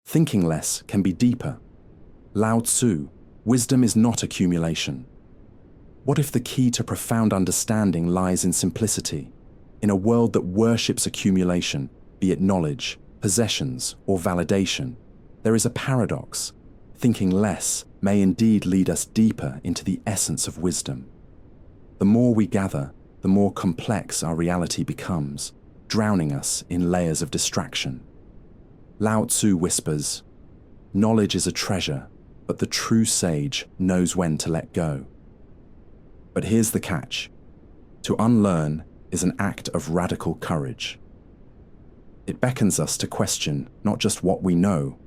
Thinking less can be deeper. Lao Tzu, wisdom is not accumulation. What if the key to profound understanding lies in simplicity? In a world that worships accumulation, be it knowledge, possessions, or validation, there is a paradox. Thinking less may indeed lead us deeper into the essence of wisdom. The more we gather, the more complex our reality becomes, drowning us in layers of distraction. Lao Tzu whispers, "Knowledge is a treasure, but the true sage knows when to let go." But here's the catch. To unlearn is an act of radical courage. It beckons us to question not just what we know,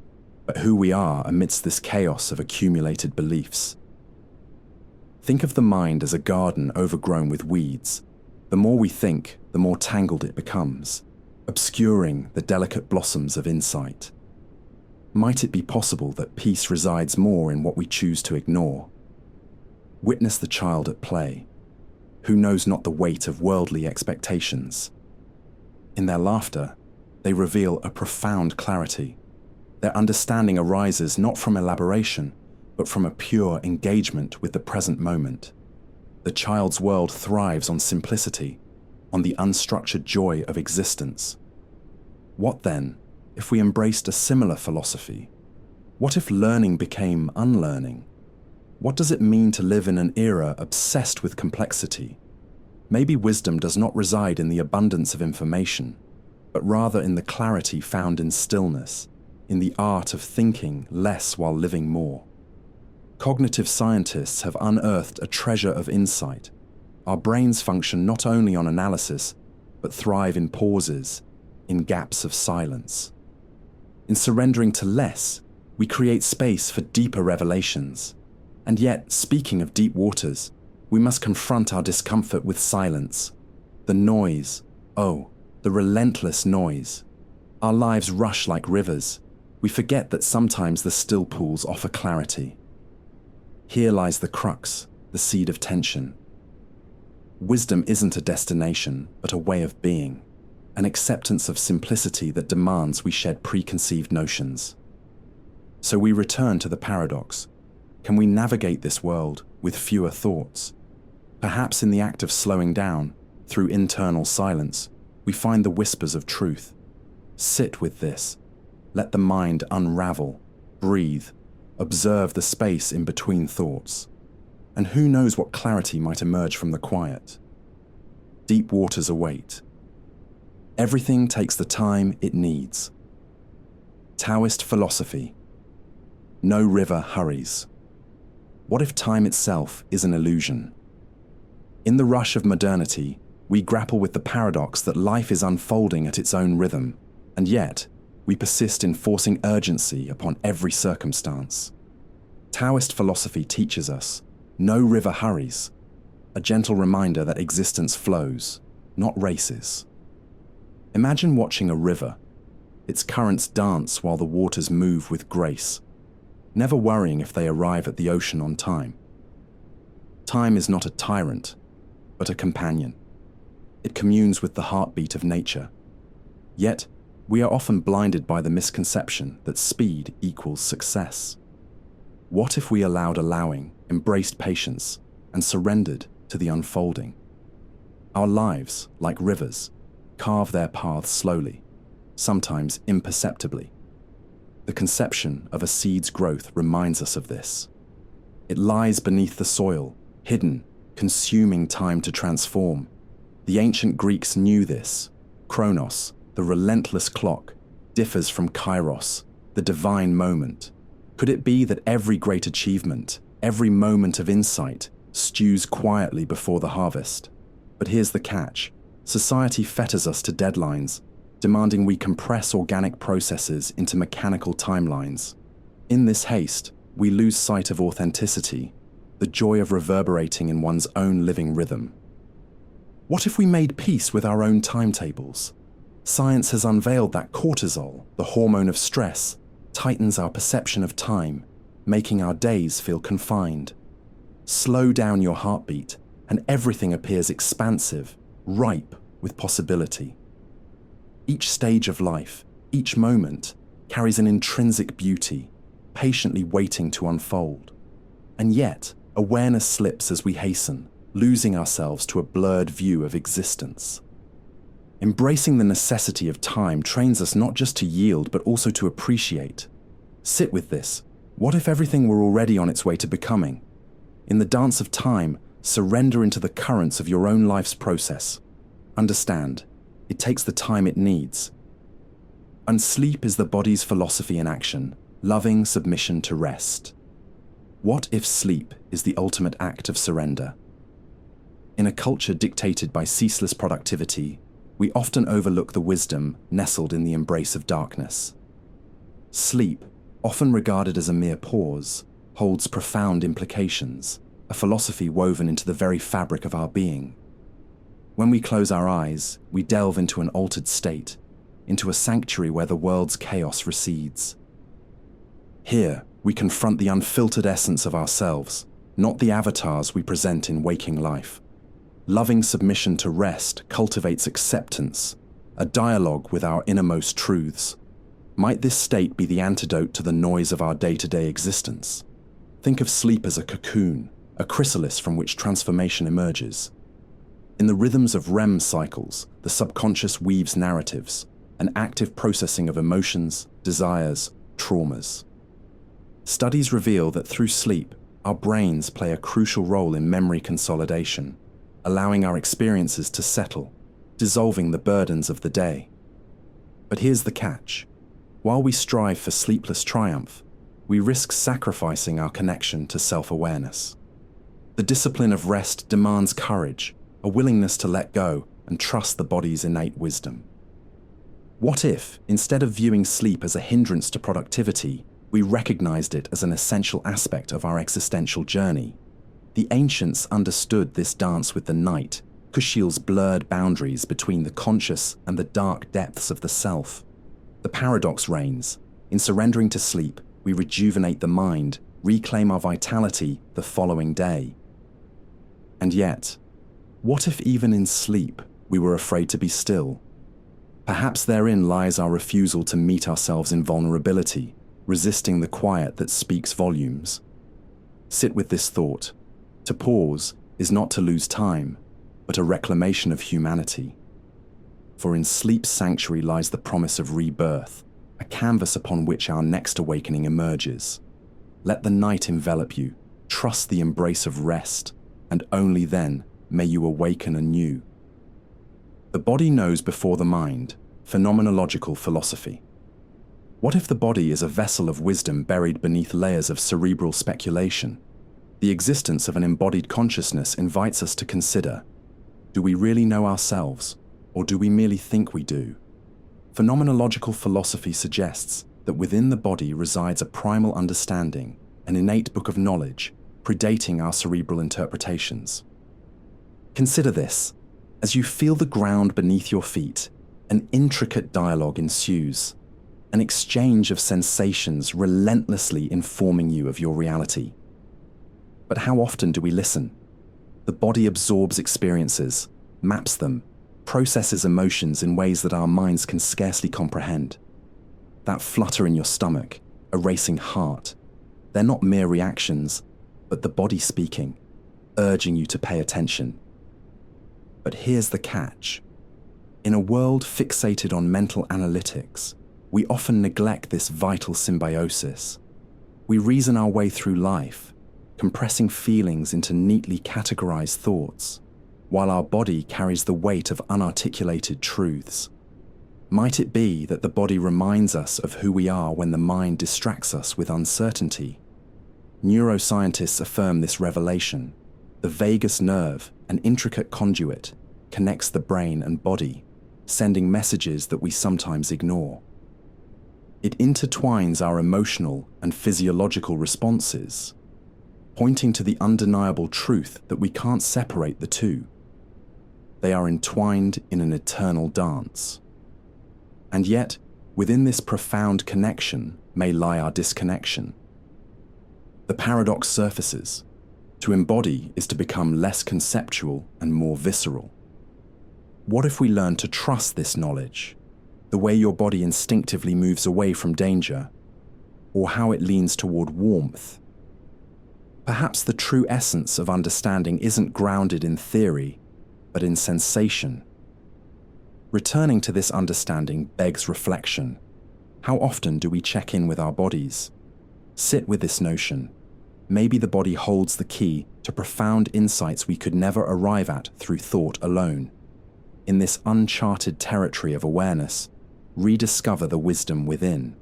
but who we are amidst this chaos of accumulated beliefs. Think of the mind as a garden overgrown with weeds. The more we think, the more tangled it becomes, obscuring the delicate blossoms of insight. Might it be possible that peace resides more in what we choose to ignore? Witness the child at play, who knows not the weight of worldly expectations. In their laughter, they reveal a profound clarity. Their understanding arises not from elaboration, but from a pure engagement with the present moment. The child's world thrives on simplicity, on the unstructured joy of existence. What then, if we embraced a similar philosophy? What if learning became unlearning? What does it mean to live in an era obsessed with complexity? Maybe wisdom does not reside in the abundance of information, but rather in the clarity found in stillness, in the art of thinking less while living more. Cognitive scientists have unearthed a treasure of insight. Our brains function not only on analysis, but thrive in pauses, in gaps of silence. In surrendering to less, we create space for deeper revelations. And yet, speaking of deep waters, we must confront our discomfort with silence. The noise, the relentless noise. Our lives rush like rivers. We forget that sometimes the still pools offer clarity. Here lies the crux, the seed of tension. Wisdom isn't a destination, but a way of being, an acceptance of simplicity that demands we shed preconceived notions. So we return to the paradox. Can we navigate this world with fewer thoughts? Perhaps in the act of slowing down, through internal silence, we find the whispers of truth. Sit with this. Let the mind unravel, breathe, observe the space in between thoughts. And who knows what clarity might emerge from the quiet? Deep waters await. Everything takes the time it needs. Taoist philosophy. No river hurries. What if time itself is an illusion? In the rush of modernity, we grapple with the paradox that life is unfolding at its own rhythm, and yet, we persist in forcing urgency upon every circumstance. Taoist philosophy teaches us, no river hurries, a gentle reminder that existence flows, not races. Imagine watching a river. Its currents dance while the waters move with grace, never worrying if they arrive at the ocean on time. Time is not a tyrant, but a companion. It communes with the heartbeat of nature. Yet, we are often blinded by the misconception that speed equals success. What if we allowing, embraced patience, and surrendered to the unfolding? Our lives, like rivers, carve their paths slowly, sometimes imperceptibly. The conception of a seed's growth reminds us of this. It lies beneath the soil, hidden, consuming time to transform. The ancient Greeks knew this. Chronos, the relentless clock, differs from kairos, the divine moment. Could it be that every great achievement, every moment of insight, stews quietly before the harvest? But here's the catch. Society fetters us to deadlines, demanding we compress organic processes into mechanical timelines. In this haste, we lose sight of authenticity, the joy of reverberating in one's own living rhythm. What if we made peace with our own timetables? Science has unveiled that cortisol, the hormone of stress, tightens our perception of time, making our days feel confined. Slow down your heartbeat, and everything appears expansive, ripe with possibility. Each stage of life, each moment, carries an intrinsic beauty, patiently waiting to unfold. And yet, awareness slips as we hasten, losing ourselves to a blurred view of existence. Embracing the necessity of time trains us not just to yield, but also to appreciate. Sit with this. What if everything were already on its way to becoming? In the dance of time, surrender into the currents of your own life's process. Understand, it takes the time it needs. And sleep is the body's philosophy in action, loving submission to rest. What if sleep is the ultimate act of surrender? In a culture dictated by ceaseless productivity, we often overlook the wisdom nestled in the embrace of darkness. Sleep, often regarded as a mere pause, holds profound implications, a philosophy woven into the very fabric of our being. When we close our eyes, we delve into an altered state, into a sanctuary where the world's chaos recedes. Here, we confront the unfiltered essence of ourselves, not the avatars we present in waking life. Loving submission to rest cultivates acceptance, a dialogue with our innermost truths. Might this state be the antidote to the noise of our day-to-day existence? Think of sleep as a cocoon, a chrysalis from which transformation emerges. In the rhythms of REM cycles, the subconscious weaves narratives, an active processing of emotions, desires, traumas. Studies reveal that through sleep, our brains play a crucial role in memory consolidation, allowing our experiences to settle, dissolving the burdens of the day. But here's the catch. While we strive for sleepless triumph, we risk sacrificing our connection to self-awareness. The discipline of rest demands courage, a willingness to let go and trust the body's innate wisdom. What if, instead of viewing sleep as a hindrance to productivity, we recognized it as an essential aspect of our existential journey? The ancients understood this dance with the night, Kushil's blurred boundaries between the conscious and the dark depths of the self. The paradox reigns. In surrendering to sleep, we rejuvenate the mind, reclaim our vitality the following day. And yet, what if even in sleep we were afraid to be still? Perhaps therein lies our refusal to meet ourselves in vulnerability, resisting the quiet that speaks volumes. Sit with this thought. To pause is not to lose time, but a reclamation of humanity. For in sleep's sanctuary lies the promise of rebirth, a canvas upon which our next awakening emerges. Let the night envelop you, trust the embrace of rest, and only then may you awaken anew. The body knows before the mind, phenomenological philosophy. What if the body is a vessel of wisdom buried beneath layers of cerebral speculation? The existence of an embodied consciousness invites us to consider, do we really know ourselves, or do we merely think we do? Phenomenological philosophy suggests that within the body resides a primal understanding, an innate book of knowledge, predating our cerebral interpretations. Consider this. As you feel the ground beneath your feet, an intricate dialogue ensues, an exchange of sensations relentlessly informing you of your reality. But how often do we listen? The body absorbs experiences, maps them, processes emotions in ways that our minds can scarcely comprehend. That flutter in your stomach, a racing heart, they're not mere reactions, but the body speaking, urging you to pay attention. But here's the catch. In a world fixated on mental analytics, we often neglect this vital symbiosis. We reason our way through life, compressing feelings into neatly categorized thoughts, while our body carries the weight of unarticulated truths. Might it be that the body reminds us of who we are when the mind distracts us with uncertainty? Neuroscientists affirm this revelation. The vagus nerve, an intricate conduit, connects the brain and body, sending messages that we sometimes ignore. It intertwines our emotional and physiological responses, pointing to the undeniable truth that we can't separate the two. They are entwined in an eternal dance. And yet, within this profound connection may lie our disconnection. The paradox surfaces. To embody is to become less conceptual and more visceral. What if we learn to trust this knowledge? the way your body instinctively moves away from danger, or how it leans toward warmth. Perhaps the true essence of understanding isn't grounded in theory, but in sensation. Returning to this understanding begs reflection. How often do we check in with our bodies? Sit with this notion. Maybe the body holds the key to profound insights we could never arrive at through thought alone. In this uncharted territory of awareness, rediscover the wisdom within.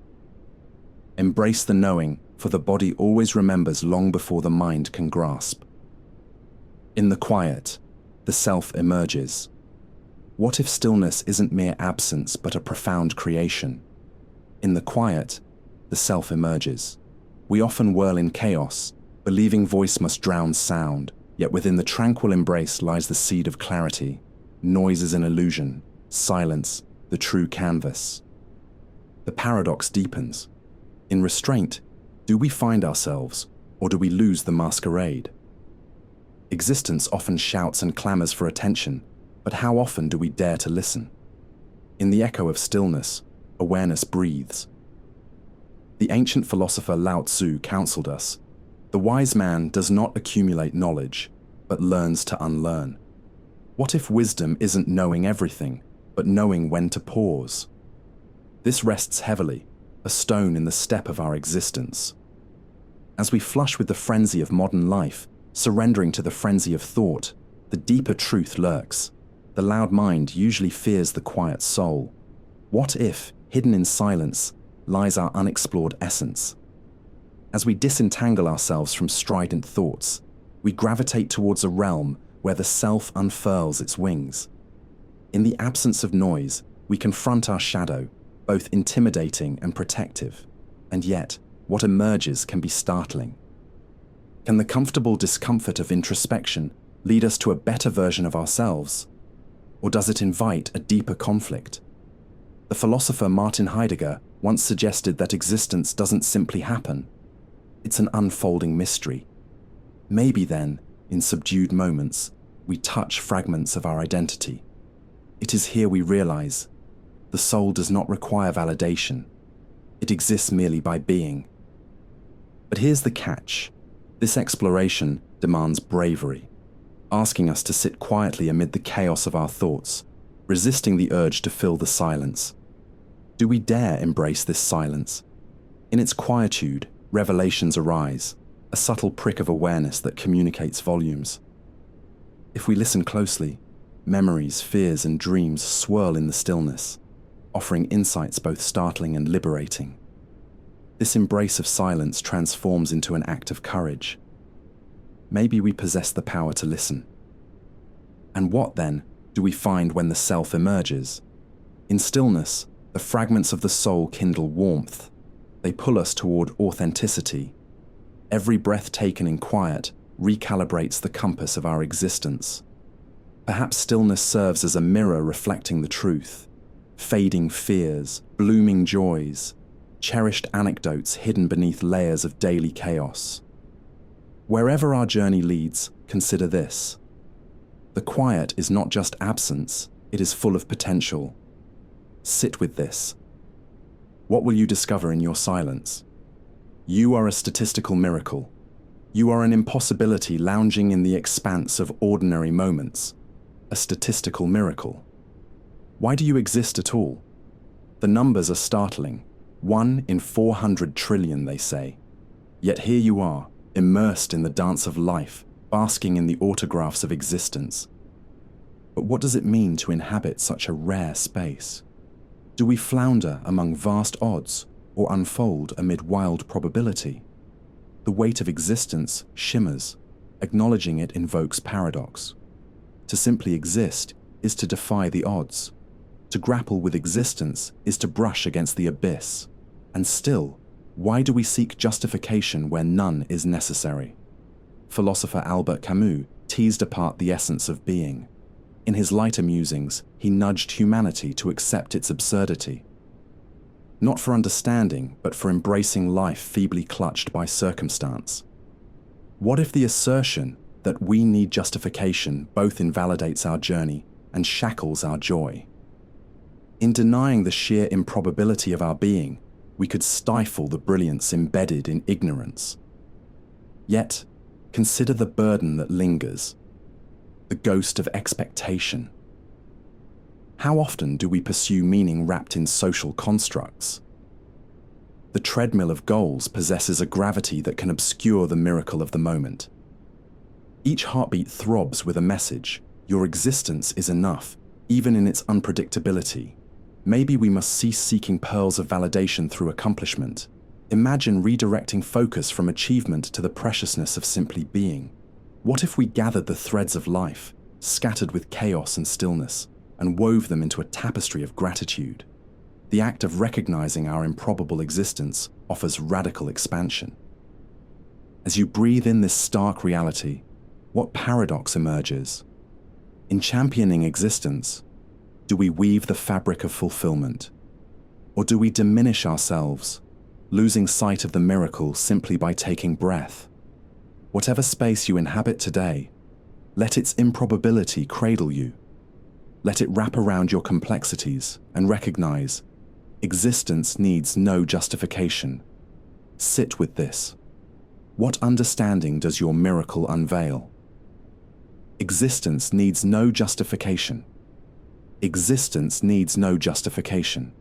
Embrace the knowing, for the body always remembers long before the mind can grasp. In the quiet, the self emerges. What if stillness isn't mere absence but a profound creation? In the quiet, the self emerges. We often whirl in chaos, believing voice must drown sound, yet within the tranquil embrace lies the seed of clarity. Noise is an illusion, silence, the true canvas. The paradox deepens. In restraint, do we find ourselves, or do we lose the masquerade? Existence often shouts and clamors for attention, but how often do we dare to listen? In the echo of stillness, awareness breathes. The ancient philosopher Lao Tzu counseled us, "The wise man does not accumulate knowledge, but learns to unlearn." What if wisdom isn't knowing everything, but knowing when to pause? This rests heavily, a stone in the step of our existence. As we flush with the frenzy of modern life, surrendering to the frenzy of thought, the deeper truth lurks. The loud mind usually fears the quiet soul. What if, hidden in silence, lies our unexplored essence? As we disentangle ourselves from strident thoughts, we gravitate towards a realm where the self unfurls its wings. In the absence of noise, we confront our shadow, both intimidating and protective, and yet, what emerges can be startling. Can the comfortable discomfort of introspection lead us to a better version of ourselves? Or does it invite a deeper conflict? The philosopher Martin Heidegger once suggested that existence doesn't simply happen. It's an unfolding mystery. Maybe then, in subdued moments, we touch fragments of our identity. It is here we realize the soul does not require validation. It exists merely by being. But here's the catch. This exploration demands bravery, asking us to sit quietly amid the chaos of our thoughts, resisting the urge to fill the silence. Do we dare embrace this silence? In its quietude, revelations arise, a subtle prick of awareness that communicates volumes. If we listen closely, memories, fears, and dreams swirl in the stillness, offering insights both startling and liberating. This embrace of silence transforms into an act of courage. Maybe we possess the power to listen. And what, then, do we find when the self emerges? In stillness, the fragments of the soul kindle warmth. They pull us toward authenticity. Every breath taken in quiet recalibrates the compass of our existence. Perhaps stillness serves as a mirror reflecting the truth. Fading fears, blooming joys, cherished anecdotes hidden beneath layers of daily chaos. Wherever our journey leads, consider this. The quiet is not just absence, it is full of potential. Sit with this. What will you discover in your silence? You are a statistical miracle. You are an impossibility lounging in the expanse of ordinary moments. A statistical miracle. Why do you exist at all? The numbers are startling. 1 in 400 trillion, they say. Yet here you are, immersed in the dance of life, basking in the autographs of existence. But what does it mean to inhabit such a rare space? Do we flounder among vast odds or unfold amid wild probability? The weight of existence shimmers. Acknowledging it invokes paradox. To simply exist is to defy the odds. To grapple with existence is to brush against the abyss. And still, why do we seek justification where none is necessary? Philosopher Albert Camus teased apart the essence of being. In his lighter musings, he nudged humanity to accept its absurdity. Not for understanding, but for embracing life feebly clutched by circumstance. What if the assertion that we need justification both invalidates our journey and shackles our joy? In denying the sheer improbability of our being, we could stifle the brilliance embedded in ignorance. Yet, consider the burden that lingers, the ghost of expectation. How often do we pursue meaning wrapped in social constructs? The treadmill of goals possesses a gravity that can obscure the miracle of the moment. Each heartbeat throbs with a message: your existence is enough, even in its unpredictability. Maybe we must cease seeking pearls of validation through accomplishment. Imagine redirecting focus from achievement to the preciousness of simply being. What if we gathered the threads of life, scattered with chaos and stillness, and wove them into a tapestry of gratitude? The act of recognizing our improbable existence offers radical expansion. As you breathe in this stark reality, what paradox emerges? In championing existence, do we weave the fabric of fulfillment? Or do we diminish ourselves, losing sight of the miracle simply by taking breath? Whatever space you inhabit today, let its improbability cradle you. Let it wrap around your complexities and recognize existence needs no justification. Sit with this. What understanding does your miracle unveil? Existence needs no justification. Existence needs no justification.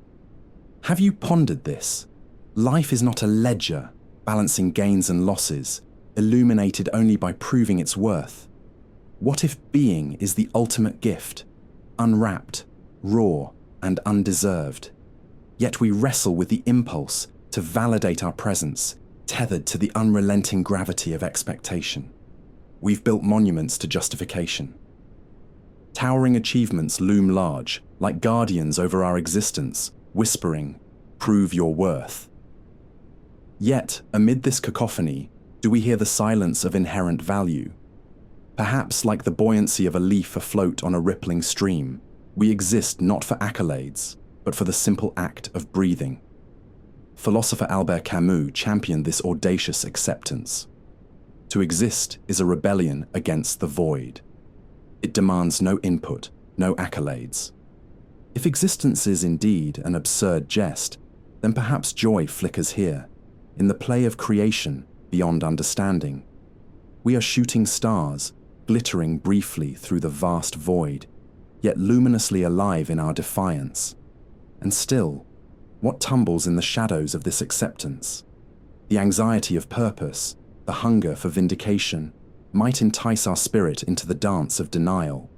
Have you pondered this? Life is not a ledger, balancing gains and losses, illuminated only by proving its worth. What if being is the ultimate gift, unwrapped, raw, and undeserved? Yet we wrestle with the impulse to validate our presence, tethered to the unrelenting gravity of expectation. We've built monuments to justification. Towering achievements loom large, like guardians over our existence, whispering, "Prove your worth." Yet, amid this cacophony, do we hear the silence of inherent value? Perhaps like the buoyancy of a leaf afloat on a rippling stream, we exist not for accolades, but for the simple act of breathing. Philosopher Albert Camus championed this audacious acceptance. To exist is a rebellion against the void. It demands no input, no accolades. If existence is indeed an absurd jest, then perhaps joy flickers here, in the play of creation beyond understanding. We are shooting stars, glittering briefly through the vast void, yet luminously alive in our defiance. And still, what tumbles in the shadows of this acceptance? The anxiety of purpose, the hunger for vindication, might entice our spirit into the dance of denial.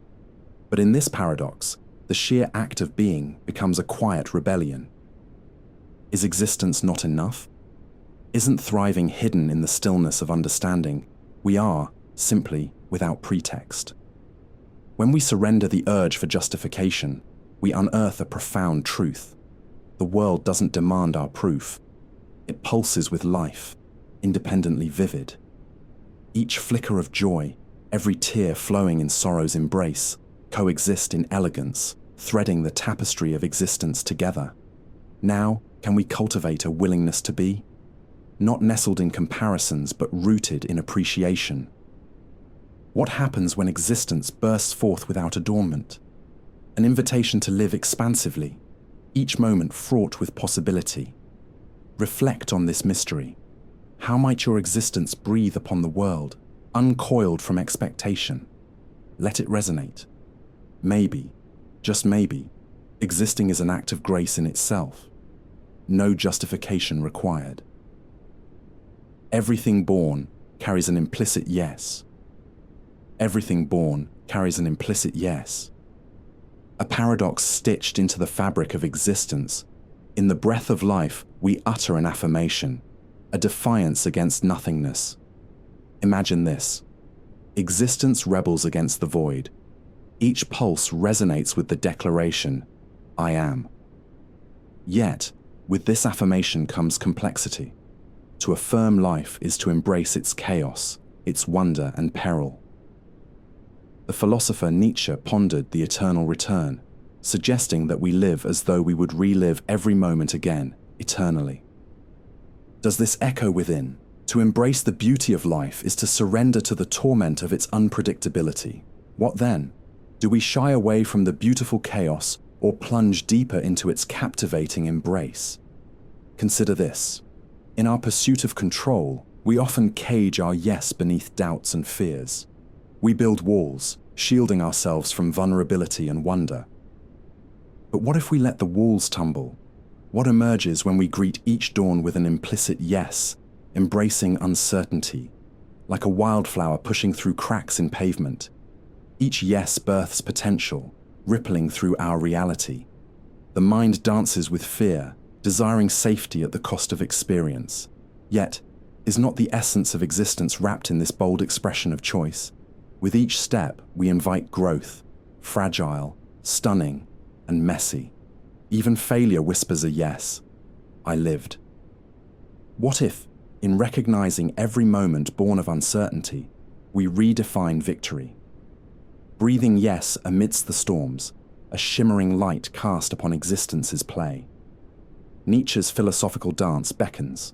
But in this paradox, the sheer act of being becomes a quiet rebellion. Is existence not enough? Isn't thriving hidden in the stillness of understanding? We are, simply, without pretext. When we surrender the urge for justification, we unearth a profound truth. The world doesn't demand our proof. It pulses with life, independently vivid. Each flicker of joy, every tear flowing in sorrow's embrace, coexist in elegance, threading the tapestry of existence together. Now, can we cultivate a willingness to be? Not nestled in comparisons, but rooted in appreciation. What happens when existence bursts forth without adornment? An invitation to live expansively, each moment fraught with possibility. Reflect on this mystery. How might your existence breathe upon the world, uncoiled from expectation? Let it resonate. Maybe, just maybe, existing is an act of grace in itself. No justification required. Everything born carries an implicit yes. Everything born carries an implicit yes. A paradox stitched into the fabric of existence. In the breath of life, we utter an affirmation, a defiance against nothingness. Imagine this. Existence rebels against the void. Each pulse resonates with the declaration, "I am." Yet, with this affirmation comes complexity. To affirm life is to embrace its chaos, its wonder and peril. The philosopher Nietzsche pondered the eternal return, suggesting that we live as though we would relive every moment again, eternally. Does this echo within? To embrace the beauty of life is to surrender to the torment of its unpredictability. What then? Do we shy away from the beautiful chaos, or plunge deeper into its captivating embrace. Consider this. In our pursuit of control, we often cage our yes beneath doubts and fears. We build walls, shielding ourselves from vulnerability and wonder. But what if we let the walls tumble? What emerges when we greet each dawn with an implicit yes, embracing uncertainty, like a wildflower pushing through cracks in pavement? Each yes births potential, rippling through our reality. The mind dances with fear, desiring safety at the cost of experience. Yet, is not the essence of existence wrapped in this bold expression of choice? With each step, we invite growth, fragile, stunning, and messy. Even failure whispers a yes. I lived. What if, in recognizing every moment born of uncertainty, we redefine victory? Breathing yes amidst the storms, a shimmering light cast upon existence's play. Nietzsche's philosophical dance beckons.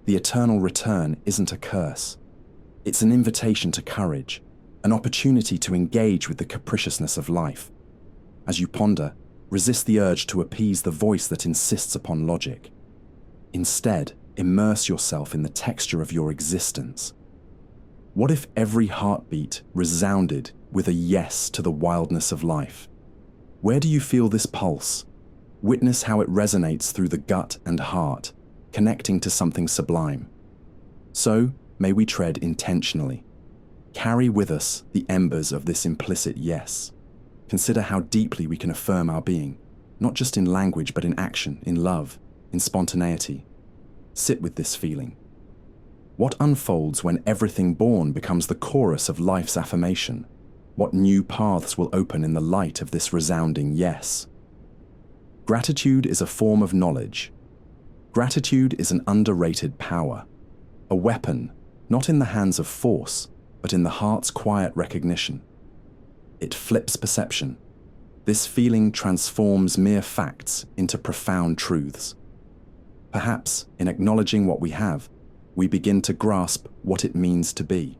The eternal return isn't a curse. It's an invitation to courage, an opportunity to engage with the capriciousness of life. As you ponder, resist the urge to appease the voice that insists upon logic. Instead, immerse yourself in the texture of your existence. What if every heartbeat resounded with a yes to the wildness of life? Where do you feel this pulse? Witness how it resonates through the gut and heart, connecting to something sublime. So, may we tread intentionally. Carry with us the embers of this implicit yes. Consider how deeply we can affirm our being, not just in language but in action, in love, in spontaneity. Sit with this feeling. What unfolds when everything born becomes the chorus of life's affirmation? What new paths will open in the light of this resounding yes? Gratitude is a form of knowledge. Gratitude is an underrated power, a weapon not in the hands of force, but in the heart's quiet recognition. It flips perception. This feeling transforms mere facts into profound truths. Perhaps, in acknowledging what we have, we begin to grasp what it means to be.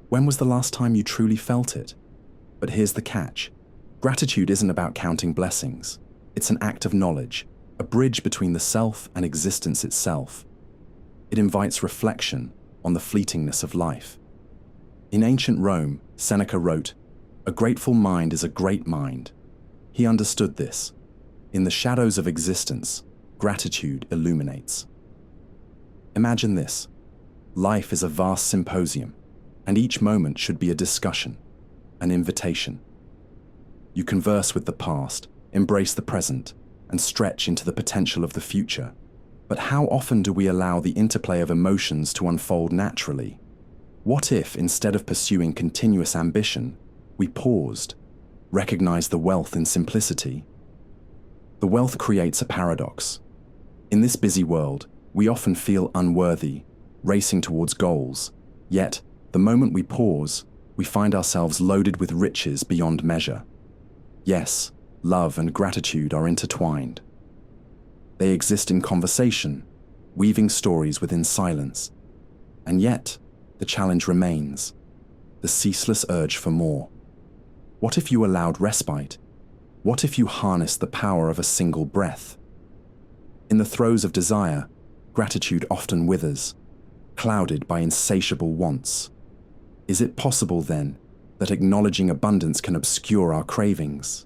When was the last time you truly felt it? But here's the catch. Gratitude isn't about counting blessings. It's an act of knowledge, a bridge between the self and existence itself. It invites reflection on the fleetingness of life. In ancient Rome, Seneca wrote, "A grateful mind is a great mind." He understood this. In the shadows of existence, gratitude illuminates. Imagine this. Life is a vast symposium, and each moment should be a discussion, an invitation. You converse with the past, embrace the present, and stretch into the potential of the future. But how often do we allow the interplay of emotions to unfold naturally? What if, instead of pursuing continuous ambition, we paused, recognized the wealth in simplicity? The wealth creates a paradox. In this busy world, we often feel unworthy, racing towards goals. Yet, the moment we pause, we find ourselves loaded with riches beyond measure. Yes, love and gratitude are intertwined. They exist in conversation, weaving stories within silence. And yet, the challenge remains, the ceaseless urge for more. What if you allowed respite? What if you harnessed the power of a single breath? In the throes of desire, gratitude often withers, clouded by insatiable wants. Is it possible, then, that acknowledging abundance can obscure our cravings?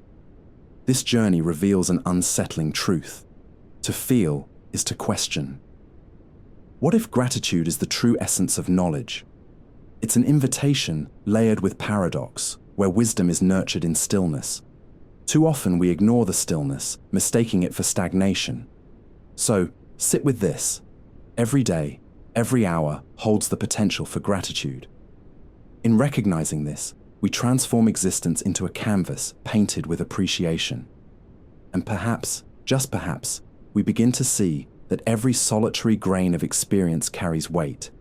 This journey reveals an unsettling truth. To feel is to question. What if gratitude is the true essence of knowledge? It's an invitation layered with paradox, where wisdom is nurtured in stillness. Too often we ignore the stillness, mistaking it for stagnation. So, sit with this. Every day, every hour holds the potential for gratitude. In recognizing this, we transform existence into a canvas painted with appreciation. And perhaps, just perhaps, we begin to see that every solitary grain of experience carries weight,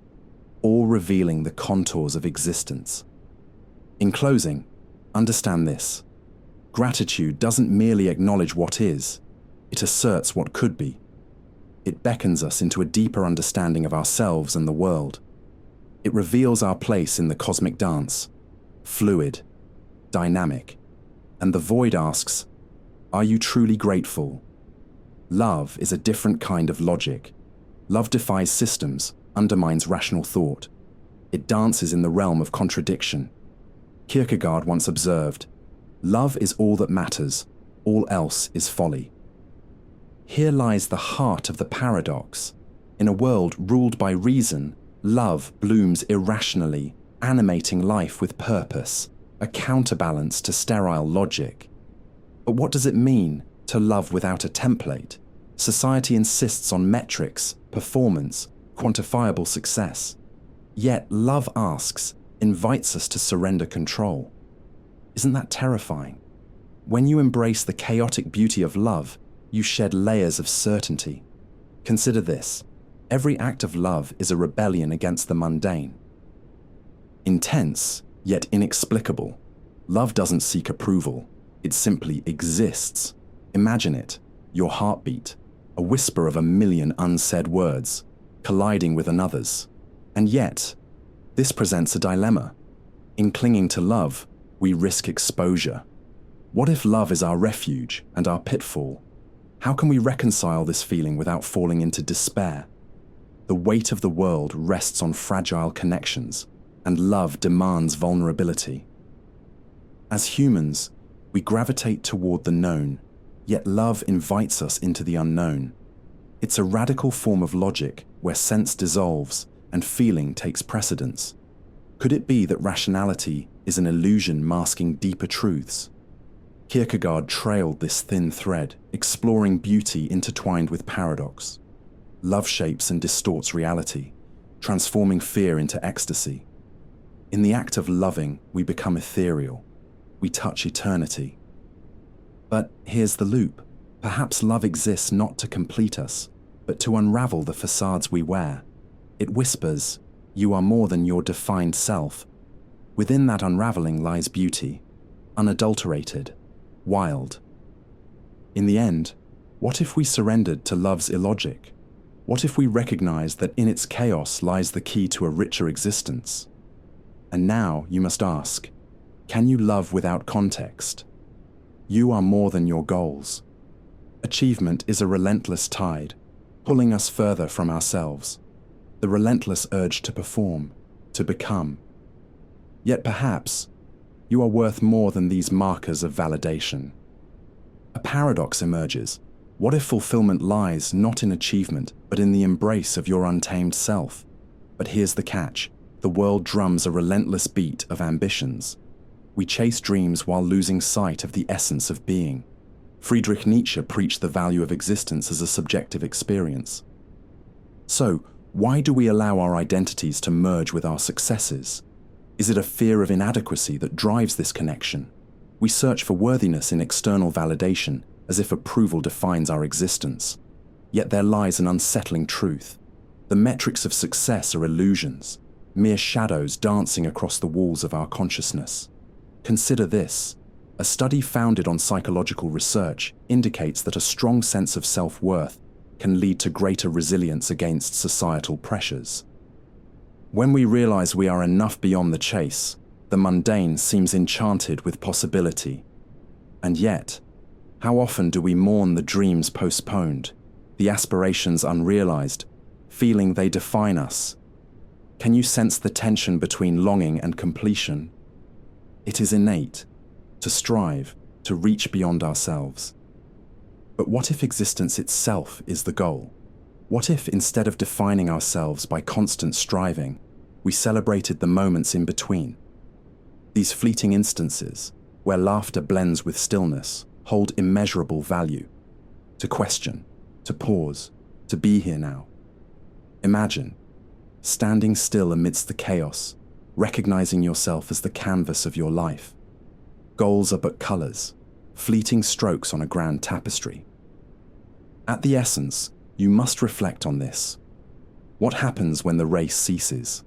all revealing the contours of existence. In closing, understand this. Gratitude doesn't merely acknowledge what is, it asserts what could be. It beckons us into a deeper understanding of ourselves and the world. It reveals our place in the cosmic dance, fluid, dynamic, and the void asks, Are you truly grateful? Love is a different kind of logic. Love defies systems, undermines rational thought. It dances in the realm of contradiction. Kierkegaard once observed, "Love is all that matters, all else is folly." Here lies the heart of the paradox. In a world ruled by reason, love blooms irrationally, animating life with purpose, a counterbalance to sterile logic. But what does it mean to love without a template? Society insists on metrics, performance, quantifiable success. Yet love asks, invites us to surrender control. Isn't that terrifying? When you embrace the chaotic beauty of love, you shed layers of certainty. Consider this. Every act of love is a rebellion against the mundane. Intense, yet inexplicable. Love doesn't seek approval. It simply exists. Imagine it, your heartbeat, a whisper of a million unsaid words, colliding with another's. And yet, this presents a dilemma. In clinging to love, we risk exposure. What if love is our refuge and our pitfall? How can we reconcile this feeling without falling into despair? The weight of the world rests on fragile connections, and love demands vulnerability. As humans, we gravitate toward the known, yet love invites us into the unknown. It's a radical form of logic where sense dissolves and feeling takes precedence. Could it be that rationality is an illusion masking deeper truths? Kierkegaard trailed this thin thread, exploring beauty intertwined with paradox. Love shapes and distorts reality, transforming fear into ecstasy. In the act of loving, we become ethereal. We touch eternity. But here's the loop. Perhaps love exists not to complete us, but to unravel the facades we wear. It whispers, "You are more than your defined self." Within that unraveling lies beauty, unadulterated, wild. In the end, what if we surrendered to love's illogic? What if we recognized that in its chaos lies the key to a richer existence? And now you must ask, can you love without context? You are more than your goals. Achievement is a relentless tide, pulling us further from ourselves. The relentless urge to perform, to become. Yet perhaps, you are worth more than these markers of validation. A paradox emerges. What if fulfillment lies not in achievement, but in the embrace of your untamed self? But here's the catch. The world drums a relentless beat of ambitions. We chase dreams while losing sight of the essence of being. Friedrich Nietzsche preached the value of existence as a subjective experience. So, why do we allow our identities to merge with our successes? Is it a fear of inadequacy that drives this connection? We search for worthiness in external validation, as if approval defines our existence. Yet there lies an unsettling truth. The metrics of success are illusions, mere shadows dancing across the walls of our consciousness. Consider this. A study founded on psychological research indicates that a strong sense of self-worth can lead to greater resilience against societal pressures. When we realize we are enough beyond the chase, the mundane seems enchanted with possibility. And yet, how often do we mourn the dreams postponed, the aspirations unrealized, feeling they define us? Can you sense the tension between longing and completion? It is innate, to strive, to reach beyond ourselves. But what if existence itself is the goal? What if, instead of defining ourselves by constant striving, we celebrated the moments in between? These fleeting instances, where laughter blends with stillness, hold immeasurable value. To question, to pause, to be here now. Imagine, standing still amidst the chaos, recognizing yourself as the canvas of your life. Goals are but colors, fleeting strokes on a grand tapestry. At the essence, you must reflect on this. What happens when the race ceases?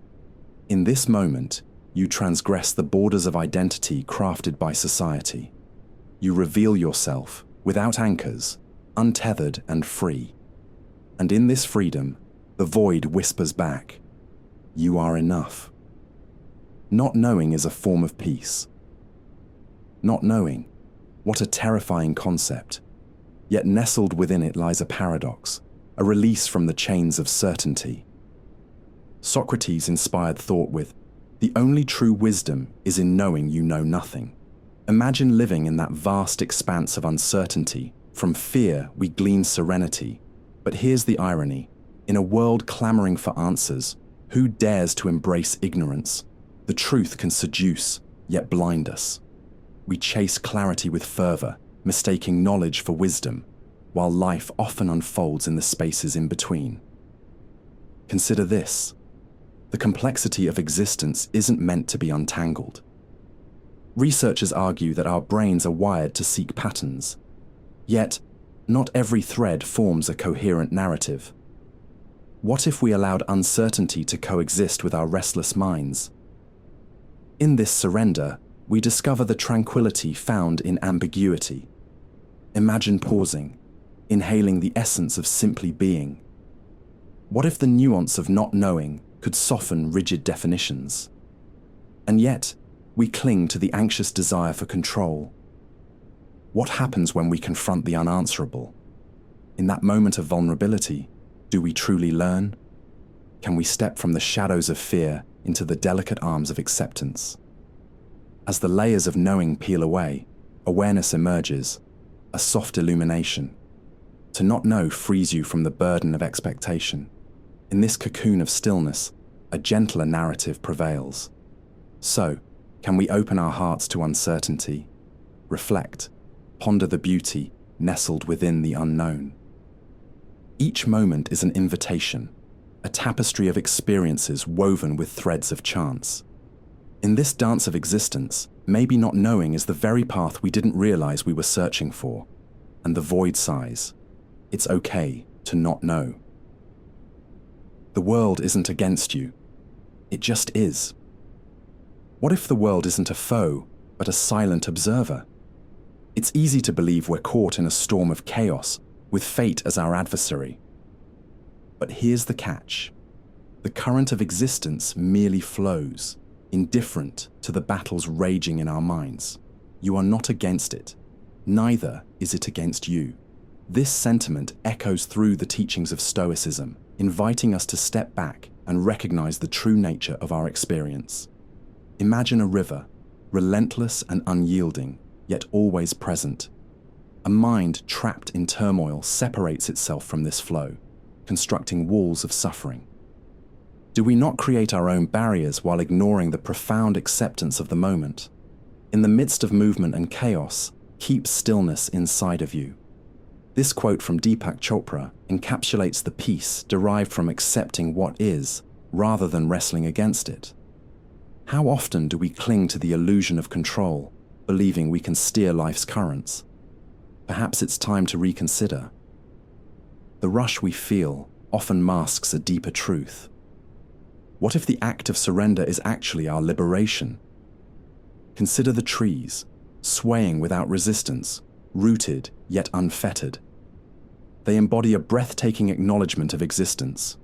In this moment, you transgress the borders of identity crafted by society. You reveal yourself, without anchors, untethered and free. And in this freedom, the void whispers back, "You are enough." Not knowing is a form of peace. Not knowing, What a terrifying concept. Yet nestled within it lies a paradox, a release from the chains of certainty. Socrates inspired thought with, "The only true wisdom is in knowing you know nothing." Imagine living in that vast expanse of uncertainty. From fear, we glean serenity. But here's the irony. In a world clamoring for answers, who dares to embrace ignorance? The truth can seduce, yet blind us. We chase clarity with fervor, mistaking knowledge for wisdom, while life often unfolds in the spaces in between. Consider this. The complexity of existence isn't meant to be untangled. Researchers argue that our brains are wired to seek patterns. Yet, not every thread forms a coherent narrative. What if we allowed uncertainty to coexist with our restless minds? In this surrender, we discover the tranquility found in ambiguity. Imagine pausing, inhaling the essence of simply being. What if the nuance of not knowing could soften rigid definitions? And yet, we cling to the anxious desire for control. What happens when we confront the unanswerable? In that moment of vulnerability, do we truly learn? Can we step from the shadows of fear into the delicate arms of acceptance? As the layers of knowing peel away, awareness emerges, a soft illumination. To not know frees you from the burden of expectation. In this cocoon of stillness, a gentler narrative prevails. So, can we open our hearts to uncertainty, reflect, ponder the beauty nestled within the unknown? Each moment is an invitation, a tapestry of experiences woven with threads of chance. In this dance of existence, maybe not knowing is the very path we didn't realize we were searching for, and the void sighs. It's okay to not know. The world isn't against you. It just is. What if the world isn't a foe, but a silent observer? It's easy to believe we're caught in a storm of chaos, with fate as our adversary. But here's the catch. The current of existence merely flows, indifferent to the battles raging in our minds. You are not against it. Neither is it against you. This sentiment echoes through the teachings of Stoicism, inviting us to step back and recognize the true nature of our experience. Imagine a river, relentless and unyielding, yet always present. A mind trapped in turmoil separates itself from this flow, constructing walls of suffering. Do we not create our own barriers while ignoring the profound acceptance of the moment? In the midst of movement and chaos, keep stillness inside of you. This quote from Deepak Chopra encapsulates the peace derived from accepting what is, rather than wrestling against it. How often do we cling to the illusion of control, believing we can steer life's currents? Perhaps it's time to reconsider. The rush we feel often masks a deeper truth. What if the act of surrender is actually our liberation? Consider the trees, swaying without resistance, rooted yet unfettered. They embody a breathtaking acknowledgement of existence.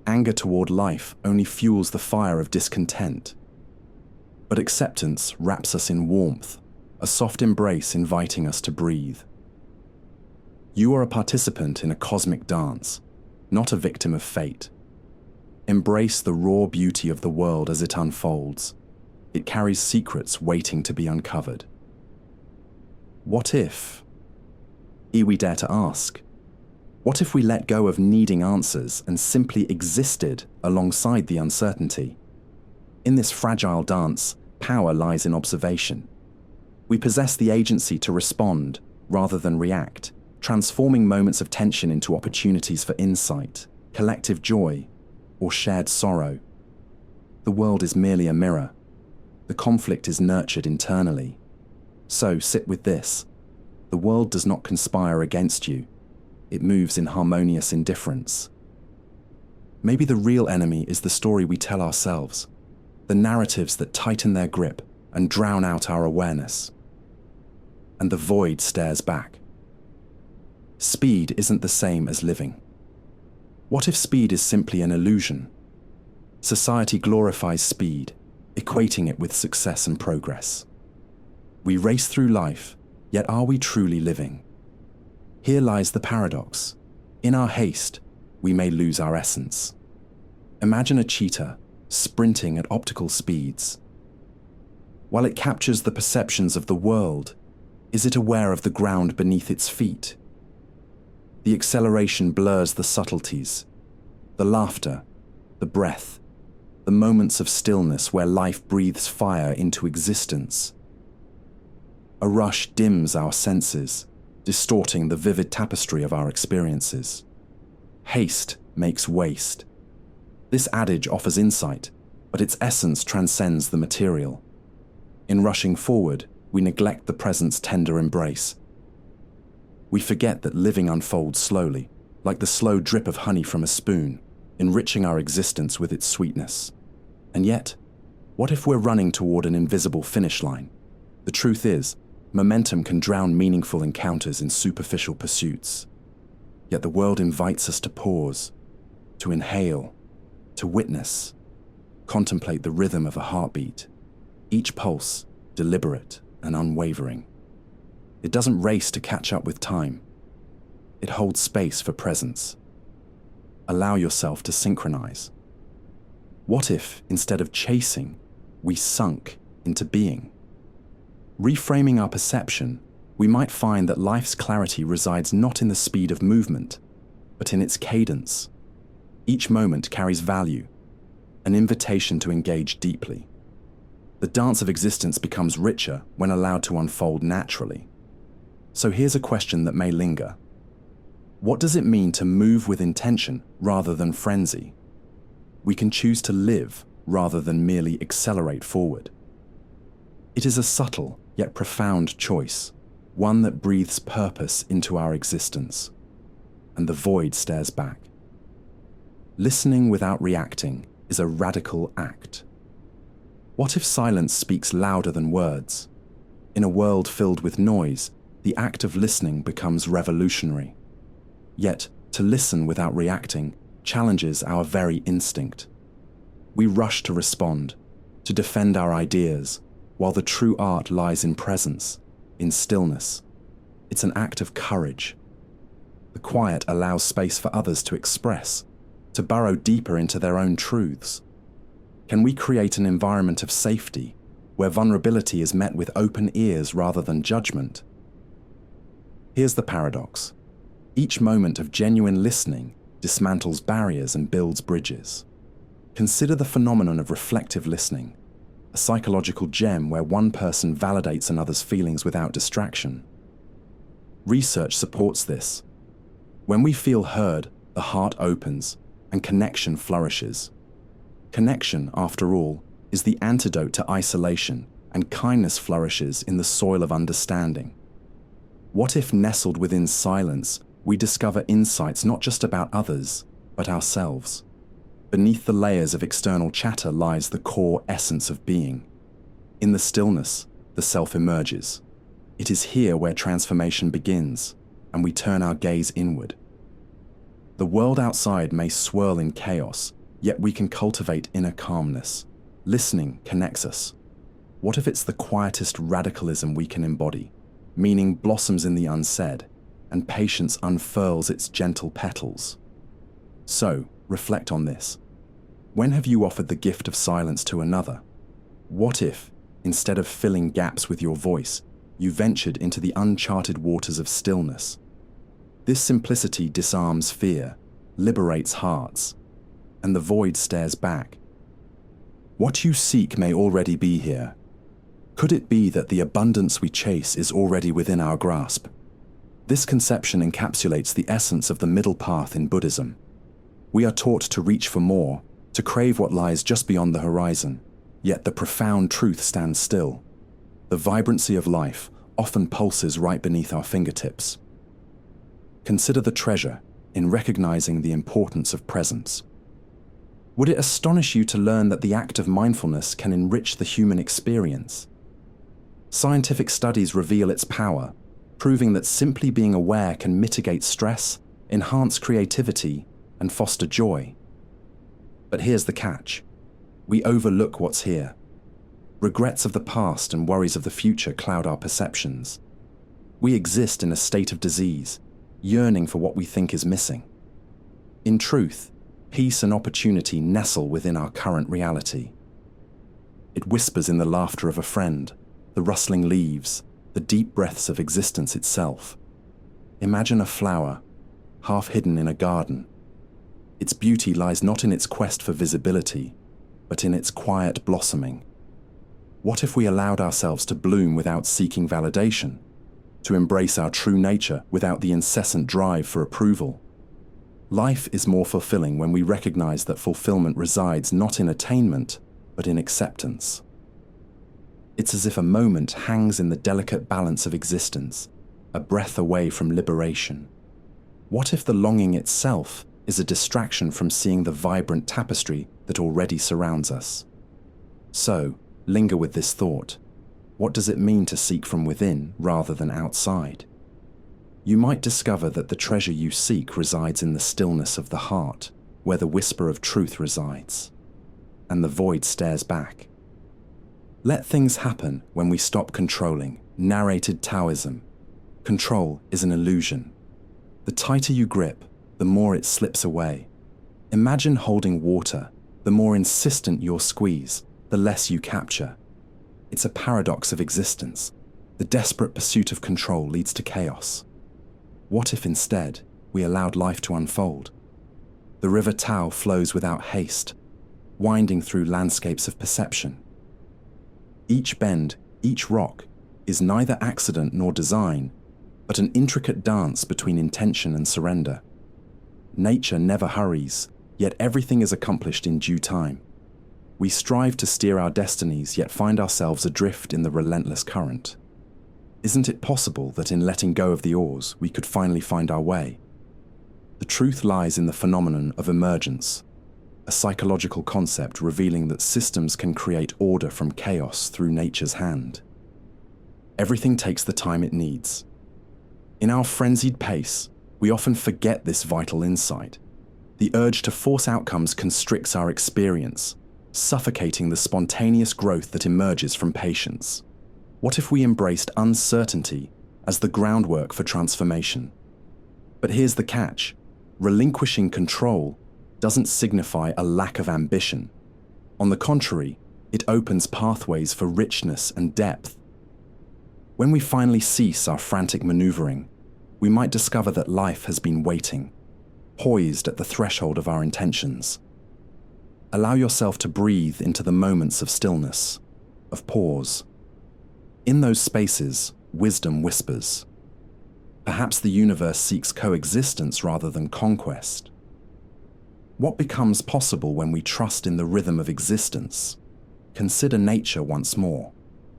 Anger toward life only fuels the fire of discontent. But acceptance wraps us in warmth, a soft embrace inviting us to breathe. You are a participant in a cosmic dance, not a victim of fate. Embrace the raw beauty of the world as it unfolds. It carries secrets waiting to be uncovered. What if? We dare to ask. What if we let go of needing answers and simply existed alongside the uncertainty? In this fragile dance, power lies in observation. We possess the agency to respond rather than react, transforming moments of tension into opportunities for insight, collective joy, or shared sorrow. The world is merely a mirror. The conflict is nurtured internally. So sit with this. The world does not conspire against you. It moves in harmonious indifference. Maybe the real enemy is the story we tell ourselves, the narratives that tighten their grip and drown out our awareness. And the void stares back. Speed isn't the same as living. What if speed is simply an illusion? Society glorifies speed, equating it with success and progress. We race through life, Yet are we truly living? Here lies the paradox. In our haste, we may lose our essence. Imagine a cheetah sprinting at optical speeds. While it captures the perceptions of the world, is it aware of the ground beneath its feet? The acceleration blurs the subtleties, the laughter, the breath, the moments of stillness where life breathes fire into existence. A rush dims our senses, distorting the vivid tapestry of our experiences. Haste makes waste. This adage offers insight, but its essence transcends the material. In rushing forward, we neglect the present's tender embrace. We forget that living unfolds slowly, like the slow drip of honey from a spoon, enriching our existence with its sweetness. And yet, what if we're running toward an invisible finish line? The truth is, momentum can drown meaningful encounters in superficial pursuits. Yet the world invites us to pause, to inhale, to witness, contemplate the rhythm of a heartbeat, each pulse deliberate and unwavering. It doesn't race to catch up with time. It holds space for presence. Allow yourself to synchronize. What if, instead of chasing, we sunk into being? Reframing our perception, we might find that life's clarity resides not in the speed of movement, but in its cadence. Each moment carries value, an invitation to engage deeply. The dance of existence becomes richer when allowed to unfold naturally. So here's a question that may linger. What does it mean to move with intention rather than frenzy? We can choose to live rather than merely accelerate forward. It is a subtle yet profound choice, one that breathes purpose into our existence, and the void stares back. Listening without reacting is a radical act. What if silence speaks louder than words? In a world filled with noise, the act of listening becomes revolutionary. Yet, to listen without reacting challenges our very instinct. We rush to respond, to defend our ideas, while the true art lies in presence, in stillness. It's an act of courage. The quiet allows space for others to express, to burrow deeper into their own truths. Can we create an environment of safety, where vulnerability is met with open ears rather than judgment? Here's the paradox. Each moment of genuine listening dismantles barriers and builds bridges. Consider the phenomenon of reflective listening, a psychological gem where one person validates another's feelings without distraction. Research supports this. When we feel heard, the heart opens and connection flourishes. Connection, after all, is the antidote to isolation, and kindness flourishes in the soil of understanding. What if, nestled within silence, we discover insights not just about others, but ourselves? Beneath the layers of external chatter lies the core essence of being. In the stillness, the self emerges. It is here where transformation begins, and we turn our gaze inward. The world outside may swirl in chaos, yet we can cultivate inner calmness. Listening connects us. What if it's the quietest radicalism we can embody? Meaning blossoms in the unsaid, and patience unfurls its gentle petals. So, reflect on this. When have you offered the gift of silence to another? What if, instead of filling gaps with your voice, you ventured into the uncharted waters of stillness? This simplicity disarms fear, liberates hearts, and the void stares back. What you seek may already be here. Could it be that the abundance we chase is already within our grasp? This conception encapsulates the essence of the middle path in Buddhism. We are taught to reach for more, to crave what lies just beyond the horizon, yet the profound truth stands still. The vibrancy of life often pulses right beneath our fingertips. Consider the treasure in recognizing the importance of presence. Would it astonish you to learn that the act of mindfulness can enrich the human experience? Scientific studies reveal its power, proving that simply being aware can mitigate stress, enhance creativity, and foster joy. But here's the catch. We overlook what's here. Regrets of the past and worries of the future cloud our perceptions. We exist in a state of disease, yearning for what we think is missing. In truth, peace and opportunity nestle within our current reality. It whispers in the laughter of a friend, the rustling leaves, the deep breaths of existence itself. Imagine a flower, half hidden in a garden. Its beauty lies not in its quest for visibility, but in its quiet blossoming. What if we allowed ourselves to bloom without seeking validation, to embrace our true nature without the incessant drive for approval? Life is more fulfilling when we recognize that fulfillment resides not in attainment, but in acceptance. It's as if a moment hangs in the delicate balance of existence, a breath away from liberation. What if the longing itself is a distraction from seeing the vibrant tapestry that already surrounds us? So, linger with this thought. What does it mean to seek from within rather than outside? You might discover that the treasure you seek resides in the stillness of the heart, where the whisper of truth resides, and the void stares back. Let things happen when we stop controlling. Narrated Taoism. Control is an illusion. The tighter you grip, the more it slips away. Imagine holding water. The more insistent your squeeze, the less you capture. It's a paradox of existence. The desperate pursuit of control leads to chaos. What if instead we allowed life to unfold? The river Tao flows without haste, winding through landscapes of perception. Each bend, each rock, is neither accident nor design, but an intricate dance between intention and surrender. Nature never hurries, yet everything is accomplished in due time. We strive to steer our destinies, yet find ourselves adrift in the relentless current. Isn't it possible that in letting go of the oars, we could finally find our way? The truth lies in the phenomenon of emergence, a psychological concept revealing that systems can create order from chaos through nature's hand. Everything takes the time it needs. In our frenzied pace, we often forget this vital insight. The urge to force outcomes constricts our experience, suffocating the spontaneous growth that emerges from patience. What if we embraced uncertainty as the groundwork for transformation? But here's the catch. Relinquishing control doesn't signify a lack of ambition. On the contrary, it opens pathways for richness and depth. When we finally cease our frantic maneuvering, we might discover that life has been waiting, poised at the threshold of our intentions. Allow yourself to breathe into the moments of stillness, of pause. In those spaces, wisdom whispers. Perhaps the universe seeks coexistence rather than conquest. What becomes possible when we trust in the rhythm of existence? Consider nature once more.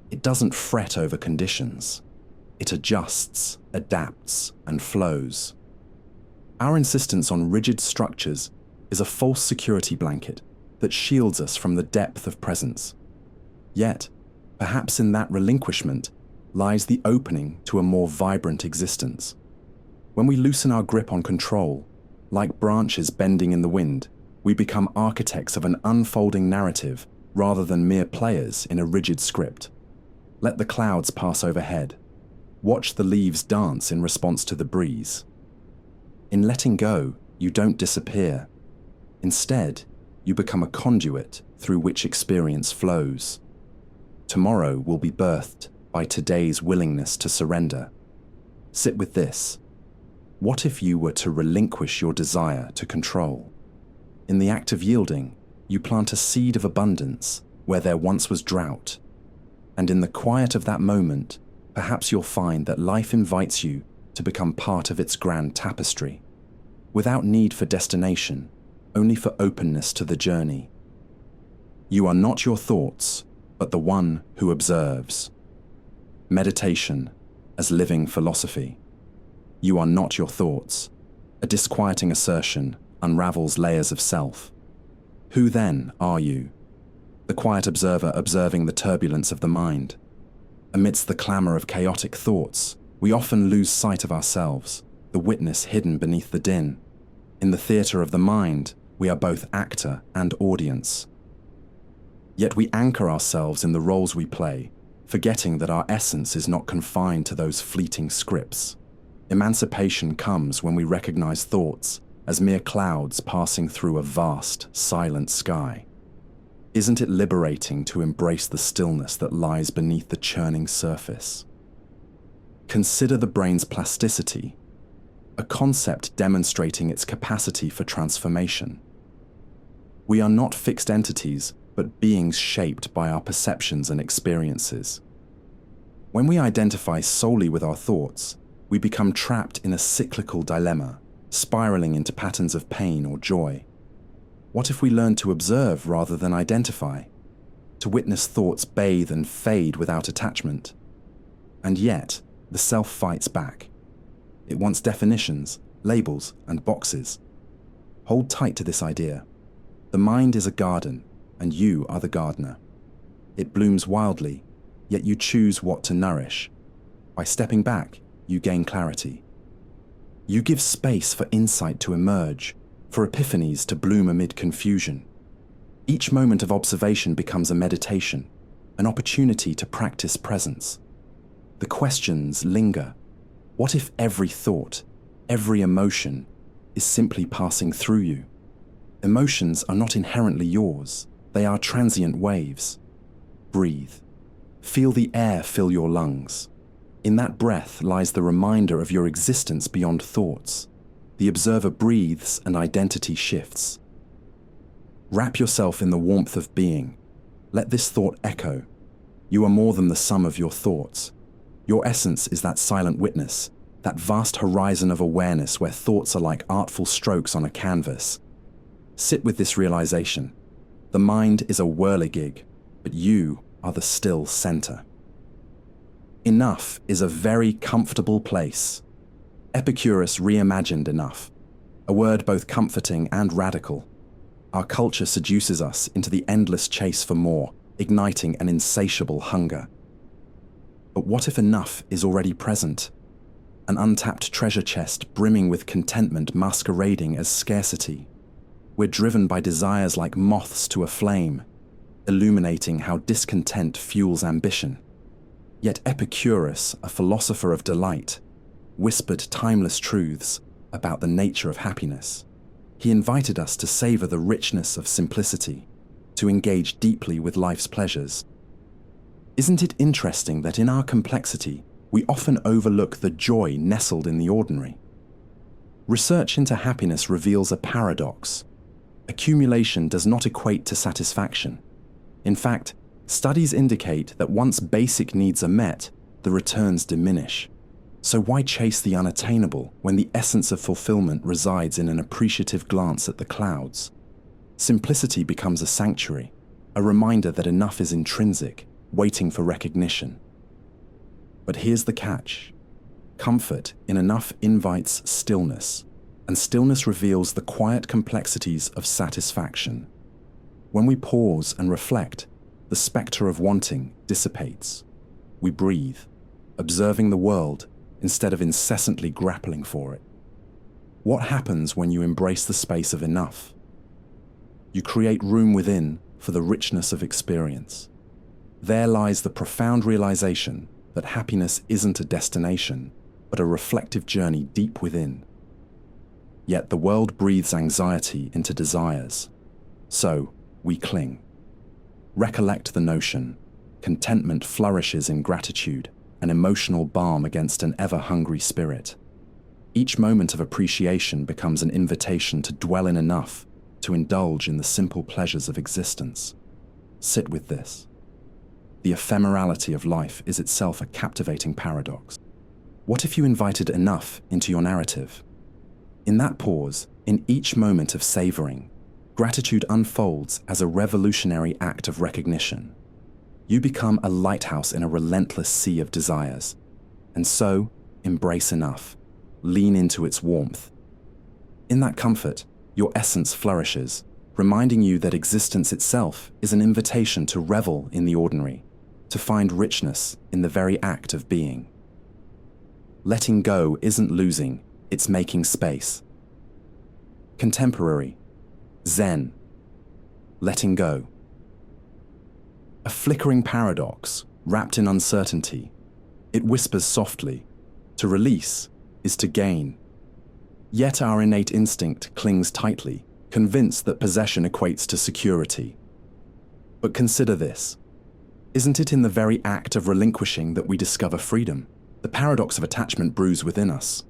It doesn't fret over conditions. It adjusts, adapts, and flows. Our insistence on rigid structures is a false security blanket that shields us from the depth of presence. Yet, perhaps in that relinquishment lies the opening to a more vibrant existence. When we loosen our grip on control, like branches bending in the wind, we become architects of an unfolding narrative rather than mere players in a rigid script. Let the clouds pass overhead. Watch the leaves dance in response to the breeze. In letting go, you don't disappear. Instead, you become a conduit through which experience flows. Tomorrow will be birthed by today's willingness to surrender. Sit with this. What if you were to relinquish your desire to control? In the act of yielding, you plant a seed of abundance where there once was drought. And in the quiet of that moment, perhaps you'll find that life invites you to become part of its grand tapestry, without need for destination, only for openness to the journey. You are not your thoughts, but the one who observes. Meditation as living philosophy. You are not your thoughts. A disquieting assertion unravels layers of self. Who then are you? The quiet observer observing the turbulence of the mind. Amidst the clamor of chaotic thoughts, we often lose sight of ourselves, the witness hidden beneath the din. In the theater of the mind, we are both actor and audience. Yet we anchor ourselves in the roles we play, forgetting that our essence is not confined to those fleeting scripts. Emancipation comes when we recognize thoughts as mere clouds passing through a vast, silent sky. Isn't it liberating to embrace the stillness that lies beneath the churning surface? Consider the brain's plasticity, a concept demonstrating its capacity for transformation. We are not fixed entities, but beings shaped by our perceptions and experiences. When we identify solely with our thoughts, we become trapped in a cyclical dilemma, spiraling into patterns of pain or joy. What if we learn to observe rather than identify, to witness thoughts bathe and fade without attachment? And yet, the self fights back. It wants definitions, labels, and boxes. Hold tight to this idea. The mind is a garden, and you are the gardener. It blooms wildly, yet you choose what to nourish. By stepping back, you gain clarity. You give space for insight to emerge, for epiphanies to bloom amid confusion. Each moment of observation becomes a meditation, an opportunity to practice presence. The questions linger. What if every thought, every emotion, is simply passing through you? Emotions are not inherently yours. They are transient waves. Breathe. Feel the air fill your lungs. In that breath lies the reminder of your existence beyond thoughts. The observer breathes and identity shifts. Wrap yourself in the warmth of being. Let this thought echo. You are more than the sum of your thoughts. Your essence is that silent witness, that vast horizon of awareness where thoughts are like artful strokes on a canvas. Sit with this realization. The mind is a whirligig, but you are the still center. Enough is a very comfortable place. Epicurus reimagined enough, a word both comforting and radical. Our culture seduces us into the endless chase for more, igniting an insatiable hunger. But what if enough is already present? An untapped treasure chest brimming with contentment masquerading as scarcity. We're driven by desires like moths to a flame, illuminating how discontent fuels ambition. Yet Epicurus, a philosopher of delight, whispered timeless truths about the nature of happiness. He invited us to savor the richness of simplicity, to engage deeply with life's pleasures. Isn't it interesting that in our complexity, we often overlook the joy nestled in the ordinary? Research into happiness reveals a paradox. Accumulation does not equate to satisfaction. In fact, studies indicate that once basic needs are met, the returns diminish. So why chase the unattainable when the essence of fulfillment resides in an appreciative glance at the clouds? Simplicity becomes a sanctuary, a reminder that enough is intrinsic, waiting for recognition. But here's the catch. Comfort in enough invites stillness, and stillness reveals the quiet complexities of satisfaction. When we pause and reflect, the spectre of wanting dissipates. We breathe, observing the world instead of incessantly grappling for it. What happens when you embrace the space of enough? You create room within for the richness of experience. There lies the profound realization that happiness isn't a destination, but a reflective journey deep within. Yet the world breathes anxiety into desires. So, we cling. Recollect the notion. Contentment flourishes in gratitude, an emotional balm against an ever-hungry spirit. Each moment of appreciation becomes an invitation to dwell in enough, to indulge in the simple pleasures of existence. Sit with this. The ephemerality of life is itself a captivating paradox. What if you invited enough into your narrative? In that pause, in each moment of savoring, gratitude unfolds as a revolutionary act of recognition. You become a lighthouse in a relentless sea of desires. And so, embrace enough. Lean into its warmth. In that comfort, your essence flourishes, reminding you that existence itself is an invitation to revel in the ordinary, to find richness in the very act of being. Letting go isn't losing, it's making space. Contemporary, Zen, letting go. A flickering paradox, wrapped in uncertainty. It whispers softly. To release is to gain. Yet our innate instinct clings tightly, convinced that possession equates to security. But consider this. Isn't it in the very act of relinquishing that we discover freedom? The paradox of attachment brews within us.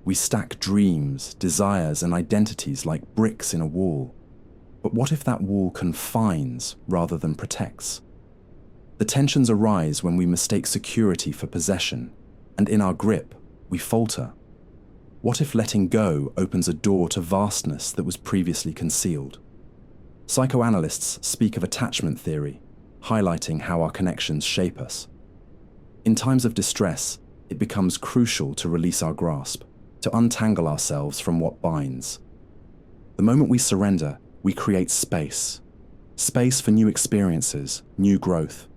We stack dreams, desires, and identities like bricks in a wall. But what if that wall confines rather than protects? The tensions arise when we mistake security for possession, and in our grip, we falter. What if letting go opens a door to vastness that was previously concealed? Psychoanalysts speak of attachment theory, highlighting how our connections shape us. In times of distress, it becomes crucial to release our grasp, to untangle ourselves from what binds. The moment we surrender, we create space. Space for new experiences, new growth.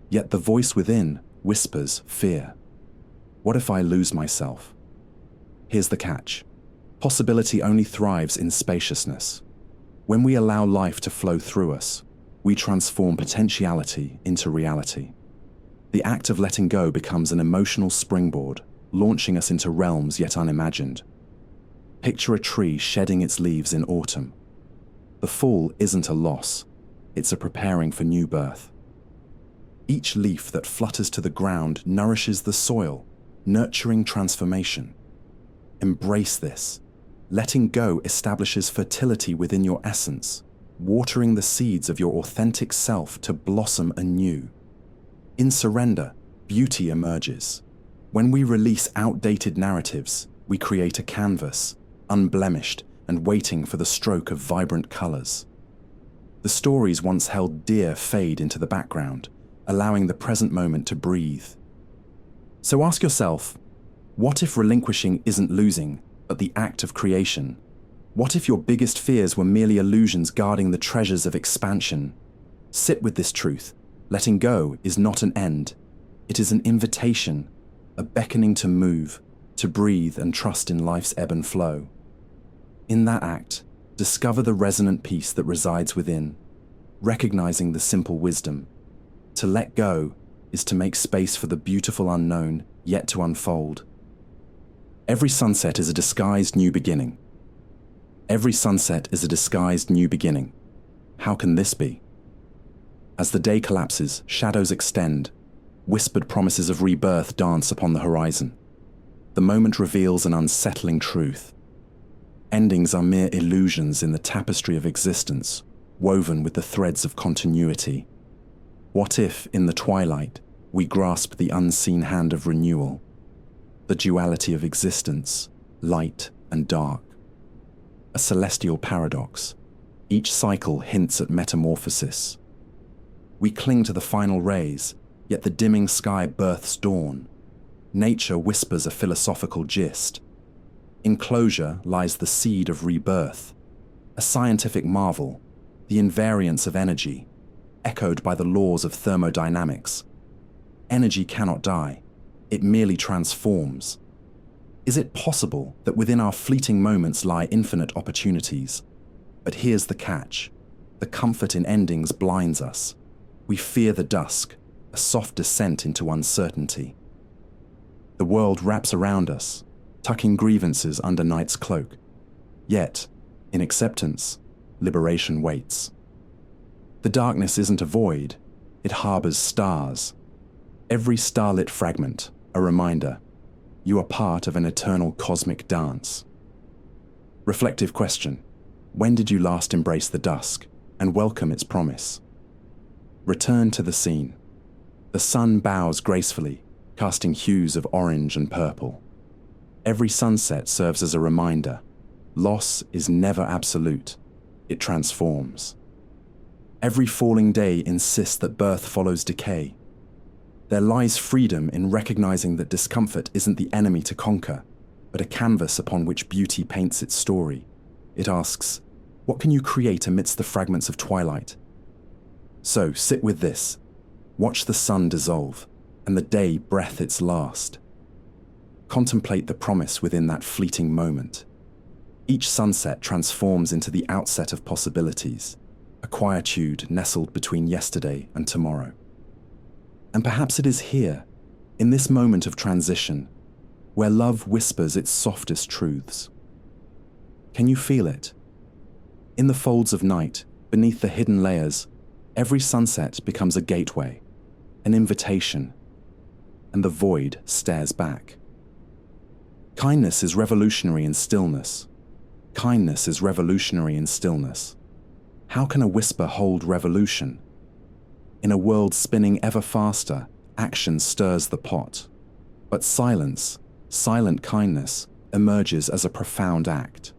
Yet the voice within whispers fear. What if I lose myself? Here's the catch. Possibility only thrives in spaciousness. When we allow life to flow through us, we transform potentiality into reality. The act of letting go becomes an emotional springboard, launching us into realms yet unimagined. Picture a tree shedding its leaves in autumn. The fall isn't a loss, it's a preparing for new birth. Each leaf that flutters to the ground nourishes the soil, nurturing transformation. Embrace this. Letting go establishes fertility within your essence, watering the seeds of your authentic self to blossom anew. In surrender, beauty emerges. When we release outdated narratives, we create a canvas, unblemished and waiting for the stroke of vibrant colors. The stories once held dear fade into the background, allowing the present moment to breathe. So ask yourself, what if relinquishing isn't losing, but the act of creation? What if your biggest fears were merely illusions guarding the treasures of expansion? Sit with this truth. Letting go is not an end. It is an invitation, a beckoning to move, to breathe and trust in life's ebb and flow. In that act, discover the resonant peace that resides within, recognizing the simple wisdom. To let go is to make space for the beautiful unknown yet to unfold. Every sunset is a disguised new beginning. Every sunset is a disguised new beginning. How can this be? As the day collapses, shadows extend. Whispered promises of rebirth dance upon the horizon. The moment reveals an unsettling truth. Endings are mere illusions in the tapestry of existence, woven with the threads of continuity. What if, in the twilight, we grasp the unseen hand of renewal? The duality of existence, light and dark. A celestial paradox. Each cycle hints at metamorphosis. We cling to the final rays, yet the dimming sky births dawn. Nature whispers a philosophical gist. In closure lies the seed of rebirth, a scientific marvel, the invariance of energy, echoed by the laws of thermodynamics. Energy cannot die, it merely transforms. Is it possible that within our fleeting moments lie infinite opportunities? But here's the catch. The comfort in endings blinds us. We fear the dusk, a soft descent into uncertainty. The world wraps around us, tucking grievances under night's cloak. Yet, in acceptance, liberation waits. The darkness isn't a void, it harbors stars. Every starlit fragment, a reminder, you are part of an eternal cosmic dance. Reflective question, when did you last embrace the dusk and welcome its promise? Return to the scene. The sun bows gracefully, casting hues of orange and purple. Every sunset serves as a reminder. Loss is never absolute. It transforms. Every falling day insists that birth follows decay. There lies freedom in recognizing that discomfort isn't the enemy to conquer, but a canvas upon which beauty paints its story. It asks, what can you create amidst the fragments of twilight? So sit with this. Watch the sun dissolve, and the day breath its last. Contemplate the promise within that fleeting moment. Each sunset transforms into the outset of possibilities, a quietude nestled between yesterday and tomorrow. And perhaps it is here, in this moment of transition, where love whispers its softest truths. Can you feel it? In the folds of night, beneath the hidden layers, every sunset becomes a gateway, an invitation, and the void stares back. Kindness is revolutionary in stillness. Kindness is revolutionary in stillness. How can a whisper hold revolution? In a world spinning ever faster, action stirs the pot. But silence, silent kindness, emerges as a profound act.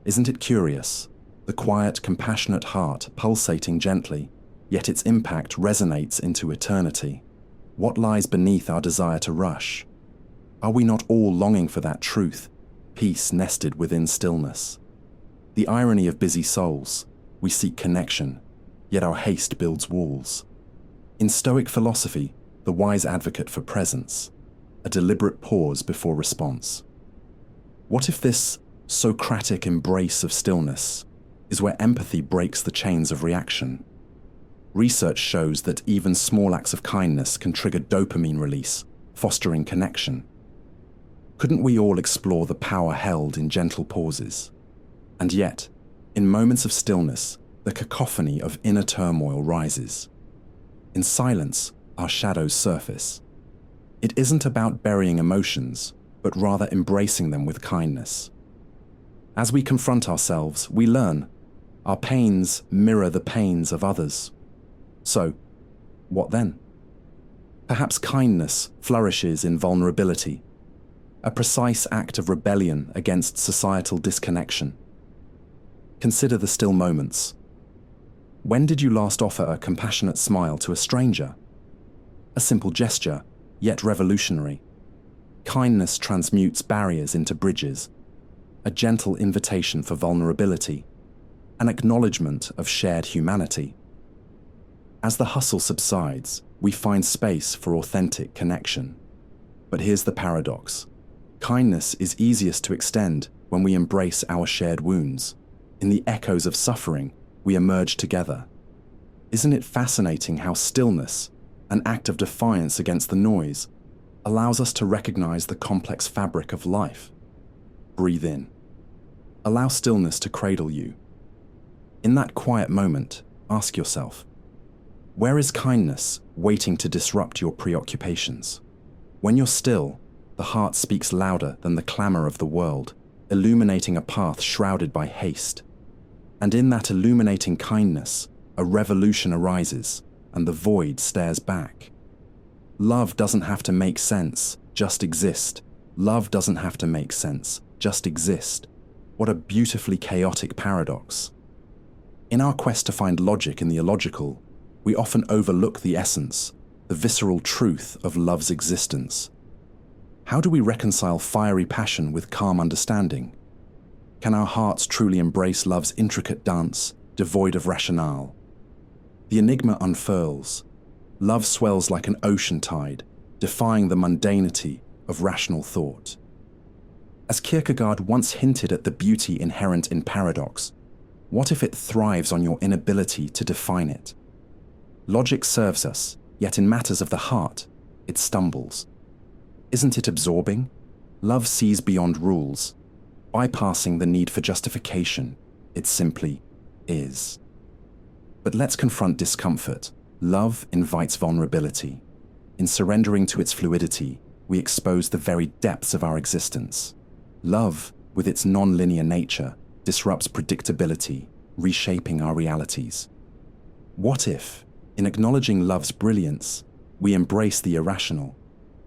Isn't it curious? The quiet, compassionate heart pulsating gently, yet its impact resonates into eternity. What lies beneath our desire to rush? Are we not all longing for that truth, peace nested within stillness? The irony of busy souls, we seek connection, yet our haste builds walls. In Stoic philosophy, the wise advocate for presence, a deliberate pause before response. What if this Socratic embrace of stillness is where empathy breaks the chains of reaction? Research shows that even small acts of kindness can trigger dopamine release, fostering connection. Couldn't we all explore the power held in gentle pauses? And yet, in moments of stillness, the cacophony of inner turmoil rises. In silence, our shadows surface. It isn't about burying emotions, but rather embracing them with kindness. As we confront ourselves, we learn. Our pains mirror the pains of others. So, what then? Perhaps kindness flourishes in vulnerability, a precise act of rebellion against societal disconnection. Consider the still moments. When did you last offer a compassionate smile to a stranger? A simple gesture, yet revolutionary. Kindness transmutes barriers into bridges, a gentle invitation for vulnerability, an acknowledgement of shared humanity. As the hustle subsides, we find space for authentic connection. But here's the paradox. Kindness is easiest to extend when we embrace our shared wounds. In the echoes of suffering, we emerge together. Isn't it fascinating how stillness, an act of defiance against the noise, allows us to recognize the complex fabric of life? Breathe in. Allow stillness to cradle you. In that quiet moment, ask yourself, where is kindness waiting to disrupt your preoccupations? When you're still, the heart speaks louder than the clamor of the world, illuminating a path shrouded by haste. And in that illuminating kindness, a revolution arises, and the void stares back. Love doesn't have to make sense, just exist. Love doesn't have to make sense, just exist. What a beautifully chaotic paradox. In our quest to find logic in the illogical, we often overlook the essence, the visceral truth of love's existence. How do we reconcile fiery passion with calm understanding? Can our hearts truly embrace love's intricate dance, devoid of rationale? The enigma unfurls. Love swells like an ocean tide, defying the mundanity of rational thought. As Kierkegaard once hinted at the beauty inherent in paradox, what if it thrives on your inability to define it? Logic serves us, yet in matters of the heart, it stumbles. Isn't it absorbing? Love sees beyond rules. Bypassing the need for justification, it simply is. But let's confront discomfort. Love invites vulnerability. In surrendering to its fluidity, we expose the very depths of our existence. Love, with its non-linear nature, disrupts predictability, reshaping our realities. What if, in acknowledging love's brilliance, we embrace the irrational,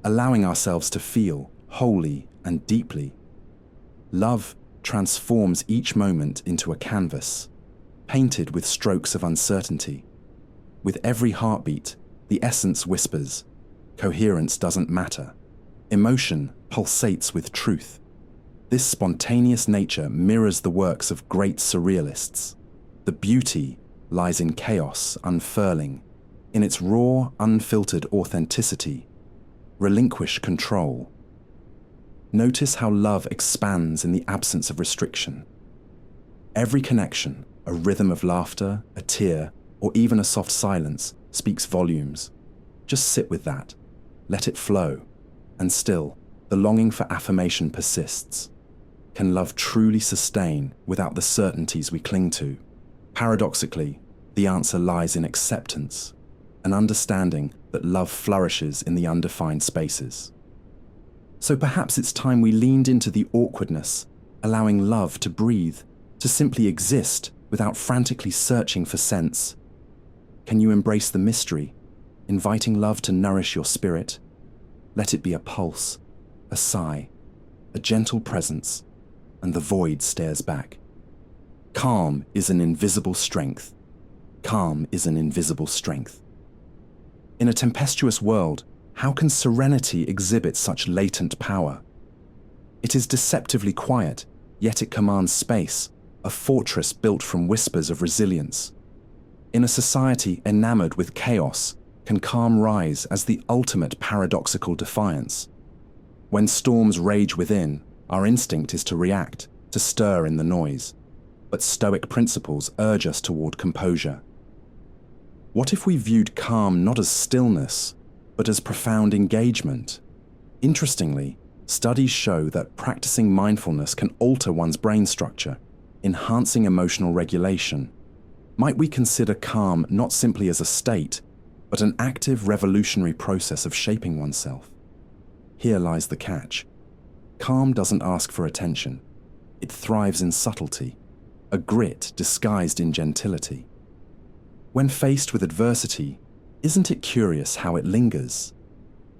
allowing ourselves to feel wholly and deeply? Love transforms each moment into a canvas, painted with strokes of uncertainty. With every heartbeat, the essence whispers, coherence doesn't matter. Emotion pulsates with truth. This spontaneous nature mirrors the works of great surrealists. The beauty lies in chaos unfurling, in its raw, unfiltered authenticity. Relinquish control. Notice how love expands in the absence of restriction. Every connection, a rhythm of laughter, a tear, or even a soft silence, speaks volumes. Just sit with that. Let it flow. And still, the longing for affirmation persists. Can love truly sustain without the certainties we cling to? Paradoxically, the answer lies in acceptance, an understanding that love flourishes in the undefined spaces. So perhaps it's time we leaned into the awkwardness, allowing love to breathe, to simply exist without frantically searching for sense. Can you embrace the mystery, inviting love to nourish your spirit? Let it be a pulse, a sigh, a gentle presence, and the void stares back. Calm is an invisible strength. Calm is an invisible strength. In a tempestuous world, how can serenity exhibit such latent power? It is deceptively quiet, yet it commands space, a fortress built from whispers of resilience. In a society enamored with chaos, can calm rise as the ultimate paradoxical defiance? When storms rage within, our instinct is to react, to stir in the noise. But Stoic principles urge us toward composure. What if we viewed calm not as stillness, but as profound engagement? Interestingly, studies show that practicing mindfulness can alter one's brain structure, enhancing emotional regulation. Might we consider calm not simply as a state, but an active revolutionary process of shaping oneself? Here lies the catch. Calm doesn't ask for attention. It thrives in subtlety, a grit disguised in gentility. When faced with adversity, isn't it curious how it lingers?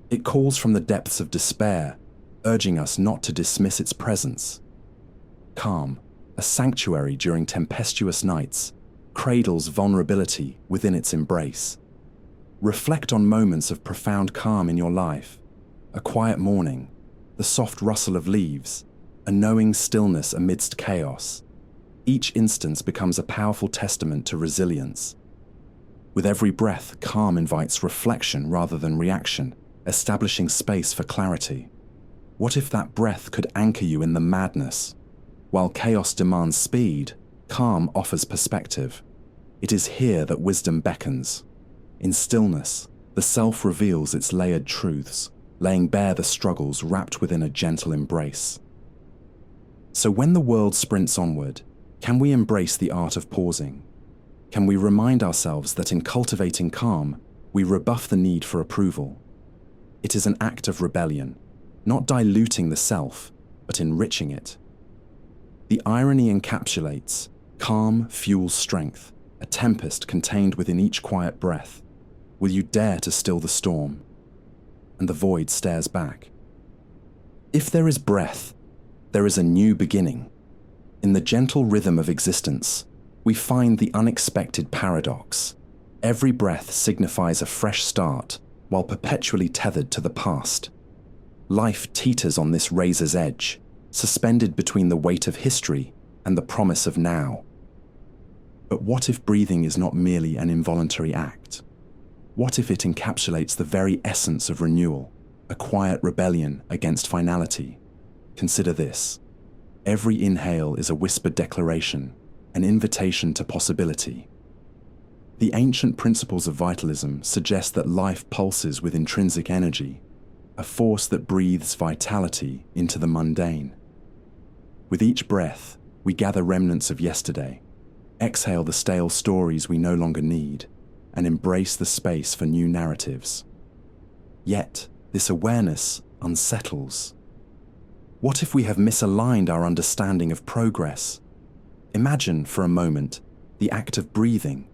It calls from the depths of despair, urging us not to dismiss its presence. Calm, a sanctuary during tempestuous nights, cradles vulnerability within its embrace. Reflect on moments of profound calm in your life. A quiet morning, the soft rustle of leaves, a knowing stillness amidst chaos. Each instance becomes a powerful testament to resilience. With every breath, calm invites reflection rather than reaction, establishing space for clarity. What if that breath could anchor you in the madness? While chaos demands speed, calm offers perspective. It is here that wisdom beckons. In stillness, the self reveals its layered truths, laying bare the struggles wrapped within a gentle embrace. So when the world sprints onward, can we embrace the art of pausing? Can we remind ourselves that in cultivating calm, we rebuff the need for approval? It is an act of rebellion, not diluting the self, but enriching it. The irony encapsulates: calm fuels strength, a tempest contained within each quiet breath. Will you dare to still the storm? And the void stares back. If there is breath, there is a new beginning. In the gentle rhythm of existence, we find the unexpected paradox. Every breath signifies a fresh start, while perpetually tethered to the past. Life teeters on this razor's edge, suspended between the weight of history and the promise of now. But what if breathing is not merely an involuntary act? What if it encapsulates the very essence of renewal, a quiet rebellion against finality? Consider this. Every inhale is a whispered declaration, an invitation to possibility. The ancient principles of vitalism suggest that life pulses with intrinsic energy, a force that breathes vitality into the mundane. With each breath, we gather remnants of yesterday, exhale the stale stories we no longer need, and embrace the space for new narratives. Yet, this awareness unsettles. What if we have misaligned our understanding of progress? Imagine, for a moment, the act of breathing.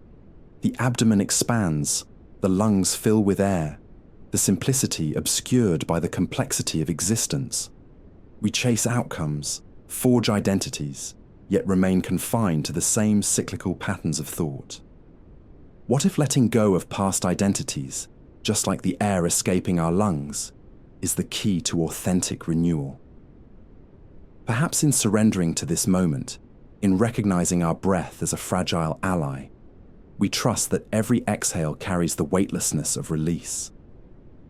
The abdomen expands, the lungs fill with air, the simplicity obscured by the complexity of existence. We chase outcomes, forge identities, yet remain confined to the same cyclical patterns of thought. What if letting go of past identities, just like the air escaping our lungs, is the key to authentic renewal? Perhaps in surrendering to this moment, in recognizing our breath as a fragile ally, we trust that every exhale carries the weightlessness of release.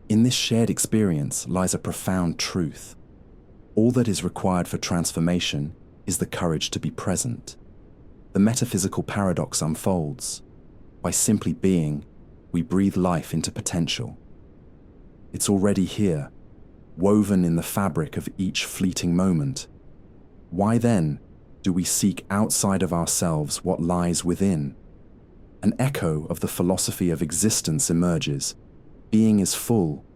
In this shared experience lies a profound truth. All that is required for transformation is the courage to be present. The metaphysical paradox unfolds. By simply being, we breathe life into potential. It's already here, woven in the fabric of each fleeting moment. Why then do we seek outside of ourselves what lies within? An echo of the philosophy of existence emerges. Being is full,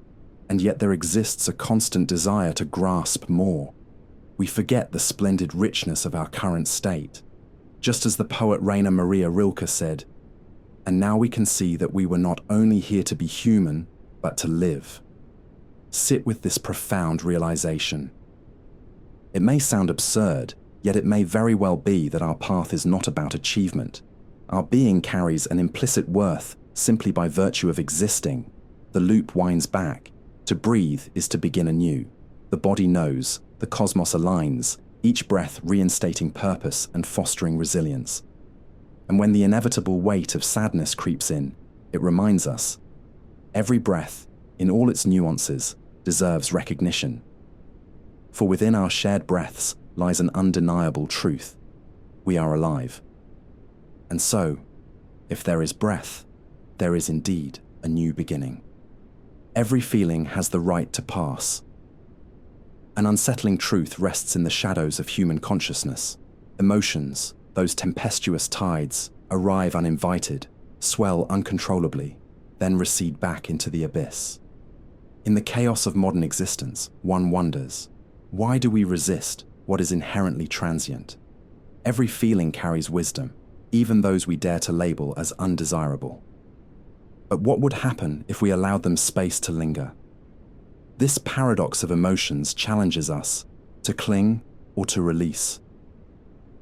and yet there exists a constant desire to grasp more. We forget the splendid richness of our current state. Just as the poet Rainer Maria Rilke said, "And now we can see that we were not only here to be human, but to live." Sit with this profound realization. It may sound absurd, yet it may very well be that our path is not about achievement. Our being carries an implicit worth simply by virtue of existing. The loop winds back. To breathe is to begin anew. The body knows, the cosmos aligns, each breath reinstating purpose and fostering resilience. And when the inevitable weight of sadness creeps in, it reminds us, every breath, in all its nuances, deserves recognition. For within our shared breaths lies an undeniable truth. We are alive. And so, if there is breath, there is indeed a new beginning. Every feeling has the right to pass. An unsettling truth rests in the shadows of human consciousness. Emotions, those tempestuous tides, arrive uninvited, swell uncontrollably, then recede back into the abyss. In the chaos of modern existence, one wonders, why do we resist what is inherently transient? Every feeling carries wisdom, even those we dare to label as undesirable. But what would happen if we allowed them space to linger? This paradox of emotions challenges us to cling or to release.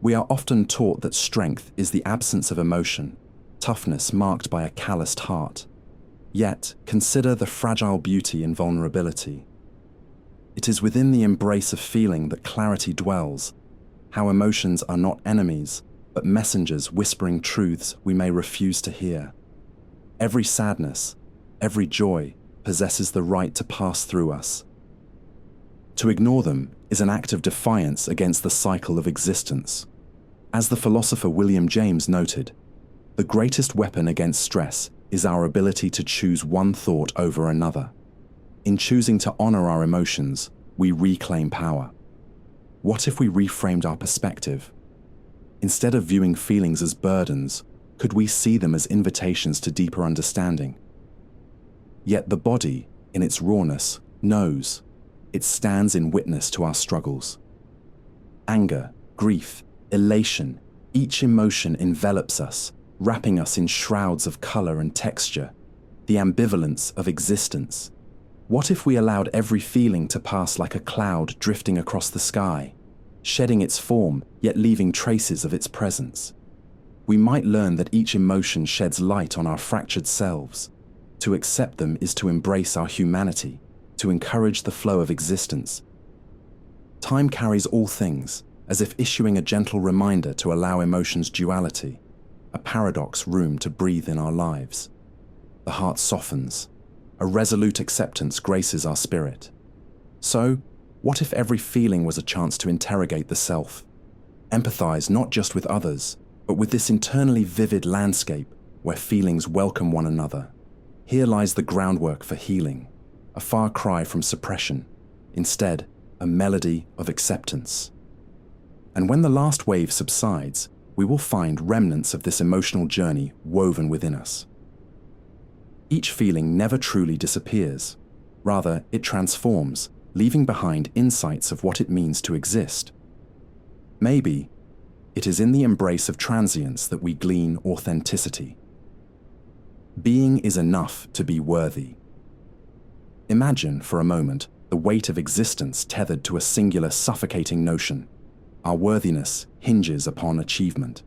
We are often taught that strength is the absence of emotion, toughness marked by a calloused heart. Yet, consider the fragile beauty in vulnerability. It is within the embrace of feeling that clarity dwells, how emotions are not enemies, but messengers whispering truths we may refuse to hear. Every sadness, every joy possesses the right to pass through us. To ignore them is an act of defiance against the cycle of existence. As the philosopher William James noted, the greatest weapon against stress is our ability to choose one thought over another. In choosing to honor our emotions, we reclaim power. What if we reframed our perspective? Instead of viewing feelings as burdens, could we see them as invitations to deeper understanding? Yet the body, in its rawness, knows. It stands in witness to our struggles. Anger, grief, elation, each emotion envelops us, wrapping us in shrouds of color and texture, the ambivalence of existence. What if we allowed every feeling to pass like a cloud drifting across the sky, shedding its form, yet leaving traces of its presence? We might learn that each emotion sheds light on our fractured selves. To accept them is to embrace our humanity, to encourage the flow of existence. Time carries all things, as if issuing a gentle reminder to allow emotions' duality, a paradox room to breathe in our lives. The heart softens. A resolute acceptance graces our spirit. So, what if every feeling was a chance to interrogate the self? Empathize not just with others, but with this internally vivid landscape where feelings welcome one another. Here lies the groundwork for healing, a far cry from suppression, instead, a melody of acceptance. And when the last wave subsides, we will find remnants of this emotional journey woven within us. Each feeling never truly disappears. Rather, it transforms, leaving behind insights of what it means to exist. Maybe, it is in the embrace of transience that we glean authenticity. Being is enough to be worthy. Imagine, for a moment, the weight of existence tethered to a singular suffocating notion. Our worthiness hinges upon achievement.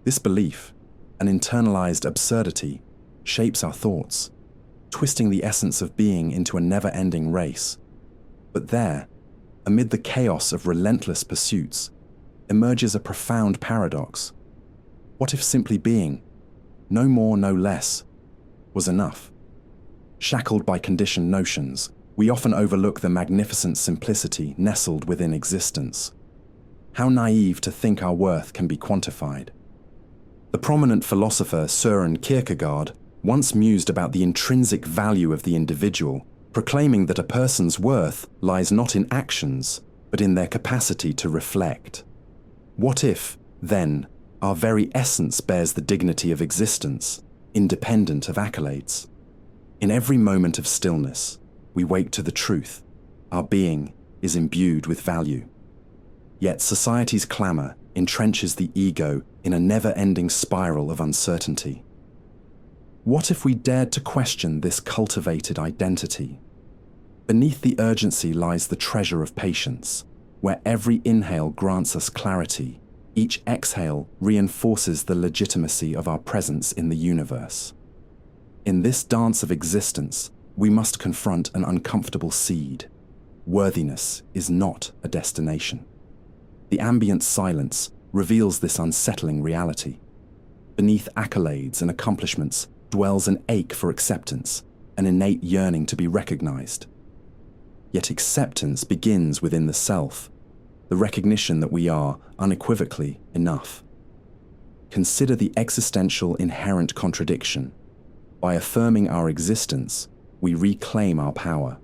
This belief, an internalized absurdity, shapes our thoughts, twisting the essence of being into a never-ending race. But there, amid the chaos of relentless pursuits, emerges a profound paradox. What if simply being, no more, no less, was enough? Shackled by conditioned notions, we often overlook the magnificent simplicity nestled within existence. How naive to think our worth can be quantified. The prominent philosopher Søren Kierkegaard once mused about the intrinsic value of the individual proclaiming that a person's worth lies not in actions, but in their capacity to reflect. What if, then, our very essence bears the dignity of existence, independent of accolades? In every moment of stillness, we wake to the truth. Our being is imbued with value. Yet society's clamour entrenches the ego in a never-ending spiral of uncertainty. What if we dared to question this cultivated identity? Beneath the urgency lies the treasure of patience, where every inhale grants us clarity, each exhale reinforces the legitimacy of our presence in the universe. In this dance of existence, we must confront an uncomfortable seed. Worthiness is not a destination. The ambient silence reveals this unsettling reality. Beneath accolades and accomplishments dwells an ache for acceptance, an innate yearning to be recognized. Yet acceptance begins within the self, the recognition that we are unequivocally enough. Consider the existential inherent contradiction. By affirming our existence, we reclaim our power.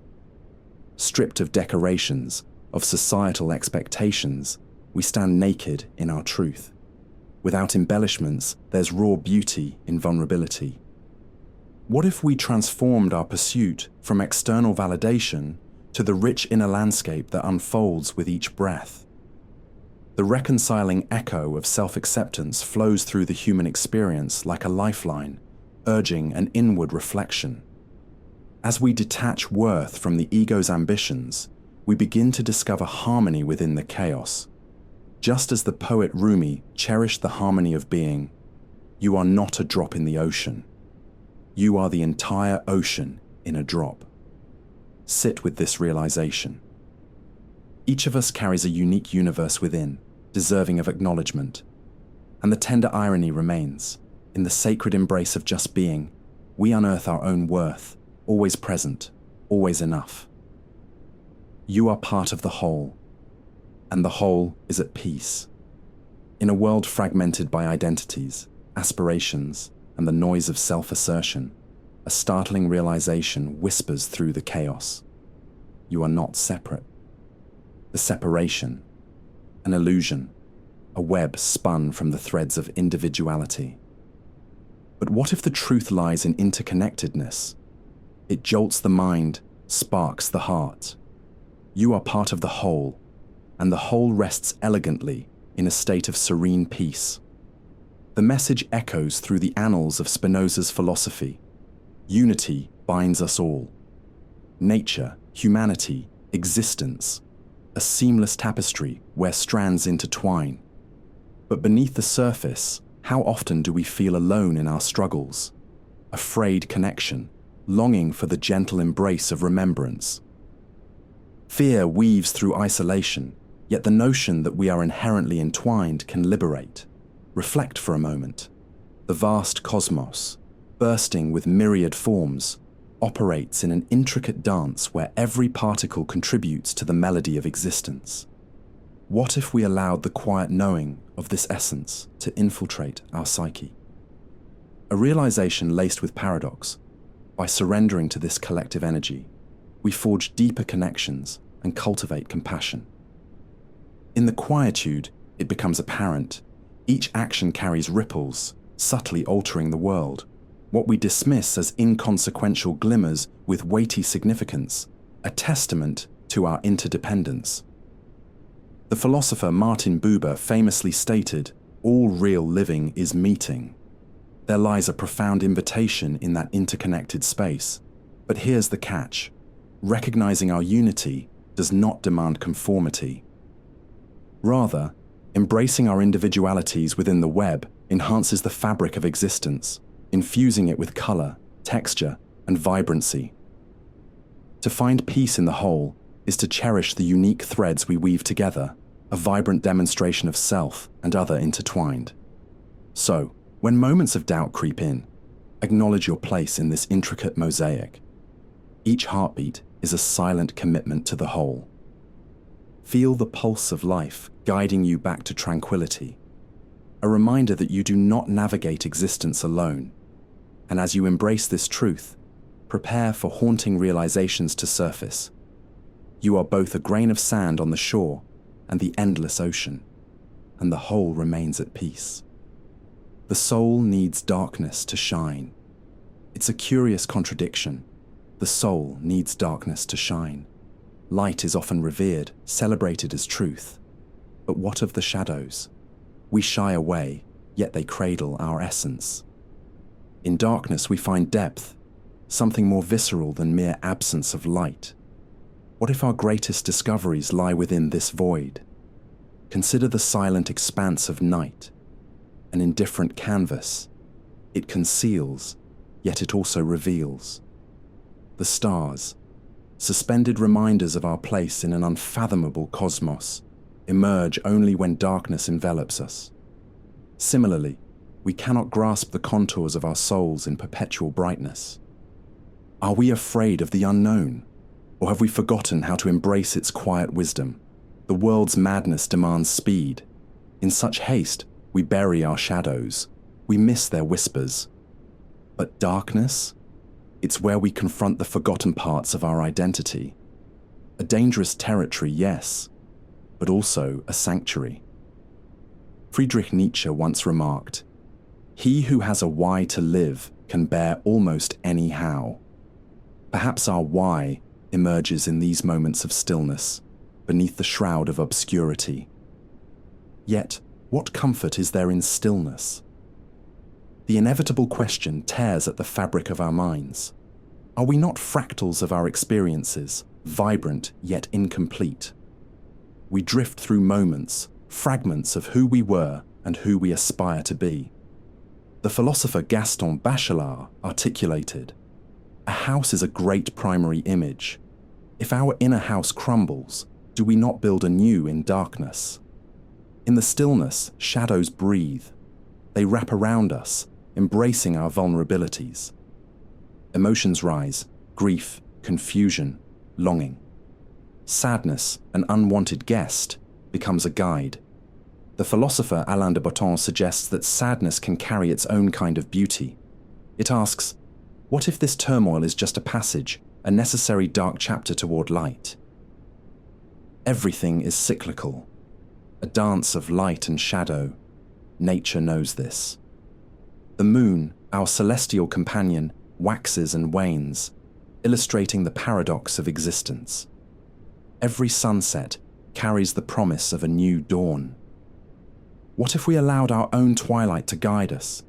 Stripped of decorations, of societal expectations, we stand naked in our truth. Without embellishments, there's raw beauty in vulnerability. What if we transformed our pursuit from external validation to the rich inner landscape that unfolds with each breath? The reconciling echo of self-acceptance flows through the human experience like a lifeline, urging an inward reflection. As we detach worth from the ego's ambitions, we begin to discover harmony within the chaos. Just as the poet Rumi cherished the harmony of being, you are not a drop in the ocean. You are the entire ocean in a drop. Sit with this realization. Each of us carries a unique universe within, deserving of acknowledgement. And the tender irony remains. In the sacred embrace of just being, we unearth our own worth, always present, always enough. You are part of the whole, and the whole is at peace. In a world fragmented by identities, aspirations, and the noise of self-assertion, a startling realization whispers through the chaos. You are not separate. The separation, an illusion, a web spun from the threads of individuality. But what if the truth lies in interconnectedness? It jolts the mind, sparks the heart. You are part of the whole, and the whole rests elegantly in a state of serene peace. The message echoes through the annals of Spinoza's philosophy. Unity binds us all. Nature, humanity, existence, a seamless tapestry where strands intertwine. But beneath the surface, how often do we feel alone in our struggles? A frayed connection, longing for the gentle embrace of remembrance. Fear weaves through isolation, yet the notion that we are inherently entwined can liberate. Reflect for a moment. The vast cosmos, bursting with myriad forms, operates in an intricate dance where every particle contributes to the melody of existence. What if we allowed the quiet knowing of this essence to infiltrate our psyche? A realization laced with paradox. By surrendering to this collective energy, we forge deeper connections and cultivate compassion. In the quietude, it becomes apparent. Each action carries ripples, subtly altering the world. What we dismiss as inconsequential glimmers with weighty significance, a testament to our interdependence. The philosopher Martin Buber famously stated, "All real living is meeting." There lies a profound invitation in that interconnected space. But here's the catch. Recognizing our unity does not demand conformity. Rather, embracing our individualities within the web enhances the fabric of existence, infusing it with color, texture, and vibrancy. To find peace in the whole is to cherish the unique threads we weave together, a vibrant demonstration of self and other intertwined. So, when moments of doubt creep in, acknowledge your place in this intricate mosaic. Each heartbeat is a silent commitment to the whole. Feel the pulse of life guiding you back to tranquility, a reminder that you do not navigate existence alone. And as you embrace this truth, prepare for haunting realizations to surface. You are both a grain of sand on the shore and the endless ocean, and the whole remains at peace. The soul needs darkness to shine. It's a curious contradiction. The soul needs darkness to shine. Light is often revered, celebrated as truth. But what of the shadows? We shy away, yet they cradle our essence. In darkness we find depth, something more visceral than mere absence of light. What if our greatest discoveries lie within this void? Consider the silent expanse of night, an indifferent canvas. It conceals, yet it also reveals. The stars, suspended reminders of our place in an unfathomable cosmos, emerge only when darkness envelops us. Similarly, we cannot grasp the contours of our souls in perpetual brightness. Are we afraid of the unknown? Or have we forgotten how to embrace its quiet wisdom? The world's madness demands speed. In such haste, we bury our shadows. We miss their whispers. But darkness? It's where we confront the forgotten parts of our identity. A dangerous territory, yes, but also a sanctuary. Friedrich Nietzsche once remarked, "He who has a why to live can bear almost any how." Perhaps our why emerges in these moments of stillness, beneath the shroud of obscurity. Yet, what comfort is there in stillness? The inevitable question tears at the fabric of our minds. Are we not fractals of our experiences, vibrant yet incomplete? We drift through moments, fragments of who we were and who we aspire to be. The philosopher Gaston Bachelard articulated, "A house is a great primary image. If our inner house crumbles, do we not build anew in darkness? In the stillness, shadows breathe. They wrap around us, embracing our vulnerabilities. Emotions rise, grief, confusion, longing. Sadness, an unwanted guest, becomes a guide. The philosopher Alain de Botton suggests that sadness can carry its own kind of beauty. It asks, what if this turmoil is just a passage, a necessary dark chapter toward light? Everything is cyclical, a dance of light and shadow. Nature knows this. The moon, our celestial companion, waxes and wanes, illustrating the paradox of existence. Every sunset carries the promise of a new dawn. What if we allowed our own twilight to guide us?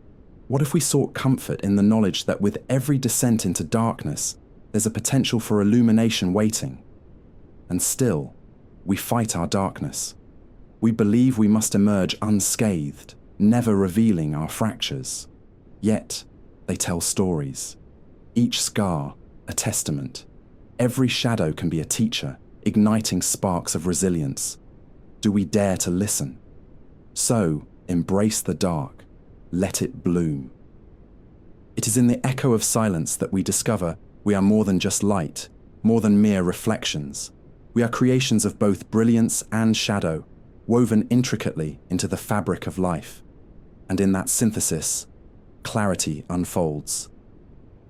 What if we sought comfort in the knowledge that with every descent into darkness, there's a potential for illumination waiting? And still, we fight our darkness. We believe we must emerge unscathed, never revealing our fractures. Yet, they tell stories. Each scar, a testament. Every shadow can be a teacher, igniting sparks of resilience. Do we dare to listen? So, embrace the dark. Let it bloom. It is in the echo of silence that we discover we are more than just light, more than mere reflections. We are creations of both brilliance and shadow, woven intricately into the fabric of life. And in that synthesis, clarity unfolds.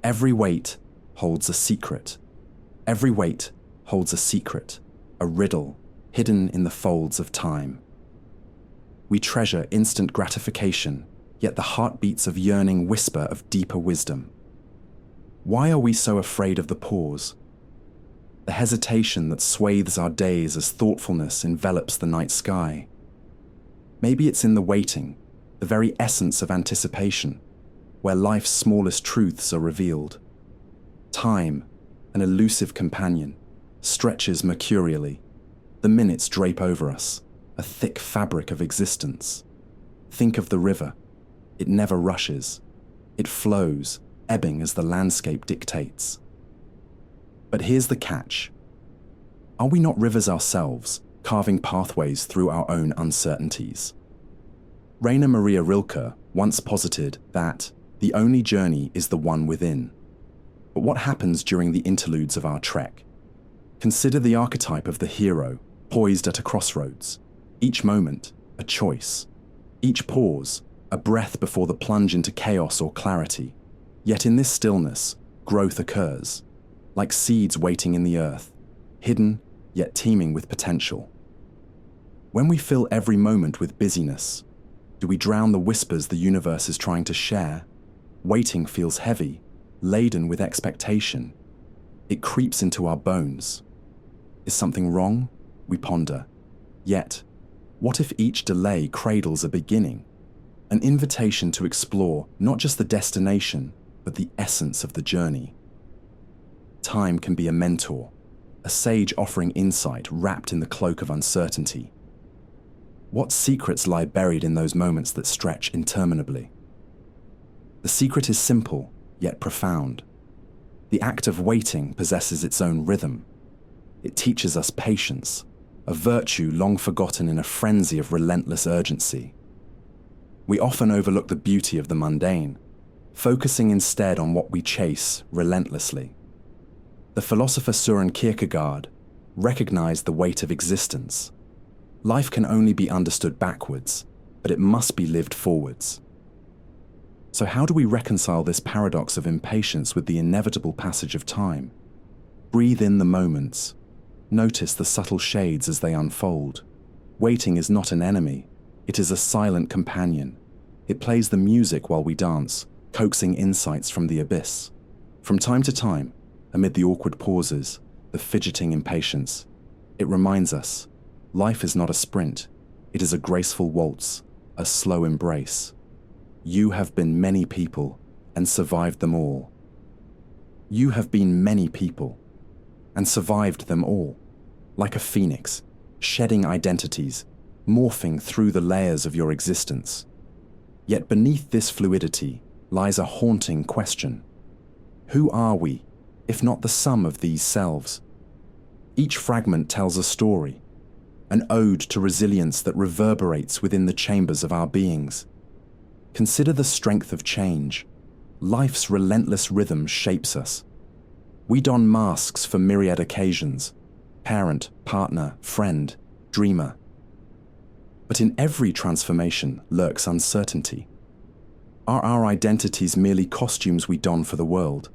Every weight holds a secret. Every weight holds a secret, a riddle hidden in the folds of time. We treasure instant gratification, yet the heartbeats of yearning whisper of deeper wisdom. Why are we so afraid of the pause? The hesitation that swathes our days as thoughtfulness envelops the night sky. Maybe it's in the waiting, the very essence of anticipation, where life's smallest truths are revealed. Time, an elusive companion, stretches mercurially. The minutes drape over us, a thick fabric of existence. Think of the river. It never rushes. It flows, ebbing as the landscape dictates. But here's the catch. Are we not rivers ourselves, carving pathways through our own uncertainties? Rainer Maria Rilke once posited that the only journey is the one within. But what happens during the interludes of our trek? Consider the archetype of the hero, poised at a crossroads. Each moment, a choice. Each pause, a breath before the plunge into chaos or clarity. Yet in this stillness, growth occurs, like seeds waiting in the earth, hidden yet teeming with potential. When we fill every moment with busyness, do we drown the whispers the universe is trying to share? Waiting feels heavy, laden with expectation. It creeps into our bones. Is something wrong? We ponder. Yet, what if each delay cradles a beginning? An invitation to explore not just the destination, but the essence of the journey. Time can be a mentor, a sage offering insight wrapped in the cloak of uncertainty. What secrets lie buried in those moments that stretch interminably? The secret is simple, yet profound. The act of waiting possesses its own rhythm. It teaches us patience, a virtue long forgotten in a frenzy of relentless urgency. We often overlook the beauty of the mundane, focusing instead on what we chase relentlessly. The philosopher Søren Kierkegaard recognized the weight of existence. Life can only be understood backwards, but it must be lived forwards. So how do we reconcile this paradox of impatience with the inevitable passage of time? Breathe in the moments. Notice the subtle shades as they unfold. Waiting is not an enemy. It is a silent companion. It plays the music while we dance, coaxing insights from the abyss. From time to time, amid the awkward pauses, the fidgeting impatience, it reminds us, life is not a sprint. It is a graceful waltz, a slow embrace. You have been many people and survived them all. You have been many people and survived them all, like a phoenix, shedding identities, morphing through the layers of your existence. Yet beneath this fluidity lies a haunting question. Who are we, if not the sum of these selves? Each fragment tells a story, an ode to resilience that reverberates within the chambers of our beings. Consider the strength of change. Life's relentless rhythm shapes us. We don masks for myriad occasions: parent, partner, friend, dreamer. But in every transformation lurks uncertainty. Are our identities merely costumes we don for the world?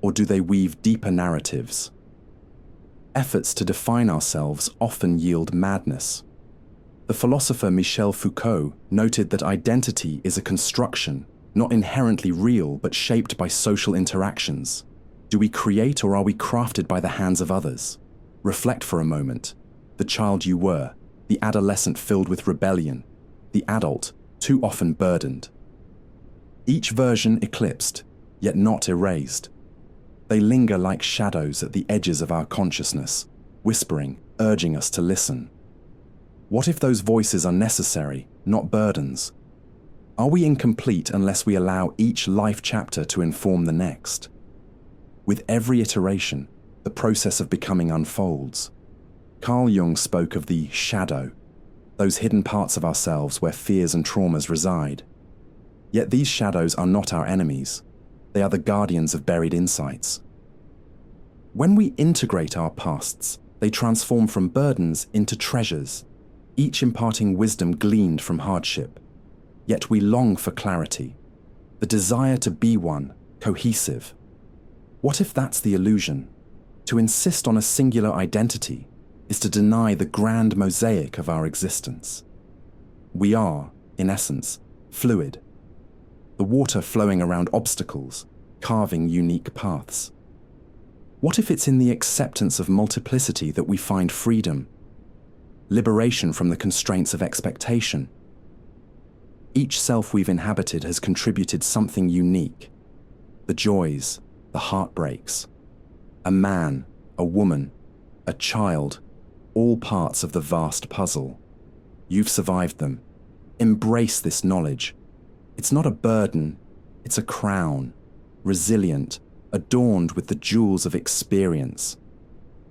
Or do they weave deeper narratives? Efforts to define ourselves often yield madness. The philosopher Michel Foucault noted that identity is a construction, not inherently real but shaped by social interactions. Do we create or are we crafted by the hands of others? Reflect for a moment. The child you were, the adolescent filled with rebellion, the adult too often burdened. Each version eclipsed, yet not erased. They linger like shadows at the edges of our consciousness, whispering, urging us to listen. What if those voices are necessary, not burdens? Are we incomplete unless we allow each life chapter to inform the next? With every iteration, the process of becoming unfolds. Carl Jung spoke of the shadow, those hidden parts of ourselves where fears and traumas reside. Yet these shadows are not our enemies. They are the guardians of buried insights. When we integrate our pasts, they transform from burdens into treasures, each imparting wisdom gleaned from hardship. Yet we long for clarity, the desire to be one, cohesive. What if that's the illusion? To insist on a singular identity is to deny the grand mosaic of our existence. We are, in essence, fluid. The water flowing around obstacles, carving unique paths. What if it's in the acceptance of multiplicity that we find freedom, liberation from the constraints of expectation? Each self we've inhabited has contributed something unique. The joys, the heartbreaks. A man, a woman, a child, all parts of the vast puzzle. You've survived them. Embrace this knowledge. It's not a burden, it's a crown, resilient, adorned with the jewels of experience.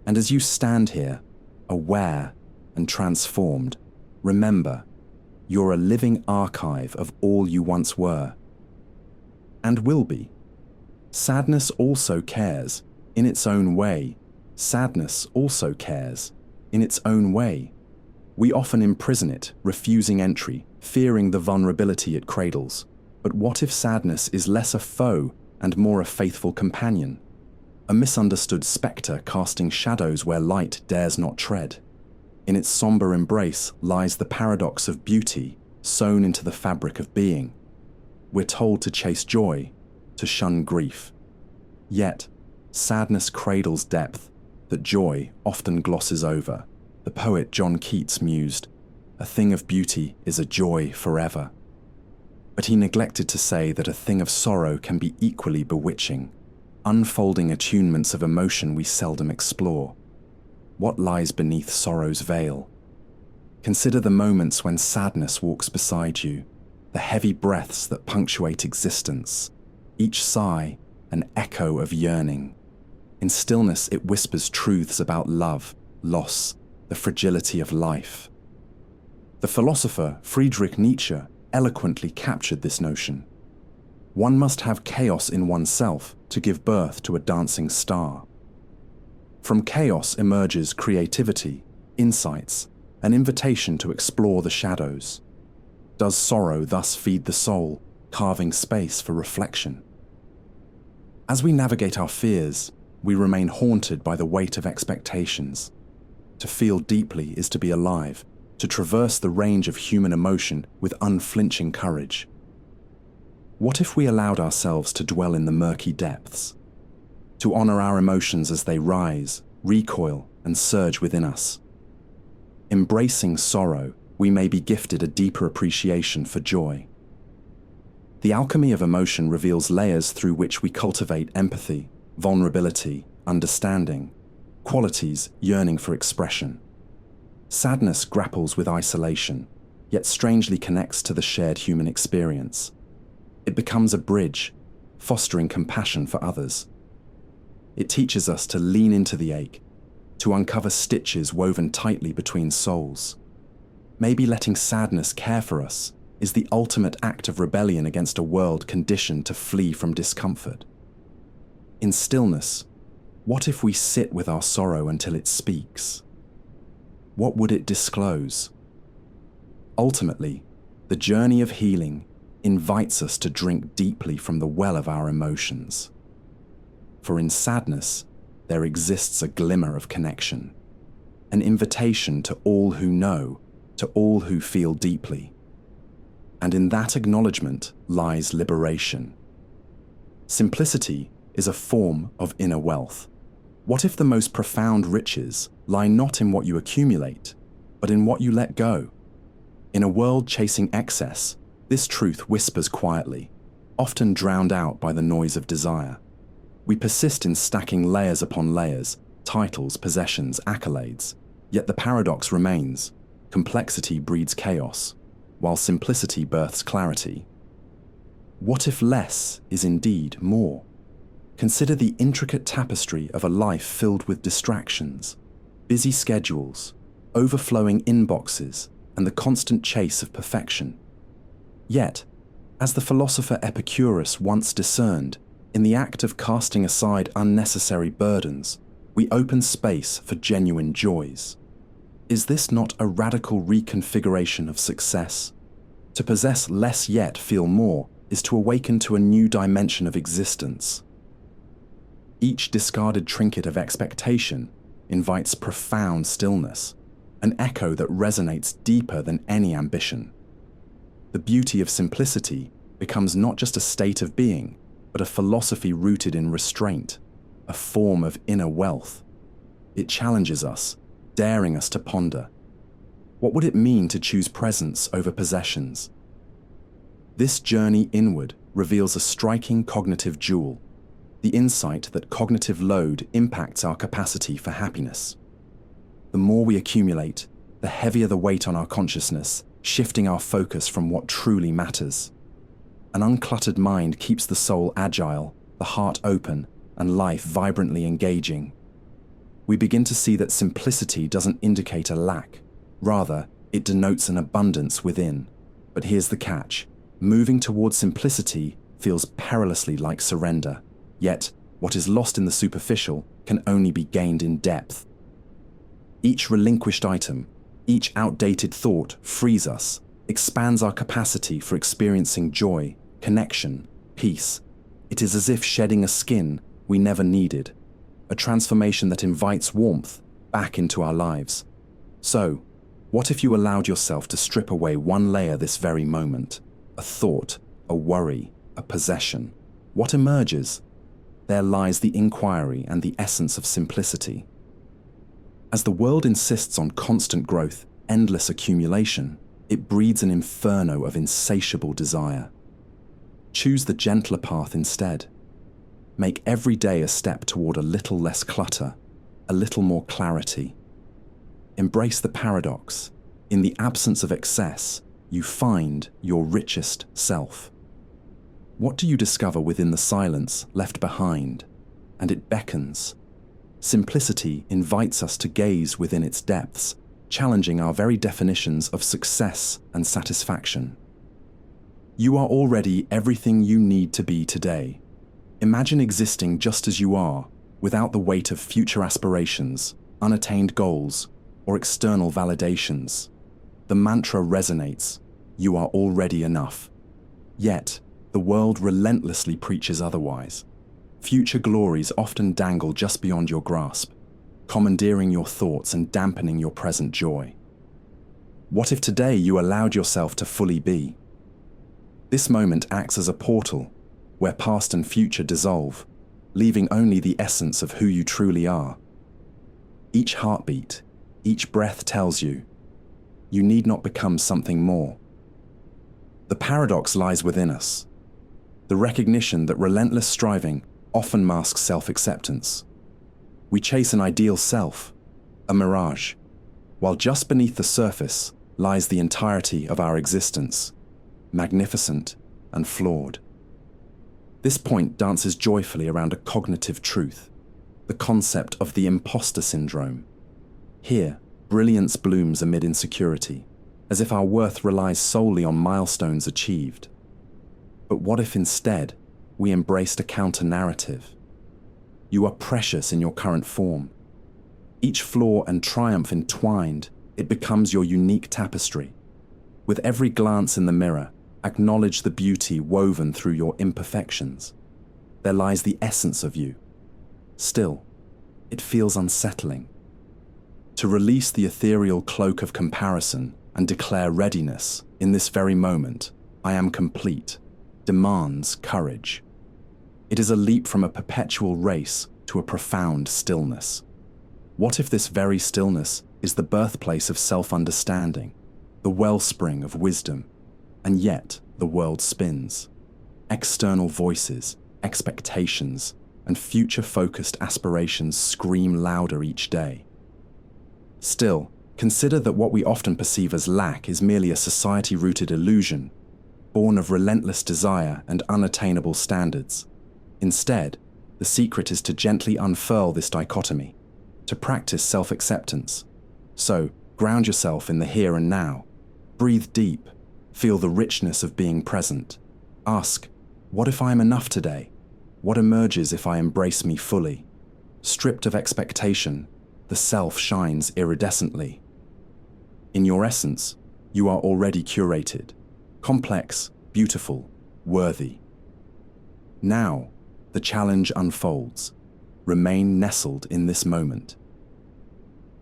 And as you stand here, aware and transformed, remember, you're a living archive of all you once were. And will be. Sadness also cares, in its own way. Sadness also cares, in its own way. We often imprison it, refusing entry, fearing the vulnerability it cradles. But what if sadness is less a foe and more a faithful companion, a misunderstood spectre casting shadows where light dares not tread. In its somber embrace lies the paradox of beauty sewn into the fabric of being. We're told to chase joy, to shun grief. Yet, sadness cradles depth that joy often glosses over. The poet John Keats mused, "A thing of beauty is a joy forever." But he neglected to say that a thing of sorrow can be equally bewitching, unfolding attunements of emotion we seldom explore. What lies beneath sorrow's veil? Consider the moments when sadness walks beside you, the heavy breaths that punctuate existence, each sigh an echo of yearning. In stillness it whispers truths about love, loss, the fragility of life. The philosopher Friedrich Nietzsche eloquently captured this notion. One must have chaos in oneself to give birth to a dancing star. From chaos emerges creativity, insights, an invitation to explore the shadows. Does sorrow thus feed the soul, carving space for reflection? As we navigate our fears, we remain haunted by the weight of expectations. To feel deeply is to be alive, to traverse the range of human emotion with unflinching courage. What if we allowed ourselves to dwell in the murky depths? To honor our emotions as they rise, recoil, and surge within us? Embracing sorrow, we may be gifted a deeper appreciation for joy. The alchemy of emotion reveals layers through which we cultivate empathy, vulnerability, understanding, qualities yearning for expression. Sadness grapples with isolation, yet strangely connects to the shared human experience. It becomes a bridge, fostering compassion for others. It teaches us to lean into the ache, to uncover stitches woven tightly between souls. Maybe letting sadness care for us is the ultimate act of rebellion against a world conditioned to flee from discomfort. In stillness, what if we sit with our sorrow until it speaks? What would it disclose? Ultimately, the journey of healing invites us to drink deeply from the well of our emotions. For in sadness, there exists a glimmer of connection, an invitation to all who know, to all who feel deeply. And in that acknowledgement lies liberation. Simplicity is a form of inner wealth. What if the most profound riches lie not in what you accumulate, but in what you let go? In a world chasing excess, this truth whispers quietly, often drowned out by the noise of desire. We persist in stacking layers upon layers, titles, possessions, accolades, yet the paradox remains: complexity breeds chaos, while simplicity births clarity. What if less is indeed more? Consider the intricate tapestry of a life filled with distractions, busy schedules, overflowing inboxes, and the constant chase of perfection. Yet, as the philosopher Epicurus once discerned, in the act of casting aside unnecessary burdens, we open space for genuine joys. Is this not a radical reconfiguration of success? To possess less yet feel more is to awaken to a new dimension of existence. Each discarded trinket of expectation invites profound stillness, an echo that resonates deeper than any ambition. The beauty of simplicity becomes not just a state of being, but a philosophy rooted in restraint, a form of inner wealth. It challenges us, daring us to ponder. What would it mean to choose presence over possessions? This journey inward reveals a striking cognitive jewel, the insight that cognitive load impacts our capacity for happiness. The more we accumulate, the heavier the weight on our consciousness, shifting our focus from what truly matters. An uncluttered mind keeps the soul agile, the heart open, and life vibrantly engaging. We begin to see that simplicity doesn't indicate a lack. Rather, it denotes an abundance within. But here's the catch. Moving towards simplicity feels perilously like surrender. Yet, what is lost in the superficial can only be gained in depth. Each relinquished item, each outdated thought frees us, expands our capacity for experiencing joy, connection, peace, It is as if shedding a skin we never needed, a transformation that invites warmth back into our lives. So, what if you allowed yourself to strip away one layer this very moment? A thought, a worry, a possession. What emerges? There lies the inquiry and the essence of simplicity. As the world insists on constant growth, endless accumulation, it breeds an inferno of insatiable desire. Choose the gentler path instead. Make every day a step toward a little less clutter, a little more clarity. Embrace the paradox. In the absence of excess, you find your richest self. What do you discover within the silence left behind? And it beckons. Simplicity invites us to gaze within its depths, challenging our very definitions of success and satisfaction. You are already everything you need to be today. Imagine existing just as you are, without the weight of future aspirations, unattained goals, or external validations. The mantra resonates: you are already enough. Yet, the world relentlessly preaches otherwise. Future glories often dangle just beyond your grasp, commandeering your thoughts and dampening your present joy. What if today you allowed yourself to fully be? This moment acts as a portal where past and future dissolve, leaving only the essence of who you truly are. Each heartbeat, each breath tells you, you need not become something more. The paradox lies within us. The recognition that relentless striving often masks self-acceptance. We chase an ideal self, a mirage, while just beneath the surface lies the entirety of our existence, magnificent and flawed. This point dances joyfully around a cognitive truth, the concept of the imposter syndrome. Here, brilliance blooms amid insecurity, as if our worth relies solely on milestones achieved. But what if instead we embraced a counter-narrative? You are precious in your current form. Each flaw and triumph entwined, it becomes your unique tapestry. With every glance in the mirror, acknowledge the beauty woven through your imperfections. There lies the essence of you. Still, it feels unsettling. To release the ethereal cloak of comparison and declare readiness in this very moment, I am complete, demands courage. It is a leap from a perpetual race to a profound stillness. What if this very stillness is the birthplace of self-understanding, the wellspring of wisdom? And yet, the world spins. External voices, expectations, and future-focused aspirations scream louder each day. Still, consider that what we often perceive as lack is merely a society-rooted illusion, born of relentless desire and unattainable standards. Instead, the secret is to gently unfurl this dichotomy, to practice self-acceptance. So, ground yourself in the here and now. Breathe deep. Feel the richness of being present. Ask, what if I am enough today? What emerges if I embrace me fully? Stripped of expectation, the self shines iridescently. In your essence, you are already curated, complex, beautiful, worthy. Now, the challenge unfolds. Remain nestled in this moment.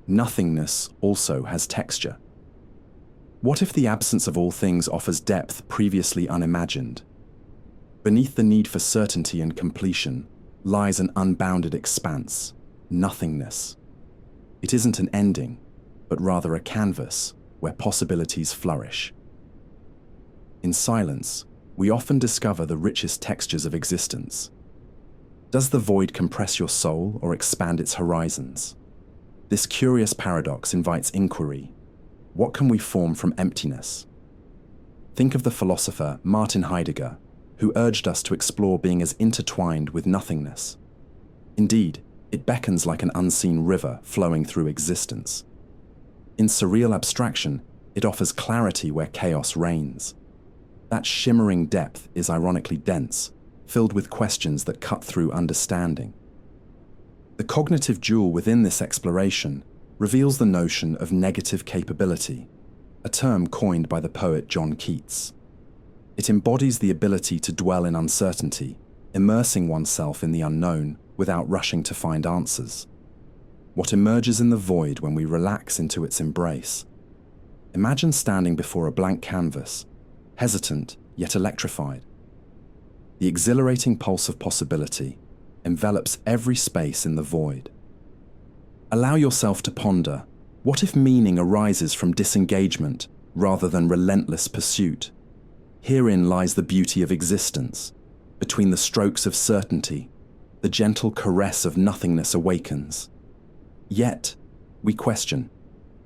Nothingness also has texture. What if the absence of all things offers depth previously unimagined? Beneath the need for certainty and completion lies an unbounded expanse, nothingness. It isn't an ending, but rather a canvas where possibilities flourish. In silence, we often discover the richest textures of existence. Does the void compress your soul or expand its horizons? This curious paradox invites inquiry. What can we form from emptiness? Think of the philosopher Martin Heidegger, who urged us to explore being as intertwined with nothingness. Indeed, it beckons like an unseen river flowing through existence. In surreal abstraction, it offers clarity where chaos reigns. That shimmering depth is ironically dense, filled with questions that cut through understanding. The cognitive jewel within this exploration reveals the notion of negative capability, a term coined by the poet John Keats. It embodies the ability to dwell in uncertainty, immersing oneself in the unknown without rushing to find answers. What emerges in the void when we relax into its embrace? Imagine standing before a blank canvas, hesitant yet electrified. The exhilarating pulse of possibility envelops every space in the void. Allow yourself to ponder, what if meaning arises from disengagement rather than relentless pursuit? Herein lies the beauty of existence. Between the strokes of certainty, the gentle caress of nothingness awakens. Yet, we question,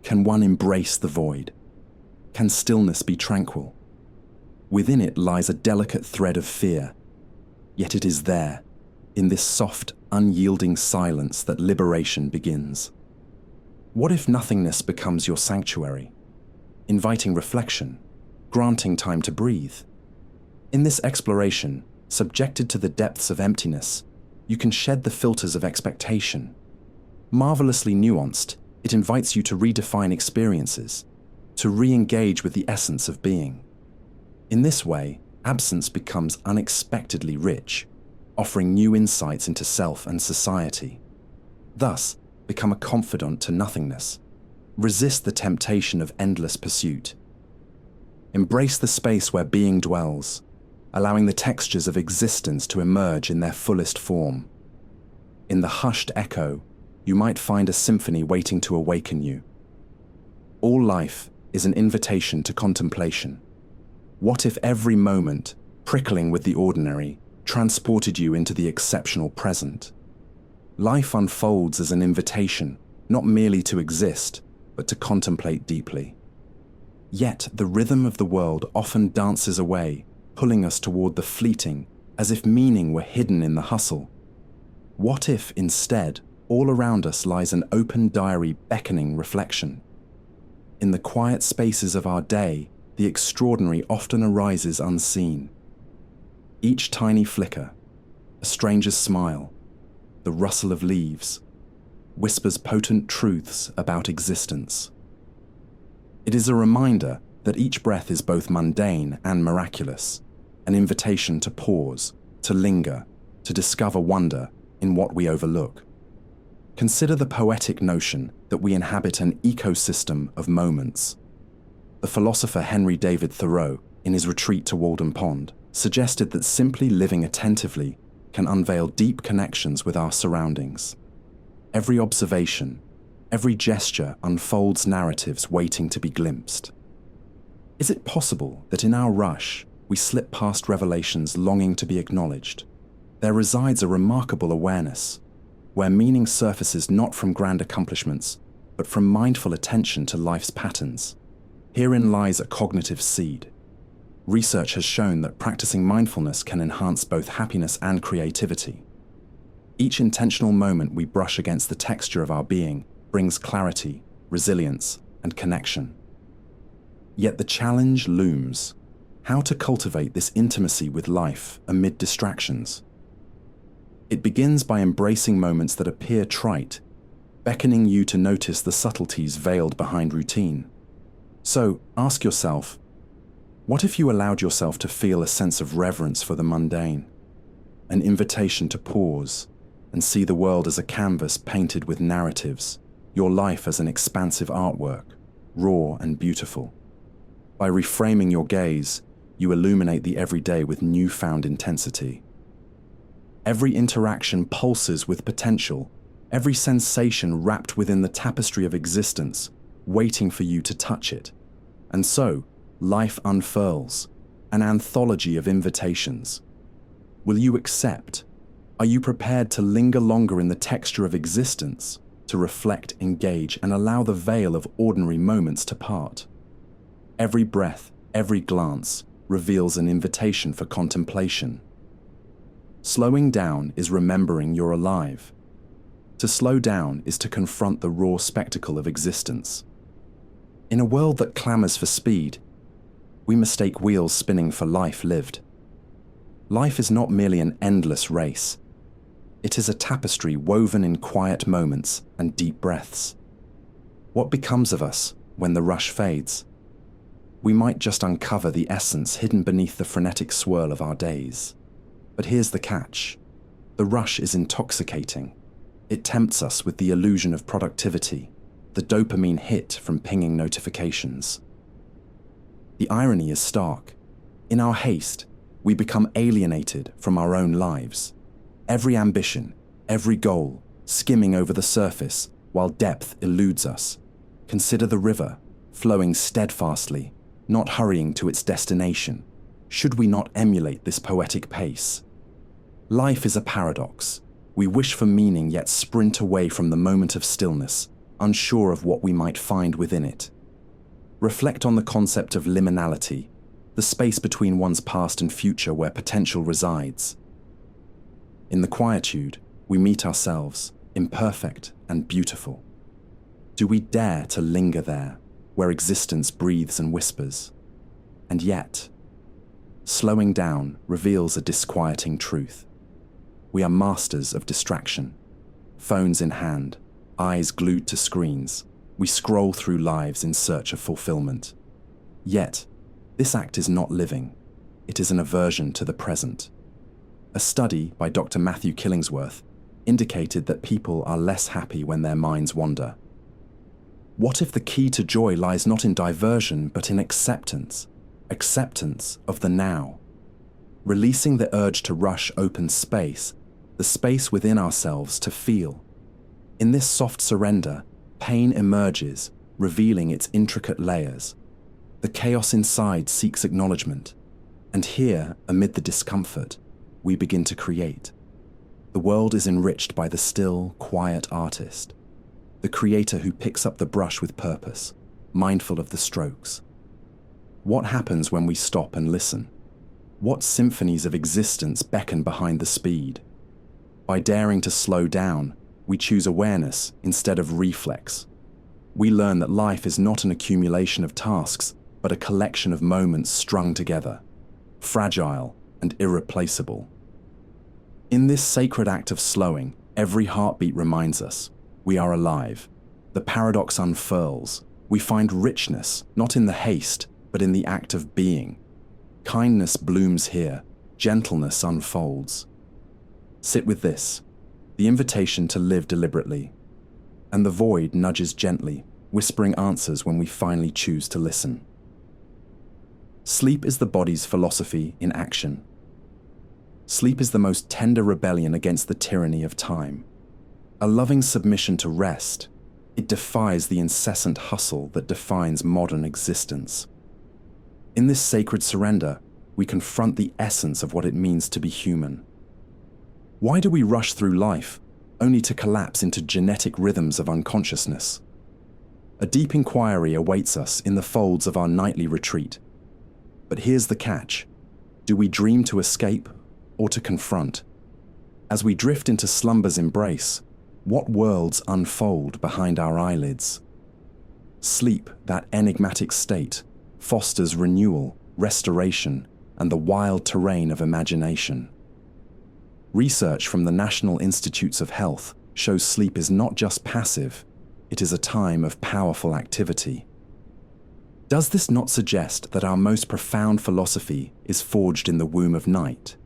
can one embrace the void? Can stillness be tranquil? Within it lies a delicate thread of fear, yet it is there, in this soft, unyielding silence that liberation begins. What if nothingness becomes your sanctuary, inviting reflection, granting time to breathe? In this exploration, subjected to the depths of emptiness, you can shed the filters of expectation. Marvelously nuanced, it invites you to redefine experiences, to re-engage with the essence of being. In this way, absence becomes unexpectedly rich, offering new insights into self and society. Thus, become a confidant to nothingness. Resist the temptation of endless pursuit. Embrace the space where being dwells, allowing the textures of existence to emerge in their fullest form. In the hushed echo, you might find a symphony waiting to awaken you. All life is an invitation to contemplation. What if every moment, prickling with the ordinary, transported you into the exceptional present? Life unfolds as an invitation, not merely to exist, but to contemplate deeply. Yet the rhythm of the world often dances away, pulling us toward the fleeting, as if meaning were hidden in the hustle. What if, instead, all around us lies an open diary beckoning reflection? In the quiet spaces of our day, the extraordinary often arises unseen. Each tiny flicker, a stranger's smile, the rustle of leaves, whispers potent truths about existence. It is a reminder that each breath is both mundane and miraculous, an invitation to pause, to linger, to discover wonder in what we overlook. Consider the poetic notion that we inhabit an ecosystem of moments. The philosopher Henry David Thoreau, in his retreat to Walden Pond, suggested that simply living attentively can unveil deep connections with our surroundings. Every observation, every gesture unfolds narratives waiting to be glimpsed. Is it possible that in our rush, we slip past revelations longing to be acknowledged? There resides a remarkable awareness, where meaning surfaces not from grand accomplishments, but from mindful attention to life's patterns. Herein lies a cognitive seed. Research has shown that practicing mindfulness can enhance both happiness and creativity. Each intentional moment we brush against the texture of our being brings clarity, resilience, and connection. Yet the challenge looms: how to cultivate this intimacy with life amid distractions. It begins by embracing moments that appear trite, beckoning you to notice the subtleties veiled behind routine. So, ask yourself, what if you allowed yourself to feel a sense of reverence for the mundane? An invitation to pause and see the world as a canvas painted with narratives, your life as an expansive artwork, raw and beautiful. By reframing your gaze, you illuminate the everyday with newfound intensity. Every interaction pulses with potential, every sensation wrapped within the tapestry of existence, waiting for you to touch it. And so, life unfurls, an anthology of invitations. Will you accept? Are you prepared to linger longer in the texture of existence, to reflect, engage, and allow the veil of ordinary moments to part? Every breath, every glance, reveals an invitation for contemplation. Slowing down is remembering you're alive. To slow down is to confront the raw spectacle of existence. In a world that clamors for speed, we mistake wheels spinning for life lived. Life is not merely an endless race. It is a tapestry woven in quiet moments and deep breaths. What becomes of us when the rush fades? We might just uncover the essence hidden beneath the frenetic swirl of our days. But here's the catch. The rush is intoxicating. It tempts us with the illusion of productivity, the dopamine hit from pinging notifications. The irony is stark. In our haste, we become alienated from our own lives. Every ambition, every goal, skimming over the surface while depth eludes us. Consider the river, flowing steadfastly, not hurrying to its destination. Should we not emulate this poetic pace? Life is a paradox. We wish for meaning yet sprint away from the moment of stillness, unsure of what we might find within it. Reflect on the concept of liminality, the space between one's past and future where potential resides. In the quietude, we meet ourselves, imperfect and beautiful. Do we dare to linger there, where existence breathes and whispers? And yet, slowing down reveals a disquieting truth. We are masters of distraction. Phones in hand, eyes glued to screens, we scroll through lives in search of fulfillment. Yet, this act is not living. It is an aversion to the present. A study by Dr. Matthew Killingsworth indicated that people are less happy when their minds wander. What if the key to joy lies not in diversion, but in acceptance? Acceptance of the now. Releasing the urge to rush opens space, the space within ourselves to feel. In this soft surrender, pain emerges, revealing its intricate layers. The chaos inside seeks acknowledgement, and here, amid the discomfort, we begin to create. The world is enriched by the still, quiet artist, the creator who picks up the brush with purpose, mindful of the strokes. What happens when we stop and listen? What symphonies of existence beckon behind the speed? By daring to slow down, we choose awareness instead of reflex. We learn that life is not an accumulation of tasks, but a collection of moments strung together, fragile and irreplaceable. In this sacred act of slowing, every heartbeat reminds us we are alive. The paradox unfurls. We find richness, not in the haste, but in the act of being. Kindness blooms here, gentleness unfolds. Sit with this, the invitation to live deliberately, and the void nudges gently, whispering answers when we finally choose to listen. Sleep is the body's philosophy in action. Sleep is the most tender rebellion against the tyranny of time. A loving submission to rest, it defies the incessant hustle that defines modern existence. In this sacred surrender, we confront the essence of what it means to be human. Why do we rush through life, only to collapse into genetic rhythms of unconsciousness? A deep inquiry awaits us in the folds of our nightly retreat. But here's the catch. Do we dream to escape or to confront? As we drift into slumber's embrace, what worlds unfold behind our eyelids? Sleep, that enigmatic state, fosters renewal, restoration, and the wild terrain of imagination. Research from the National Institutes of Health shows sleep is not just passive, it is a time of powerful activity. Does this not suggest that our most profound philosophy is forged in the womb of night?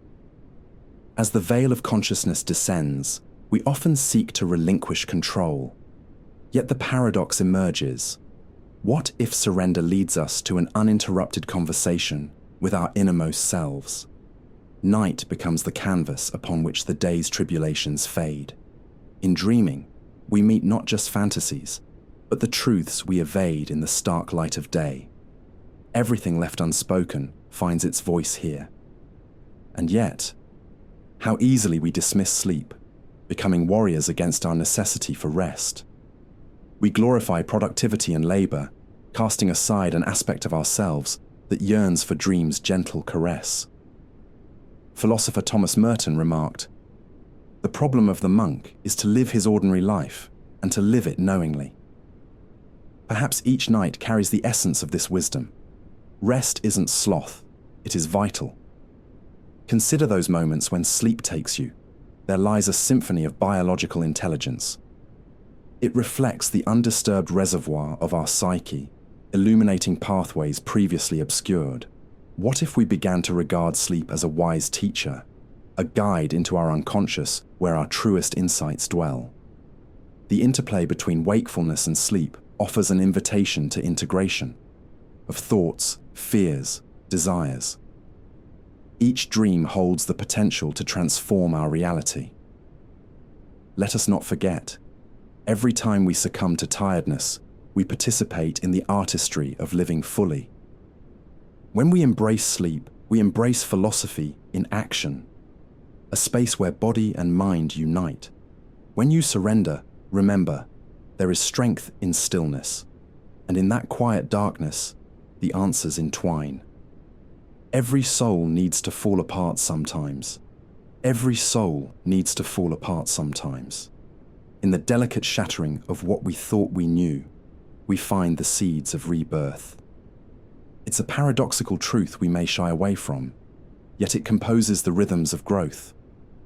As the veil of consciousness descends, we often seek to relinquish control. Yet the paradox emerges. What if surrender leads us to an uninterrupted conversation with our innermost selves? Night becomes the canvas upon which the day's tribulations fade. In dreaming, we meet not just fantasies, but the truths we evade in the stark light of day. Everything left unspoken finds its voice here. And yet, how easily we dismiss sleep, becoming warriors against our necessity for rest. We glorify productivity and labor, casting aside an aspect of ourselves that yearns for dream's gentle caress. Philosopher Thomas Merton remarked, "The problem of the monk is to live his ordinary life and to live it knowingly." Perhaps each night carries the essence of this wisdom. Rest isn't sloth, it is vital. Consider those moments when sleep takes you. There lies a symphony of biological intelligence. It reflects the undisturbed reservoir of our psyche, illuminating pathways previously obscured. What if we began to regard sleep as a wise teacher, a guide into our unconscious where our truest insights dwell. The interplay between wakefulness and sleep offers an invitation to integration of thoughts, fears, desires. Each dream holds the potential to transform our reality. Let us not forget, every time we succumb to tiredness, we participate in the artistry of living fully. When we embrace sleep, we embrace philosophy in action, a space where body and mind unite. When you surrender, remember, there is strength in stillness, and in that quiet darkness, the answers entwine. Every soul needs to fall apart sometimes. Every soul needs to fall apart sometimes. In the delicate shattering of what we thought we knew, we find the seeds of rebirth. It's a paradoxical truth we may shy away from, yet it composes the rhythms of growth,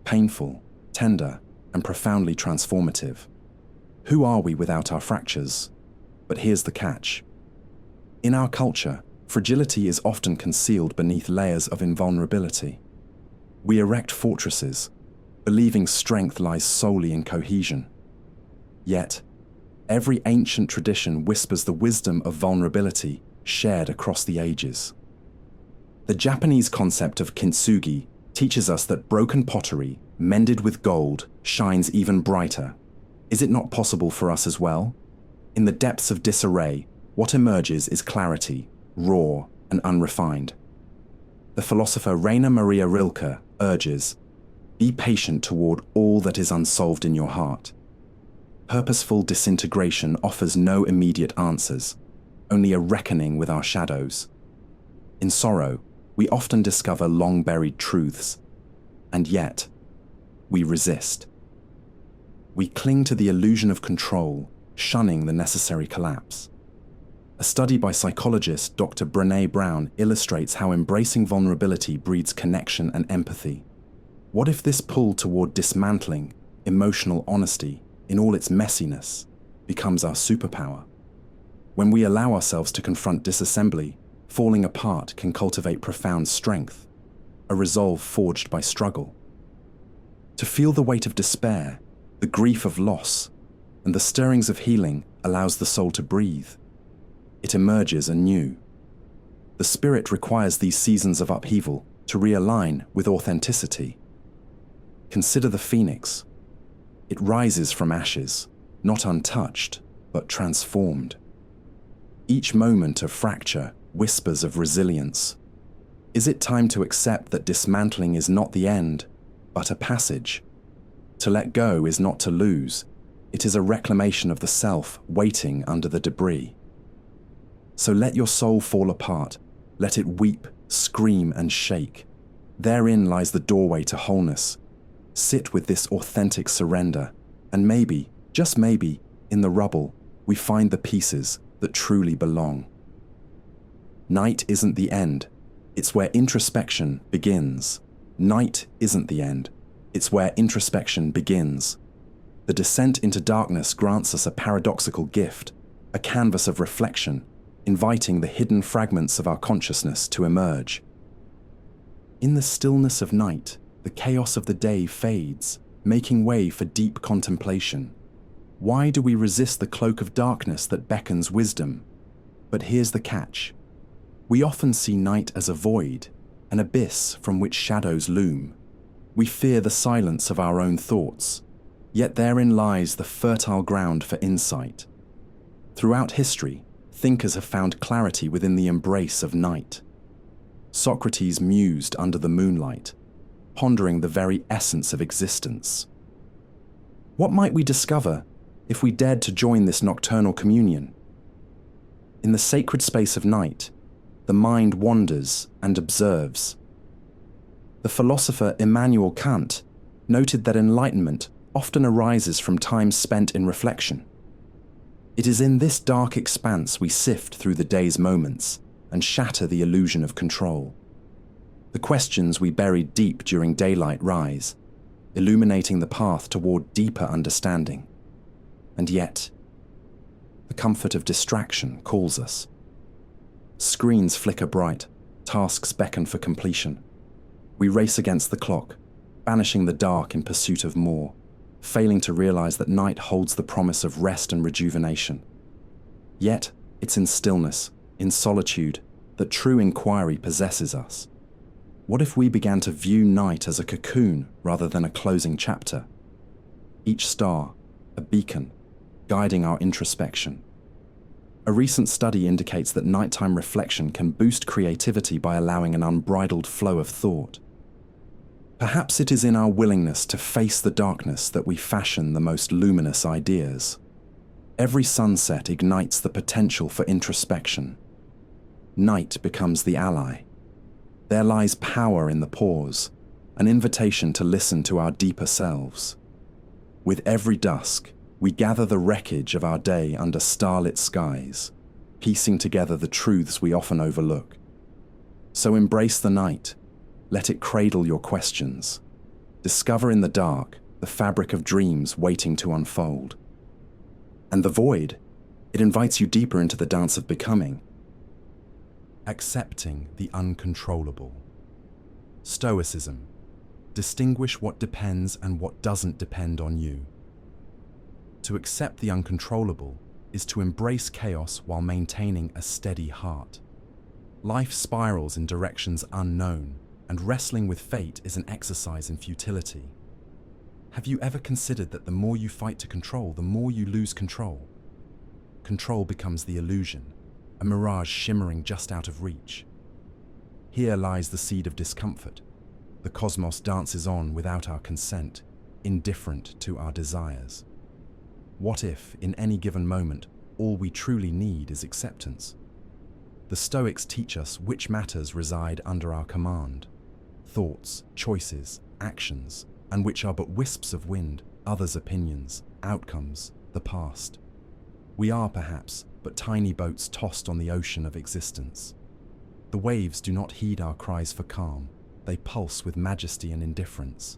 painful, tender, and profoundly transformative. Who are we without our fractures? But here's the catch. In our culture, fragility is often concealed beneath layers of invulnerability. We erect fortresses, believing strength lies solely in cohesion. Yet, every ancient tradition whispers the wisdom of vulnerability shared across the ages. The Japanese concept of kintsugi teaches us that broken pottery, mended with gold, shines even brighter. Is it not possible for us as well? In the depths of disarray, what emerges is clarity, raw and unrefined. The philosopher Rainer Maria Rilke urges, be patient toward all that is unsolved in your heart. Purposeful disintegration offers no immediate answers, only a reckoning with our shadows. In sorrow, we often discover long-buried truths, and yet, we resist. We cling to the illusion of control, shunning the necessary collapse. A study by psychologist Dr. Brené Brown illustrates how embracing vulnerability breeds connection and empathy. What if this pull toward dismantling emotional honesty in all its messiness becomes our superpower? When we allow ourselves to confront disassembly, falling apart can cultivate profound strength, a resolve forged by struggle. To feel the weight of despair, the grief of loss, and the stirrings of healing allows the soul to breathe. It emerges anew. The spirit requires these seasons of upheaval to realign with authenticity. Consider the phoenix. It rises from ashes, not untouched, but transformed. Each moment of fracture whispers of resilience. Is it time to accept that dismantling is not the end, but a passage? To let go is not to lose. It is a reclamation of the self waiting under the debris. So let your soul fall apart. Let it weep, scream, and shake. Therein lies the doorway to wholeness. Sit with this authentic surrender, and maybe, just maybe, in the rubble, we find the pieces that truly belong. Night isn't the end. It's where introspection begins. Night isn't the end. It's where introspection begins. The descent into darkness grants us a paradoxical gift, a canvas of reflection, inviting the hidden fragments of our consciousness to emerge. In the stillness of night, the chaos of the day fades, making way for deep contemplation. Why do we resist the cloak of darkness that beckons wisdom? But here's the catch. We often see night as a void, an abyss from which shadows loom. We fear the silence of our own thoughts, yet therein lies the fertile ground for insight. Throughout history, thinkers have found clarity within the embrace of night. Socrates mused under the moonlight, pondering the very essence of existence. What might we discover if we dared to join this nocturnal communion? In the sacred space of night, the mind wanders and observes. The philosopher Immanuel Kant noted that enlightenment often arises from time spent in reflection. It is in this dark expanse we sift through the day's moments and shatter the illusion of control. The questions we buried deep during daylight rise, illuminating the path toward deeper understanding. And yet, the comfort of distraction calls us. Screens flicker bright, tasks beckon for completion. We race against the clock, banishing the dark in pursuit of more, failing to realize that night holds the promise of rest and rejuvenation. Yet, it's in stillness, in solitude, that true inquiry possesses us. What if we began to view night as a cocoon rather than a closing chapter? Each star, a beacon, guiding our introspection. A recent study indicates that nighttime reflection can boost creativity by allowing an unbridled flow of thought. Perhaps it is in our willingness to face the darkness that we fashion the most luminous ideas. Every sunset ignites the potential for introspection. Night becomes the ally. There lies power in the pause, an invitation to listen to our deeper selves. With every dusk, we gather the wreckage of our day under starlit skies, piecing together the truths we often overlook. So embrace the night. Let it cradle your questions. Discover in the dark the fabric of dreams waiting to unfold. And the void, it invites you deeper into the dance of becoming. Accepting the uncontrollable. Stoicism. Distinguish what depends and what doesn't depend on you. To accept the uncontrollable is to embrace chaos while maintaining a steady heart. Life spirals in directions unknown, and wrestling with fate is an exercise in futility. Have you ever considered that the more you fight to control, the more you lose control? Control becomes the illusion, a mirage shimmering just out of reach. Here lies the seed of discomfort. The cosmos dances on without our consent, indifferent to our desires. What if, in any given moment, all we truly need is acceptance? The Stoics teach us which matters reside under our command. Thoughts, choices, actions, and which are but wisps of wind, others' opinions, outcomes, the past. We are, perhaps, but tiny boats tossed on the ocean of existence. The waves do not heed our cries for calm. They pulse with majesty and indifference.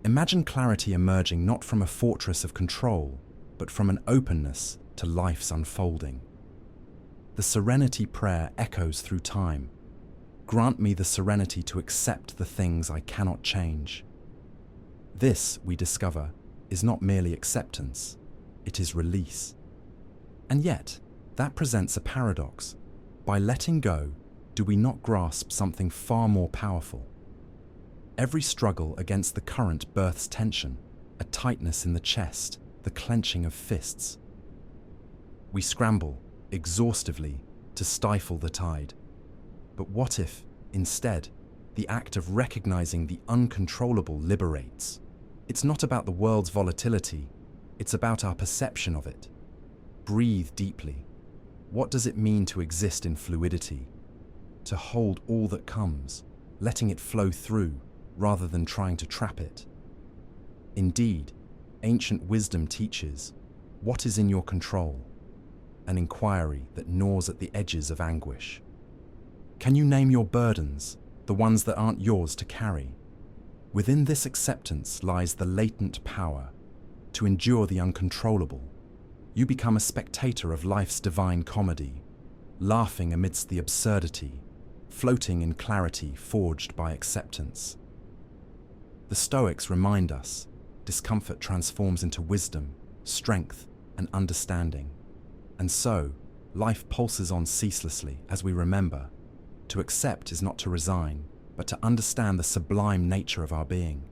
Imagine clarity emerging not from a fortress of control, but from an openness to life's unfolding. The serenity prayer echoes through time. Grant me the serenity to accept the things I cannot change. This, we discover, is not merely acceptance, it is release. And yet, that presents a paradox. By letting go, do we not grasp something far more powerful? Every struggle against the current births tension, a tightness in the chest, the clenching of fists. We scramble, exhaustively, to stifle the tide. But what if, instead, the act of recognizing the uncontrollable liberates? It's not about the world's volatility, it's about our perception of it. Breathe deeply. What does it mean to exist in fluidity? To hold all that comes, letting it flow through, rather than trying to trap it. Indeed, ancient wisdom teaches, what is in your control? An inquiry that gnaws at the edges of anguish. Can you name your burdens, the ones that aren't yours to carry? Within this acceptance lies the latent power to endure the uncontrollable. You become a spectator of life's divine comedy, laughing amidst the absurdity, floating in clarity forged by acceptance. The Stoics remind us, discomfort transforms into wisdom, strength, and understanding. And so, life pulses on ceaselessly as we remember, to accept is not to resign, but to understand the sublime nature of our being.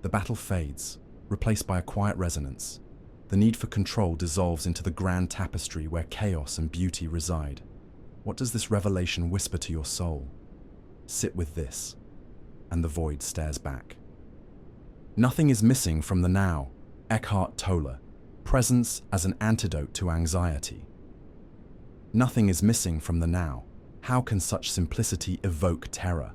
The battle fades, replaced by a quiet resonance. The need for control dissolves into the grand tapestry where chaos and beauty reside. What does this revelation whisper to your soul? Sit with this, and the void stares back. Nothing is missing from the now. Eckhart Tolle. Presence as an antidote to anxiety. Nothing is missing from the now. How can such simplicity evoke terror?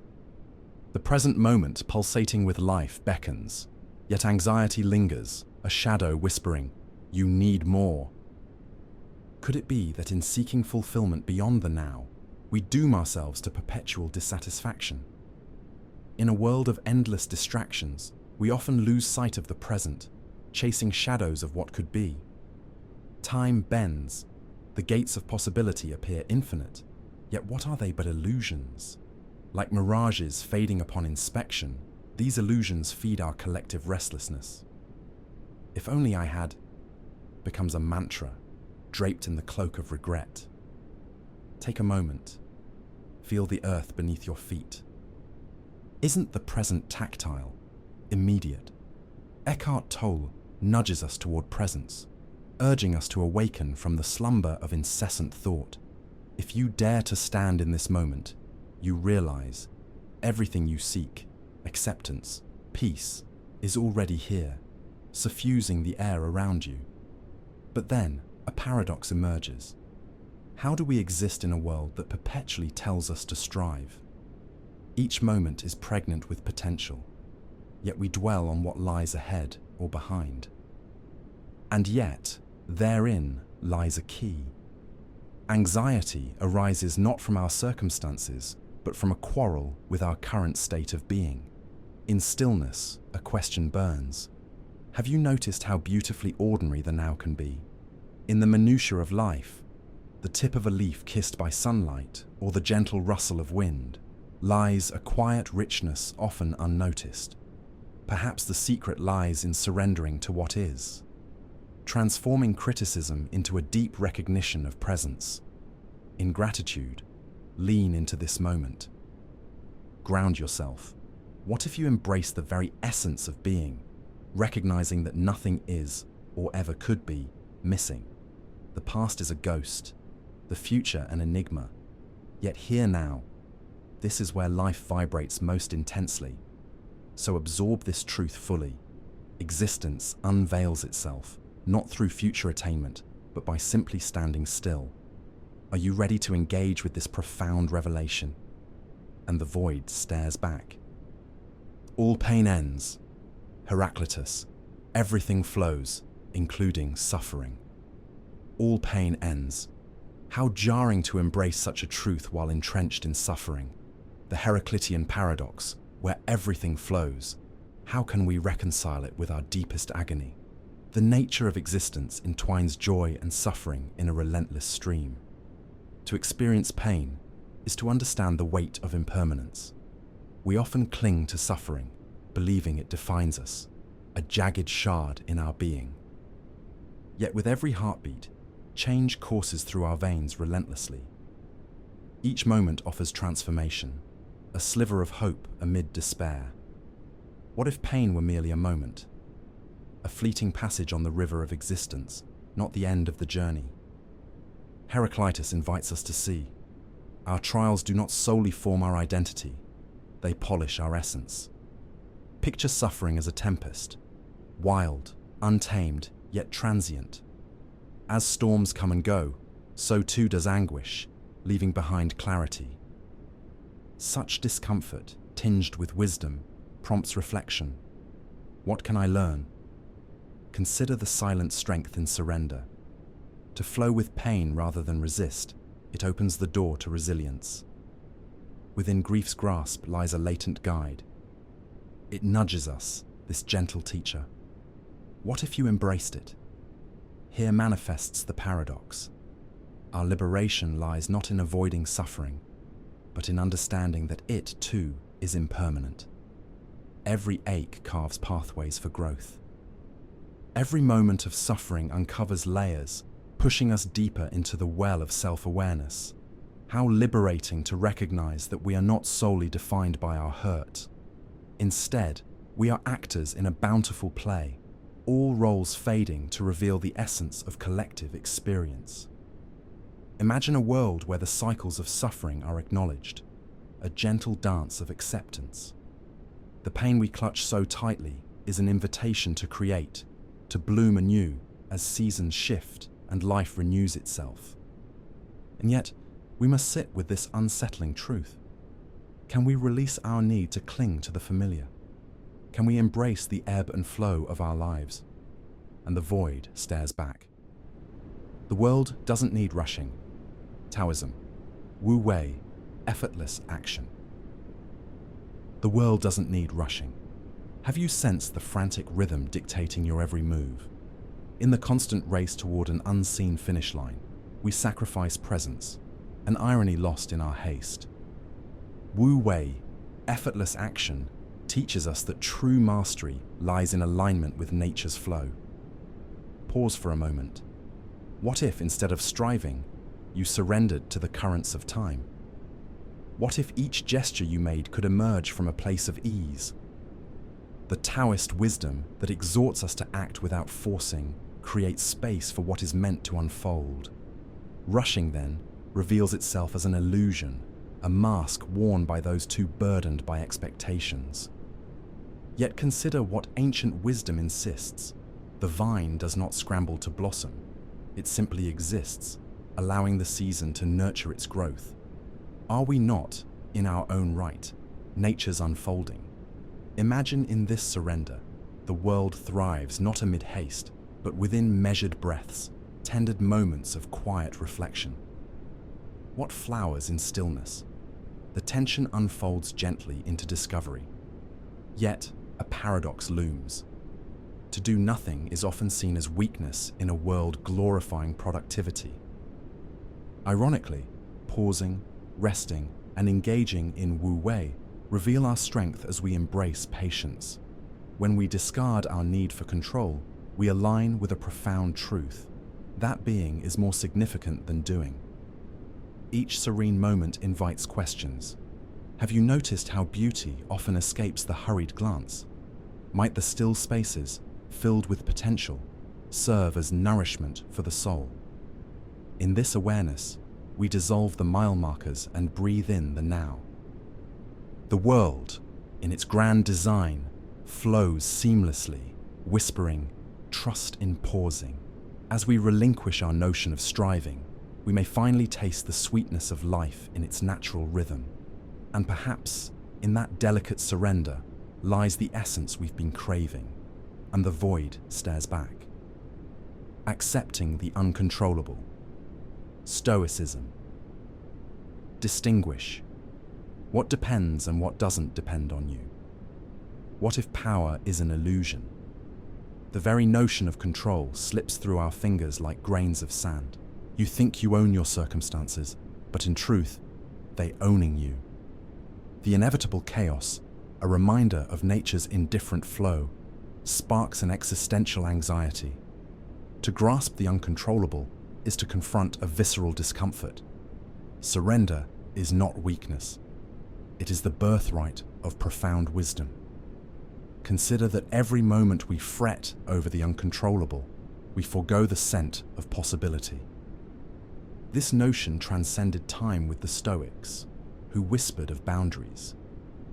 The present moment pulsating with life beckons, yet anxiety lingers, a shadow whispering, "You need more." Could it be that in seeking fulfillment beyond the now, we doom ourselves to perpetual dissatisfaction? In a world of endless distractions, we often lose sight of the present, chasing shadows of what could be. Time bends. The gates of possibility appear infinite, yet what are they but illusions? Like mirages fading upon inspection, These illusions feed our collective restlessness. If only I had becomes a mantra draped in the cloak of regret. Take a moment. Feel the earth beneath your feet. Isn't the present tactile, immediate? Eckhart Tolle nudges us toward presence, urging us to awaken from the slumber of incessant thought. If you dare to stand in this moment, you realize everything you seek, acceptance, peace, is already here, suffusing the air around you. But then, a paradox emerges. How do we exist in a world that perpetually tells us to strive? Each moment is pregnant with potential, yet we dwell on what lies ahead or behind. And yet, therein lies a key. Anxiety arises not from our circumstances, but from a quarrel with our current state of being. In stillness, a question burns. Have you noticed how beautifully ordinary the now can be? In the minutiae of life, the tip of a leaf kissed by sunlight or the gentle rustle of wind, lies a quiet richness often unnoticed. Perhaps the secret lies in surrendering to what is, transforming criticism into a deep recognition of presence. In gratitude, lean into this moment. Ground yourself. What if you embrace the very essence of being, recognizing that nothing is, or ever could be, missing? The past is a ghost, the future an enigma. Yet here now, this is where life vibrates most intensely. So absorb this truth fully. Existence unveils itself, not through future attainment, but by simply standing still. Are you ready to engage with this profound revelation? And the void stares back. All pain ends. Heraclitus, everything flows, including suffering. All pain ends. How jarring to embrace such a truth while entrenched in suffering. The Heraclitean paradox, where everything flows. How can we reconcile it with our deepest agony? The nature of existence entwines joy and suffering in a relentless stream. To experience pain is to understand the weight of impermanence. We often cling to suffering, believing it defines us, a jagged shard in our being. Yet with every heartbeat, change courses through our veins relentlessly. Each moment offers transformation, a sliver of hope amid despair. What if pain were merely a moment? A fleeting passage on the river of existence, not the end of the journey. Heraclitus invites us to see. Our trials do not solely form our identity, they polish our essence. Picture suffering as a tempest, wild, untamed, yet transient. As storms come and go, so too does anguish, leaving behind clarity. Such discomfort, tinged with wisdom, prompts reflection. What can I learn? Consider the silent strength in surrender. To flow with pain rather than resist, it opens the door to resilience. Within grief's grasp lies a latent guide. It nudges us, this gentle teacher. What if you embraced it? Here manifests the paradox. Our liberation lies not in avoiding suffering, but in understanding that it, too, is impermanent. Every ache carves pathways for growth. Every moment of suffering uncovers layers, pushing us deeper into the well of self-awareness. How liberating to recognize that we are not solely defined by our hurt. Instead, we are actors in a bountiful play, all roles fading to reveal the essence of collective experience. Imagine a world where the cycles of suffering are acknowledged, a gentle dance of acceptance. The pain we clutch so tightly is an invitation to create, to bloom anew as seasons shift and life renews itself. And yet, we must sit with this unsettling truth. Can we release our need to cling to the familiar? Can we embrace the ebb and flow of our lives? And the void stares back. The world doesn't need rushing. Taoism, Wu Wei, effortless action. The world doesn't need rushing. Have you sensed the frantic rhythm dictating your every move? In the constant race toward an unseen finish line, we sacrifice presence, an irony lost in our haste. Wu Wei, effortless action, teaches us that true mastery lies in alignment with nature's flow. Pause for a moment. What if, instead of striving, you surrendered to the currents of time? What if each gesture you made could emerge from a place of ease? The Taoist wisdom that exhorts us to act without forcing creates space for what is meant to unfold. Rushing, then, reveals itself as an illusion, a mask worn by those too burdened by expectations. Yet consider what ancient wisdom insists. The vine does not scramble to blossom. It simply exists, allowing the season to nurture its growth. Are we not, in our own right, nature's unfolding? Imagine in this surrender, the world thrives not amid haste, but within measured breaths, tended moments of quiet reflection. What flowers in stillness? The tension unfolds gently into discovery. Yet, a paradox looms. To do nothing is often seen as weakness in a world glorifying productivity. Ironically, pausing, resting, and engaging in Wu Wei reveal our strength as we embrace patience. When we discard our need for control, we align with a profound truth. That being is more significant than doing. Each serene moment invites questions. Have you noticed how beauty often escapes the hurried glance? Might the still spaces, filled with potential, serve as nourishment for the soul? In this awareness, we dissolve the mile markers and breathe in the now. The world, in its grand design, flows seamlessly, whispering, "Trust in pausing." As we relinquish our notion of striving, we may finally taste the sweetness of life in its natural rhythm. And perhaps, in that delicate surrender, lies the essence we've been craving, and the void stares back. Accepting the uncontrollable. Stoicism. Distinguish. What depends and what doesn't depend on you? What if power is an illusion? The very notion of control slips through our fingers like grains of sand. You think you own your circumstances, but in truth, they owning you. The inevitable chaos, a reminder of nature's indifferent flow, sparks an existential anxiety. To grasp the uncontrollable is to confront a visceral discomfort. Surrender is not weakness. It is the birthright of profound wisdom. Consider that every moment we fret over the uncontrollable, we forego the scent of possibility. This notion transcended time with the Stoics, who whispered of boundaries,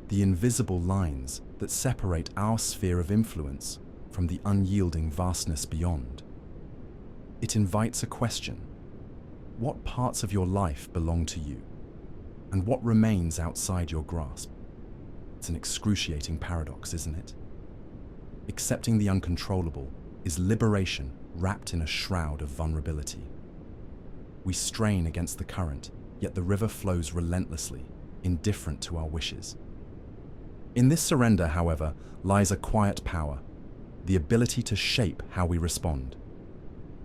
the invisible lines that separate our sphere of influence from the unyielding vastness beyond. It invites a question. What parts of your life belong to you? And what remains outside your grasp? It's an excruciating paradox, isn't it? Accepting the uncontrollable is liberation wrapped in a shroud of vulnerability. We strain against the current, yet the river flows relentlessly, indifferent to our wishes. In this surrender, however, lies a quiet power, the ability to shape how we respond.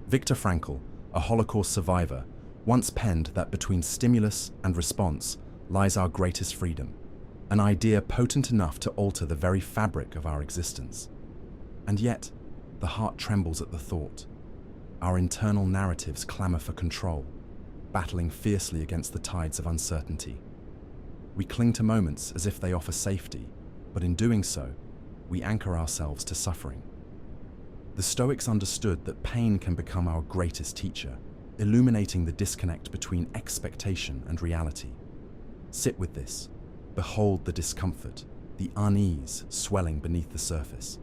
Viktor Frankl, a Holocaust survivor, once penned that between stimulus and response lies our greatest freedom, an idea potent enough to alter the very fabric of our existence. And yet, the heart trembles at the thought. Our internal narratives clamor for control, battling fiercely against the tides of uncertainty. We cling to moments as if they offer safety, but in doing so, we anchor ourselves to suffering. The Stoics understood that pain can become our greatest teacher, illuminating the disconnect between expectation and reality. Sit with this. Behold the discomfort, the unease swelling beneath the surface.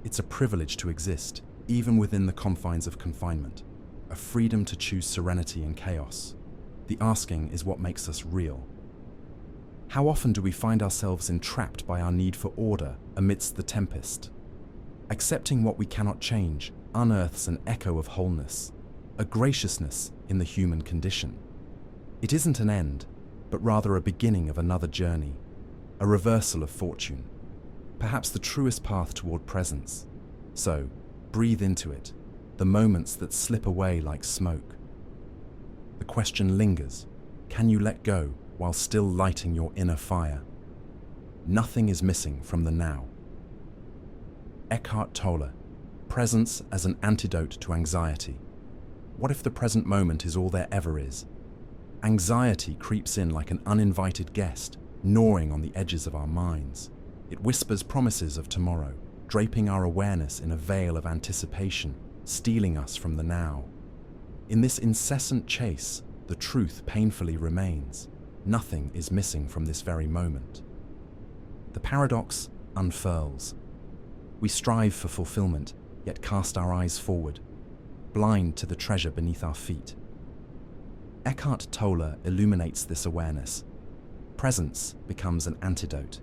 It's a privilege to exist, even within the confines of confinement, a freedom to choose serenity in chaos. The asking is what makes us real. How often do we find ourselves entrapped by our need for order amidst the tempest? Accepting what we cannot change unearths an echo of wholeness, a graciousness in the human condition. It isn't an end, but rather a beginning of another journey, a reversal of fortune, perhaps the truest path toward presence. So, breathe into it, the moments that slip away like smoke. The question lingers, can you let go while still lighting your inner fire? Nothing is missing from the now. Eckhart Tolle, presence as an antidote to anxiety. What if the present moment is all there ever is? Anxiety creeps in like an uninvited guest, gnawing on the edges of our minds. It whispers promises of tomorrow, draping our awareness in a veil of anticipation, stealing us from the now. In this incessant chase, the truth painfully remains. Nothing is missing from this very moment. The paradox unfurls. We strive for fulfillment, yet cast our eyes forward, blind to the treasure beneath our feet. Eckhart Tolle illuminates this awareness. Presence becomes an antidote.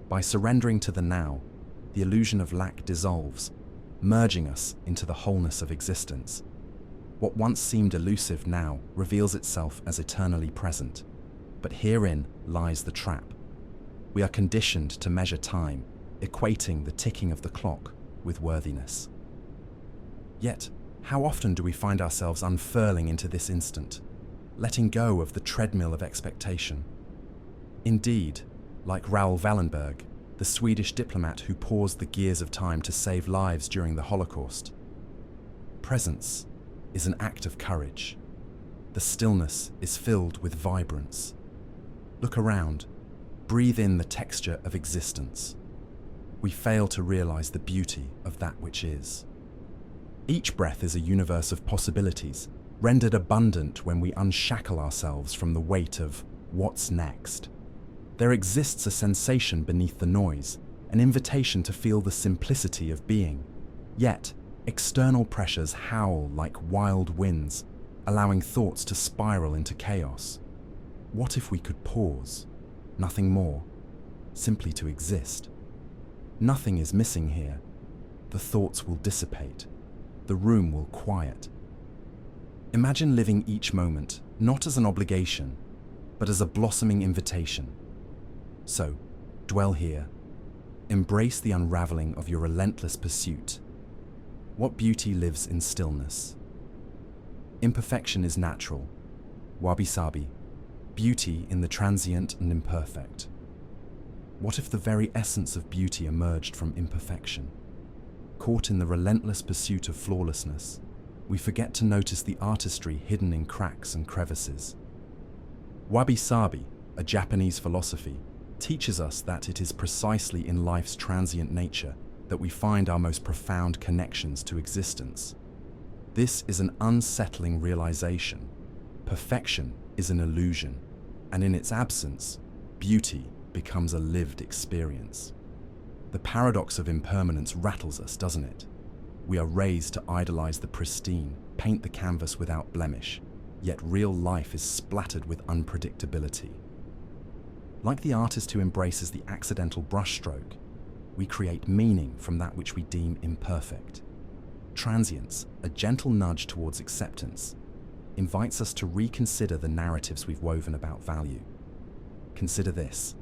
By surrendering to the now, the illusion of lack dissolves, merging us into the wholeness of existence. What once seemed elusive now reveals itself as eternally present. But herein lies the trap. We are conditioned to measure time, equating the ticking of the clock with worthiness. Yet, how often do we find ourselves unfurling into this instant, letting go of the treadmill of expectation? Indeed, like Raoul Wallenberg, the Swedish diplomat who paused the gears of time to save lives during the Holocaust, presence is an act of courage. The stillness is filled with vibrance. Look around, breathe in the texture of existence. We fail to realize the beauty of that which is. Each breath is a universe of possibilities, rendered abundant when we unshackle ourselves from the weight of what's next. There exists a sensation beneath the noise, an invitation to feel the simplicity of being. Yet, external pressures howl like wild winds, allowing thoughts to spiral into chaos. What if we could pause? Nothing more, simply to exist. Nothing is missing here. The thoughts will dissipate. The room will quiet. Imagine living each moment, not as an obligation, but as a blossoming invitation. So, dwell here. Embrace the unraveling of your relentless pursuit. What beauty lives in stillness? Imperfection is natural. Wabi-sabi. Beauty in the transient and imperfect. What if the very essence of beauty emerged from imperfection? Caught in the relentless pursuit of flawlessness, we forget to notice the artistry hidden in cracks and crevices. Wabi-sabi, a Japanese philosophy, teaches us that it is precisely in life's transient nature that we find our most profound connections to existence. This is an unsettling realization. Perfection is an illusion, and in its absence, beauty becomes a lived experience. The paradox of impermanence rattles us, doesn't it? We are raised to idolize the pristine, paint the canvas without blemish, yet real life is splattered with unpredictability. Like the artist who embraces the accidental brushstroke, we create meaning from that which we deem imperfect. Transience, a gentle nudge towards acceptance, invites us to reconsider the narratives we've woven about value. Consider this.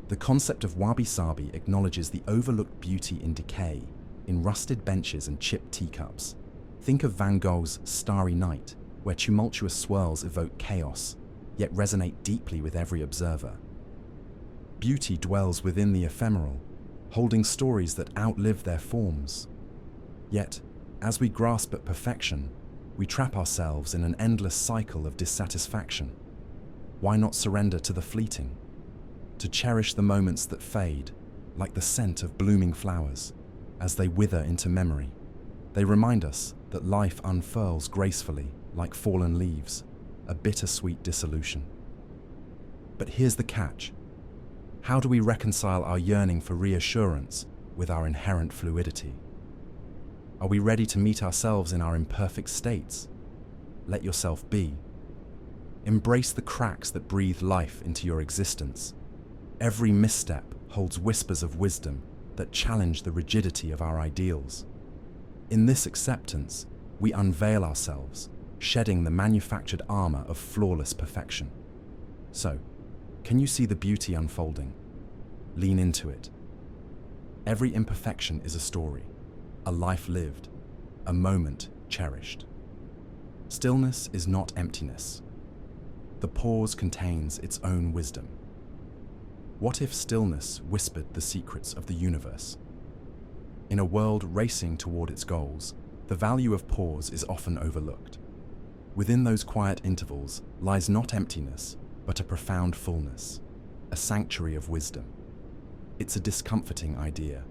The concept of wabi-sabi acknowledges the overlooked beauty in decay, in rusted benches and chipped teacups. Think of Van Gogh's Starry Night, where tumultuous swirls evoke chaos, yet resonate deeply with every observer. Beauty dwells within the ephemeral, holding stories that outlive their forms. Yet, as we grasp at perfection, we trap ourselves in an endless cycle of dissatisfaction. Why not surrender to the fleeting? To cherish the moments that fade, like the scent of blooming flowers, as they wither into memory. They remind us that life unfurls gracefully, like fallen leaves, a bittersweet dissolution. But here's the catch. How do we reconcile our yearning for reassurance with our inherent fluidity? Are we ready to meet ourselves in our imperfect states? Let yourself be. Embrace the cracks that breathe life into your existence. Every misstep holds whispers of wisdom that challenge the rigidity of our ideals. In this acceptance, we unveil ourselves, shedding the manufactured armor of flawless perfection. So, can you see the beauty unfolding? Lean into it. Every imperfection is a story, a life lived, a moment cherished. Stillness is not emptiness. The pause contains its own wisdom. What if stillness whispered the secrets of the universe? In a world racing toward its goals, the value of pause is often overlooked. Within those quiet intervals lies not emptiness, but a profound fullness, a sanctuary of wisdom. It's a discomforting idea.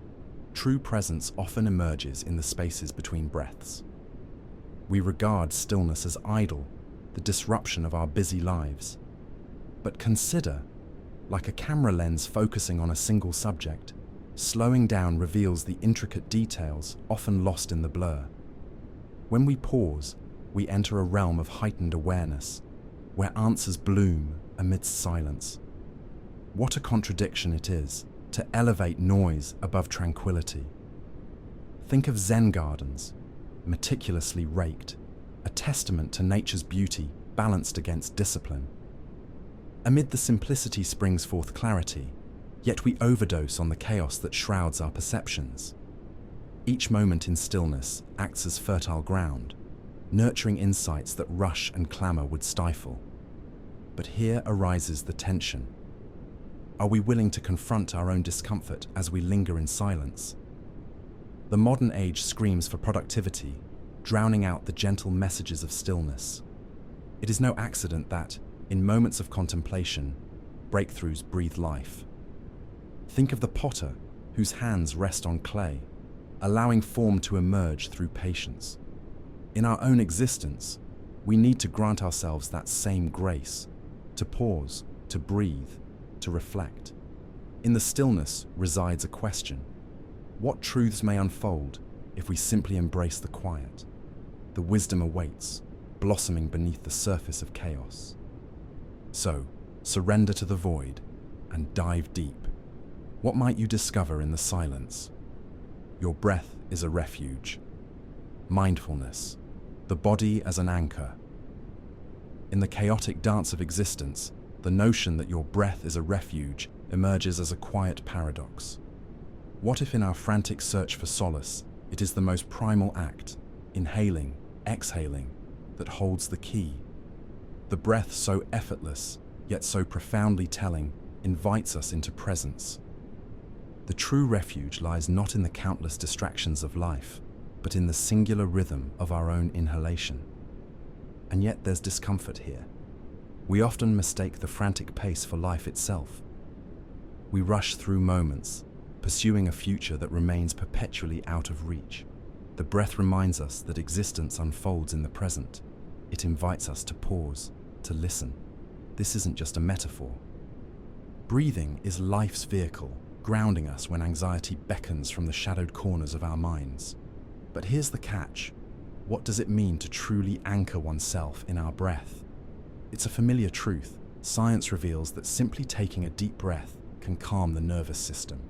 True presence often emerges in the spaces between breaths. We regard stillness as idle, the disruption of our busy lives. But consider, like a camera lens focusing on a single subject, slowing down reveals the intricate details often lost in the blur. When we pause, we enter a realm of heightened awareness, where answers bloom amidst silence. What a contradiction it is to elevate noise above tranquility. Think of Zen gardens, meticulously raked, a testament to nature's beauty balanced against discipline. Amid the simplicity springs forth clarity, yet we overdose on the chaos that shrouds our perceptions. Each moment in stillness acts as fertile ground, nurturing insights that rush and clamor would stifle. But here arises the tension. Are we willing to confront our own discomfort as we linger in silence? The modern age screams for productivity, drowning out the gentle messages of stillness. It is no accident that, in moments of contemplation, breakthroughs breathe life. Think of the potter whose hands rest on clay, allowing form to emerge through patience. In our own existence, we need to grant ourselves that same grace, to pause, to breathe, to reflect. In the stillness resides a question. What truths may unfold if we simply embrace the quiet? The wisdom awaits, blossoming beneath the surface of chaos. So, surrender to the void and dive deep. What might you discover in the silence? Your breath is a refuge. Mindfulness, the body as an anchor. In the chaotic dance of existence, the notion that your breath is a refuge emerges as a quiet paradox. What if in our frantic search for solace, it is the most primal act, inhaling, exhaling, that holds the key? The breath, so effortless, yet so profoundly telling, invites us into presence. The true refuge lies not in the countless distractions of life, but in the singular rhythm of our own inhalation. And yet there's discomfort here. We often mistake the frantic pace for life itself. We rush through moments, pursuing a future that remains perpetually out of reach. The breath reminds us that existence unfolds in the present. It invites us to pause, to listen. This isn't just a metaphor. Breathing is life's vehicle, grounding us when anxiety beckons from the shadowed corners of our minds. But here's the catch. What does it mean to truly anchor oneself in our breath? It's a familiar truth. Science reveals that simply taking a deep breath can calm the nervous system.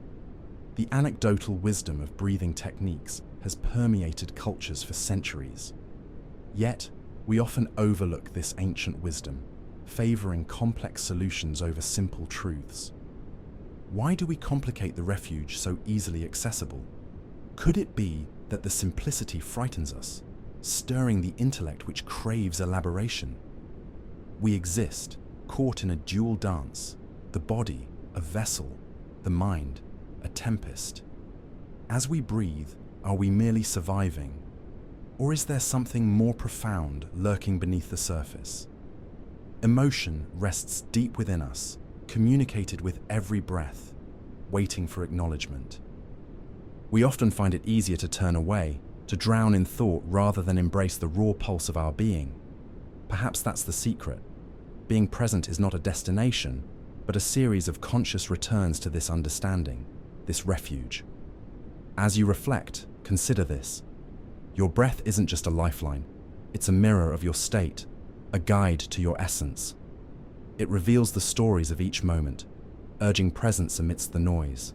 The anecdotal wisdom of breathing techniques has permeated cultures for centuries. Yet, we often overlook this ancient wisdom, favoring complex solutions over simple truths. Why do we complicate the refuge so easily accessible? Could it be that the simplicity frightens us, stirring the intellect which craves elaboration? We exist, caught in a dual dance, the body, a vessel, the mind, a tempest. As we breathe, are we merely surviving? Or is there something more profound lurking beneath the surface? Emotion rests deep within us, communicated with every breath, waiting for acknowledgement. We often find it easier to turn away, to drown in thought rather than embrace the raw pulse of our being. Perhaps that's the secret. Being present is not a destination, but a series of conscious returns to this understanding, this refuge. As you reflect, consider this. Your breath isn't just a lifeline, it's a mirror of your state, a guide to your essence. It reveals the stories of each moment, urging presence amidst the noise.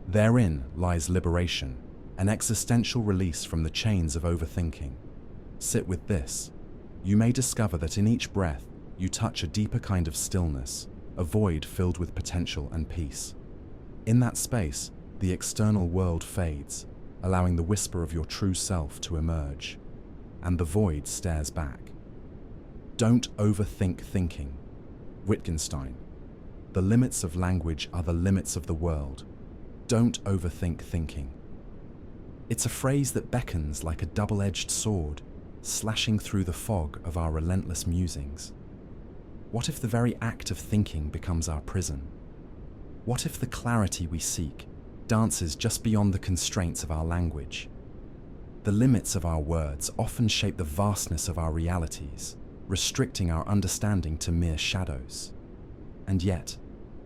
Therein lies liberation, an existential release from the chains of overthinking. Sit with this. You may discover that in each breath, you touch a deeper kind of stillness, a void filled with potential and peace. In that space, the external world fades, allowing the whisper of your true self to emerge, and the void stares back. Don't overthink thinking. Wittgenstein. The limits of language are the limits of the world. Don't overthink thinking. It's a phrase that beckons like a double-edged sword, slashing through the fog of our relentless musings. What if the very act of thinking becomes our prison? What if the clarity we seek dances just beyond the constraints of our language? The limits of our words often shape the vastness of our realities, restricting our understanding to mere shadows. And yet,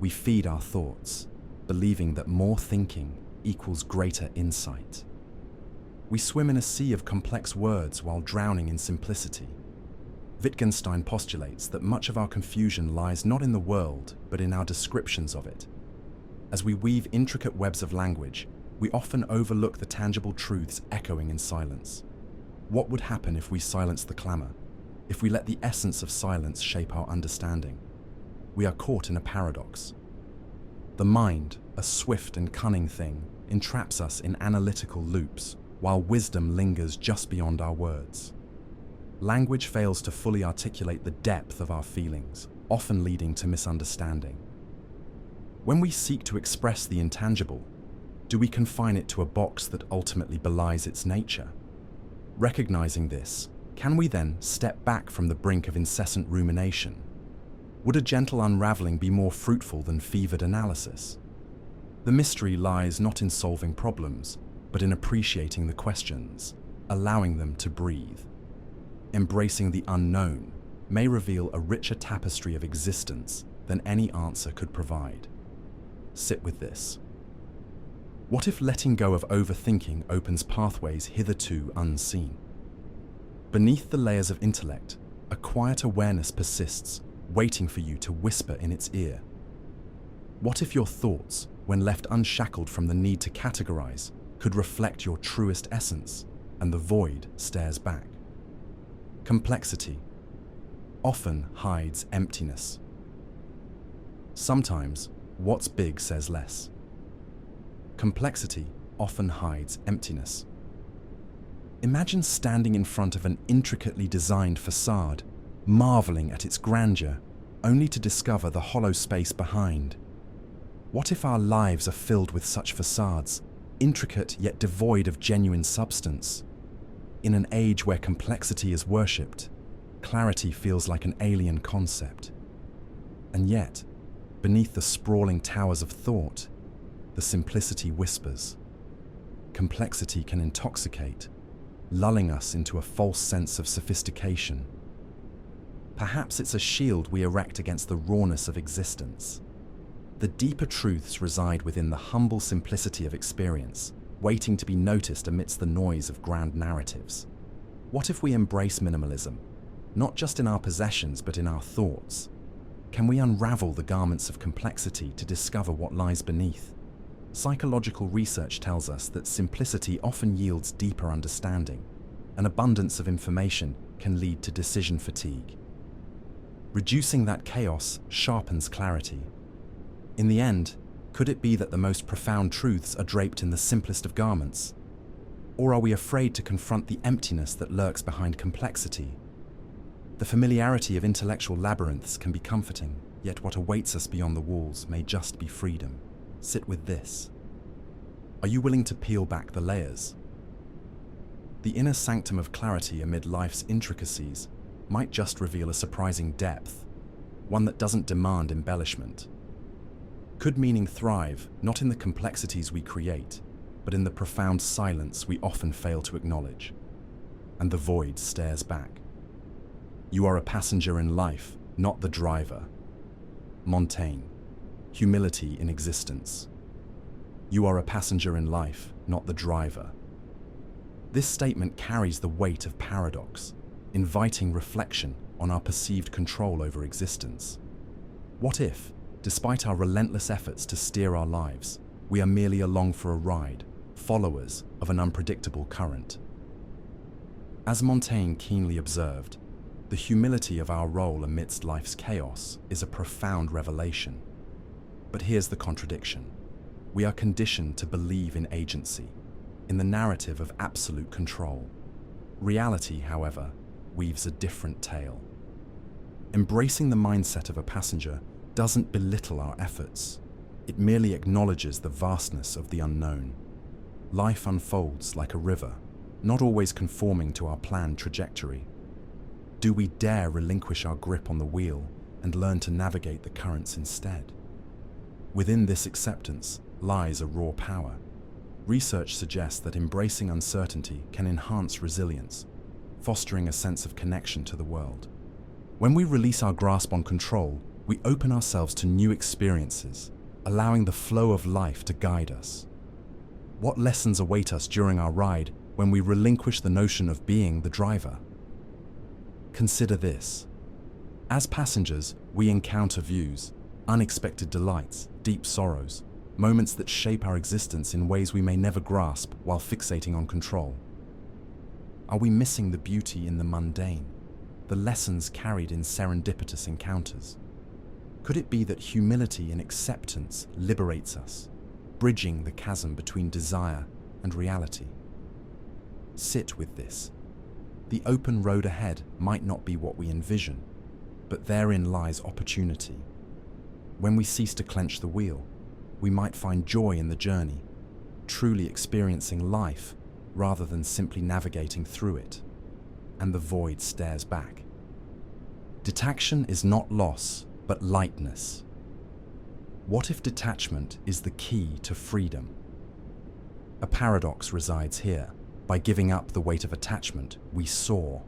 we feed our thoughts, believing that more thinking equals greater insight. We swim in a sea of complex words while drowning in simplicity. Wittgenstein postulates that much of our confusion lies not in the world, but in our descriptions of it. As we weave intricate webs of language, we often overlook the tangible truths echoing in silence. What would happen if we silenced the clamor? If we let the essence of silence shape our understanding? We are caught in a paradox. The mind, a swift and cunning thing, entraps us in analytical loops, while wisdom lingers just beyond our words. Language fails to fully articulate the depth of our feelings, often leading to misunderstanding. When we seek to express the intangible, do we confine it to a box that ultimately belies its nature? Recognizing this, can we then step back from the brink of incessant rumination? Would a gentle unraveling be more fruitful than fevered analysis? The mystery lies not in solving problems, but in appreciating the questions, allowing them to breathe. Embracing the unknown may reveal a richer tapestry of existence than any answer could provide. Sit with this. What if letting go of overthinking opens pathways hitherto unseen? Beneath the layers of intellect, a quiet awareness persists, waiting for you to whisper in its ear. What if your thoughts, when left unshackled from the need to categorize, could reflect your truest essence, and the void stares back? Complexity often hides emptiness. Sometimes, what's big says less. Complexity often hides emptiness. Imagine standing in front of an intricately designed facade, marveling at its grandeur, only to discover the hollow space behind. What if our lives are filled with such facades, intricate yet devoid of genuine substance? In an age where complexity is worshipped, clarity feels like an alien concept. And yet, beneath the sprawling towers of thought, the simplicity whispers. Complexity can intoxicate, lulling us into a false sense of sophistication. Perhaps it's a shield we erect against the rawness of existence. The deeper truths reside within the humble simplicity of experience, waiting to be noticed amidst the noise of grand narratives. What if we embrace minimalism, not just in our possessions but in our thoughts? Can we unravel the garments of complexity to discover what lies beneath? Psychological research tells us that simplicity often yields deeper understanding. An abundance of information can lead to decision fatigue. Reducing that chaos sharpens clarity. In the end, could it be that the most profound truths are draped in the simplest of garments? Or are we afraid to confront the emptiness that lurks behind complexity? The familiarity of intellectual labyrinths can be comforting, yet what awaits us beyond the walls may just be freedom. Sit with this. Are you willing to peel back the layers? The inner sanctum of clarity amid life's intricacies might just reveal a surprising depth, one that doesn't demand embellishment. Could meaning thrive not in the complexities we create, but in the profound silence we often fail to acknowledge? And the void stares back. You are a passenger in life, not the driver. Montaigne. Humility in existence. You are a passenger in life, not the driver. This statement carries the weight of paradox, inviting reflection on our perceived control over existence. What if, despite our relentless efforts to steer our lives, we are merely along for a ride, followers of an unpredictable current? As Montaigne keenly observed, the humility of our role amidst life's chaos is a profound revelation. But here's the contradiction. We are conditioned to believe in agency, in the narrative of absolute control. Reality, however, weaves a different tale. Embracing the mindset of a passenger doesn't belittle our efforts. It merely acknowledges the vastness of the unknown. Life unfolds like a river, not always conforming to our planned trajectory. Do we dare relinquish our grip on the wheel and learn to navigate the currents instead? Within this acceptance lies a raw power. Research suggests that embracing uncertainty can enhance resilience, fostering a sense of connection to the world. When we release our grasp on control, we open ourselves to new experiences, allowing the flow of life to guide us. What lessons await us during our ride when we relinquish the notion of being the driver? Consider this. As passengers, we encounter views, unexpected delights, deep sorrows, moments that shape our existence in ways we may never grasp while fixating on control. Are we missing the beauty in the mundane, the lessons carried in serendipitous encounters? Could it be that humility and acceptance liberates us, bridging the chasm between desire and reality? Sit with this. The open road ahead might not be what we envision, but therein lies opportunity. When we cease to clench the wheel, we might find joy in the journey, truly experiencing life rather than simply navigating through it. And the void stares back. Detection is not loss, but lightness. What if detachment is the key to freedom? A paradox resides here. By giving up the weight of attachment, we soar.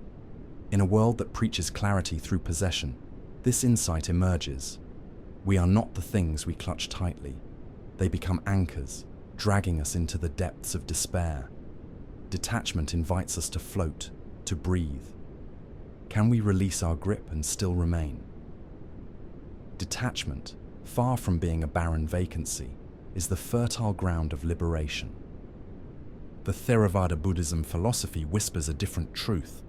In a world that preaches clarity through possession, this insight emerges. We are not the things we clutch tightly. They become anchors, dragging us into the depths of despair. Detachment invites us to float, to breathe. Can we release our grip and still remain? Detachment, far from being a barren vacancy, is the fertile ground of liberation. The Theravada Buddhism philosophy whispers a different truth.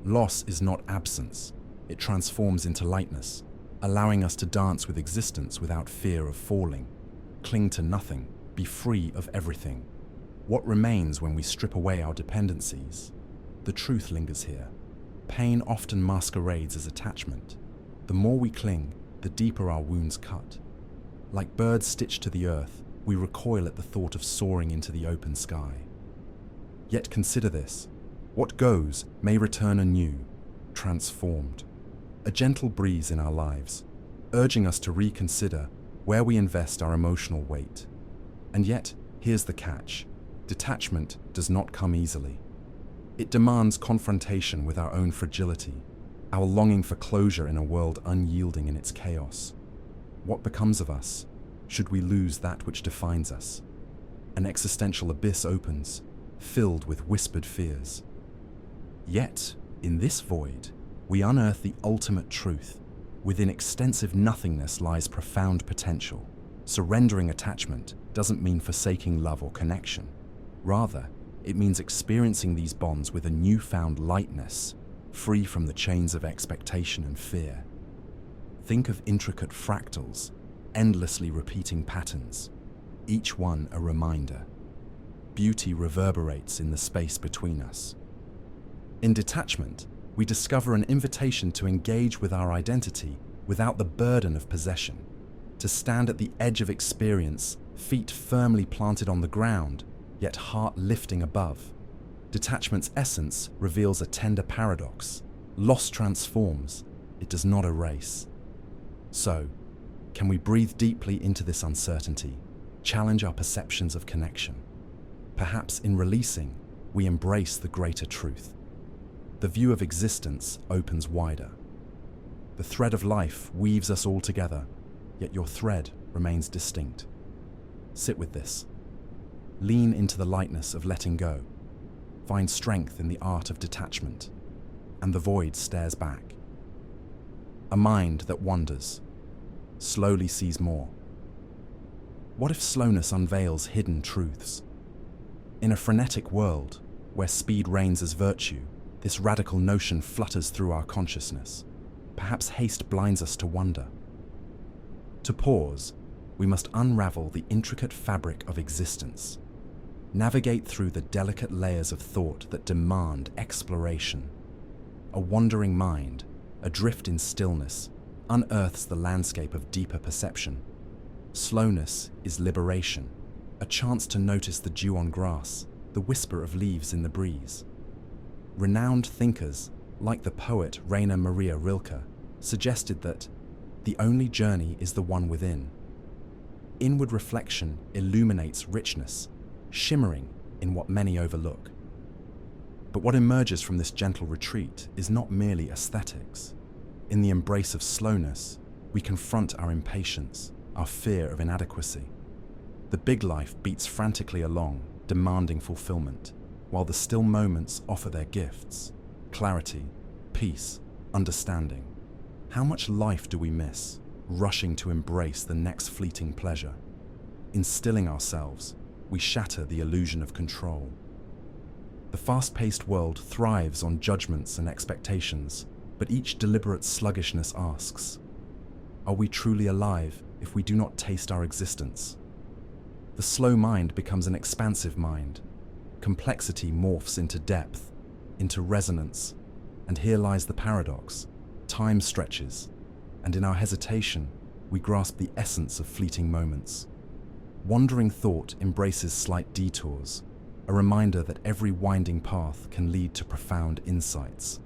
Loss is not absence. It transforms into lightness, allowing us to dance with existence without fear of falling. Cling to nothing, be free of everything. What remains when we strip away our dependencies? The truth lingers here. Pain often masquerades as attachment. The more we cling, the deeper our wounds cut. Like birds stitched to the earth, we recoil at the thought of soaring into the open sky. Yet consider this. What goes may return anew, transformed. A gentle breeze in our lives, urging us to reconsider where we invest our emotional weight. And yet, here's the catch. Detachment does not come easily. It demands confrontation with our own fragility, our longing for closure in a world unyielding in its chaos. What becomes of us should we lose that which defines us? An existential abyss opens, filled with whispered fears. Yet, in this void, we unearth the ultimate truth. Within extensive nothingness lies profound potential. Surrendering attachment doesn't mean forsaking love or connection. Rather, it means experiencing these bonds with a newfound lightness, free from the chains of expectation and fear. Think of intricate fractals, endlessly repeating patterns, each one a reminder. Beauty reverberates in the space between us. In detachment, we discover an invitation to engage with our identity without the burden of possession, to stand at the edge of experience, feet firmly planted on the ground, yet heart lifting above. Detachment's essence reveals a tender paradox. Loss transforms, it does not erase. So, can we breathe deeply into this uncertainty, challenge our perceptions of connection? Perhaps in releasing, we embrace the greater truth. The view of existence opens wider. The thread of life weaves us all together, yet your thread remains distinct. Sit with this. Lean into the lightness of letting go. Find strength in the art of detachment, and the void stares back. A mind that wanders, slowly sees more. What if slowness unveils hidden truths? In a frenetic world, where speed reigns as virtue, this radical notion flutters through our consciousness. Perhaps haste blinds us to wonder. To pause, we must unravel the intricate fabric of existence. Navigate through the delicate layers of thought that demand exploration. A wandering mind, adrift in stillness, unearths the landscape of deeper perception. Slowness is liberation, a chance to notice the dew on grass, the whisper of leaves in the breeze. Renowned thinkers, like the poet Rainer Maria Rilke, suggested that the only journey is the one within. Inward reflection illuminates richness, shimmering in what many overlook. But what emerges from this gentle retreat is not merely aesthetics. In the embrace of slowness, we confront our impatience, our fear of inadequacy. The big life beats frantically along, demanding fulfillment, while the still moments offer their gifts: clarity, peace, understanding. How much life do we miss, rushing to embrace the next fleeting pleasure? In stilling ourselves, we shatter the illusion of control. The fast-paced world thrives on judgments and expectations, but each deliberate sluggishness asks, are we truly alive if we do not taste our existence? The slow mind becomes an expansive mind. Complexity morphs into depth, into resonance, and here lies the paradox. Time stretches, and in our hesitation, we grasp the essence of fleeting moments. Wandering thought embraces slight detours, a reminder that every winding path can lead to profound insights.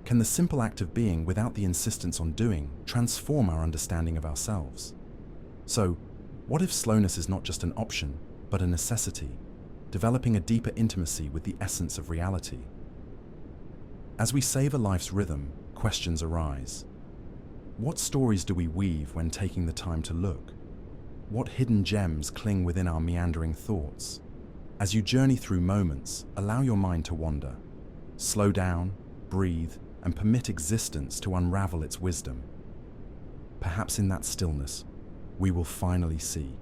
Can the simple act of being, without the insistence on doing, transform our understanding of ourselves? So, what if slowness is not just an option, but a necessity, developing a deeper intimacy with the essence of reality? As we savor life's rhythm, questions arise. What stories do we weave when taking the time to look? What hidden gems cling within our meandering thoughts? As you journey through moments, allow your mind to wander. Slow down, breathe, and permit existence to unravel its wisdom. Perhaps in that stillness, we will finally see.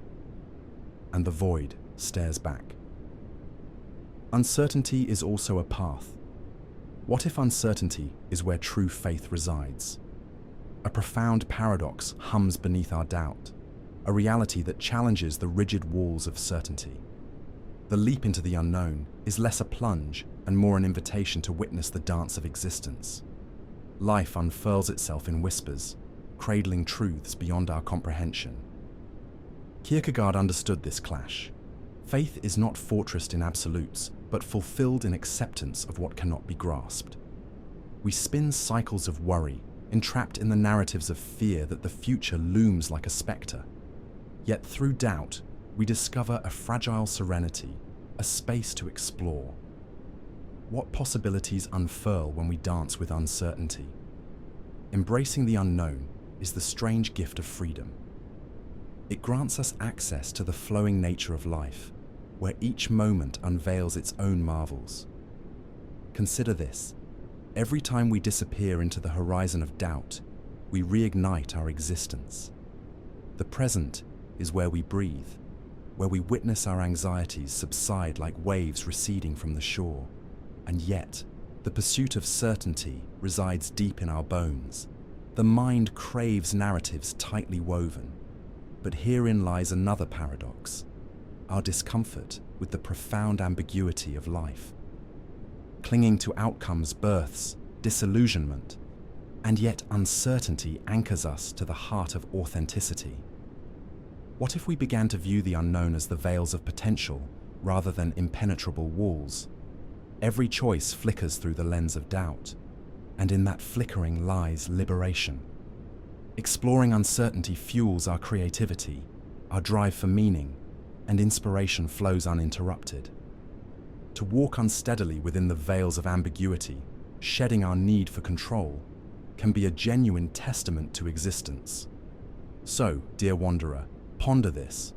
And the void stares back. Uncertainty is also a path. What if uncertainty is where true faith resides? A profound paradox hums beneath our doubt, a reality that challenges the rigid walls of certainty. The leap into the unknown is less a plunge and more an invitation to witness the dance of existence. Life unfurls itself in whispers, cradling truths beyond our comprehension. Kierkegaard understood this clash. Faith is not fortressed in absolutes, but fulfilled in acceptance of what cannot be grasped. We spin cycles of worry, entrapped in the narratives of fear that the future looms like a spectre. Yet through doubt, we discover a fragile serenity, a space to explore. What possibilities unfurl when we dance with uncertainty? Embracing the unknown is the strange gift of freedom. It grants us access to the flowing nature of life, where each moment unveils its own marvels. Consider this: every time we disappear into the horizon of doubt, we reignite our existence. The present is where we breathe, where we witness our anxieties subside like waves receding from the shore. And yet, the pursuit of certainty resides deep in our bones. The mind craves narratives tightly woven. But herein lies another paradox: our discomfort with the profound ambiguity of life. Clinging to outcomes births disillusionment, and yet uncertainty anchors us to the heart of authenticity. What if we began to view the unknown as the veils of potential rather than impenetrable walls? Every choice flickers through the lens of doubt, and in that flickering lies liberation. Exploring uncertainty fuels our creativity, our drive for meaning, and inspiration flows uninterrupted. To walk unsteadily within the veils of ambiguity, shedding our need for control, can be a genuine testament to existence. So, dear wanderer, ponder this.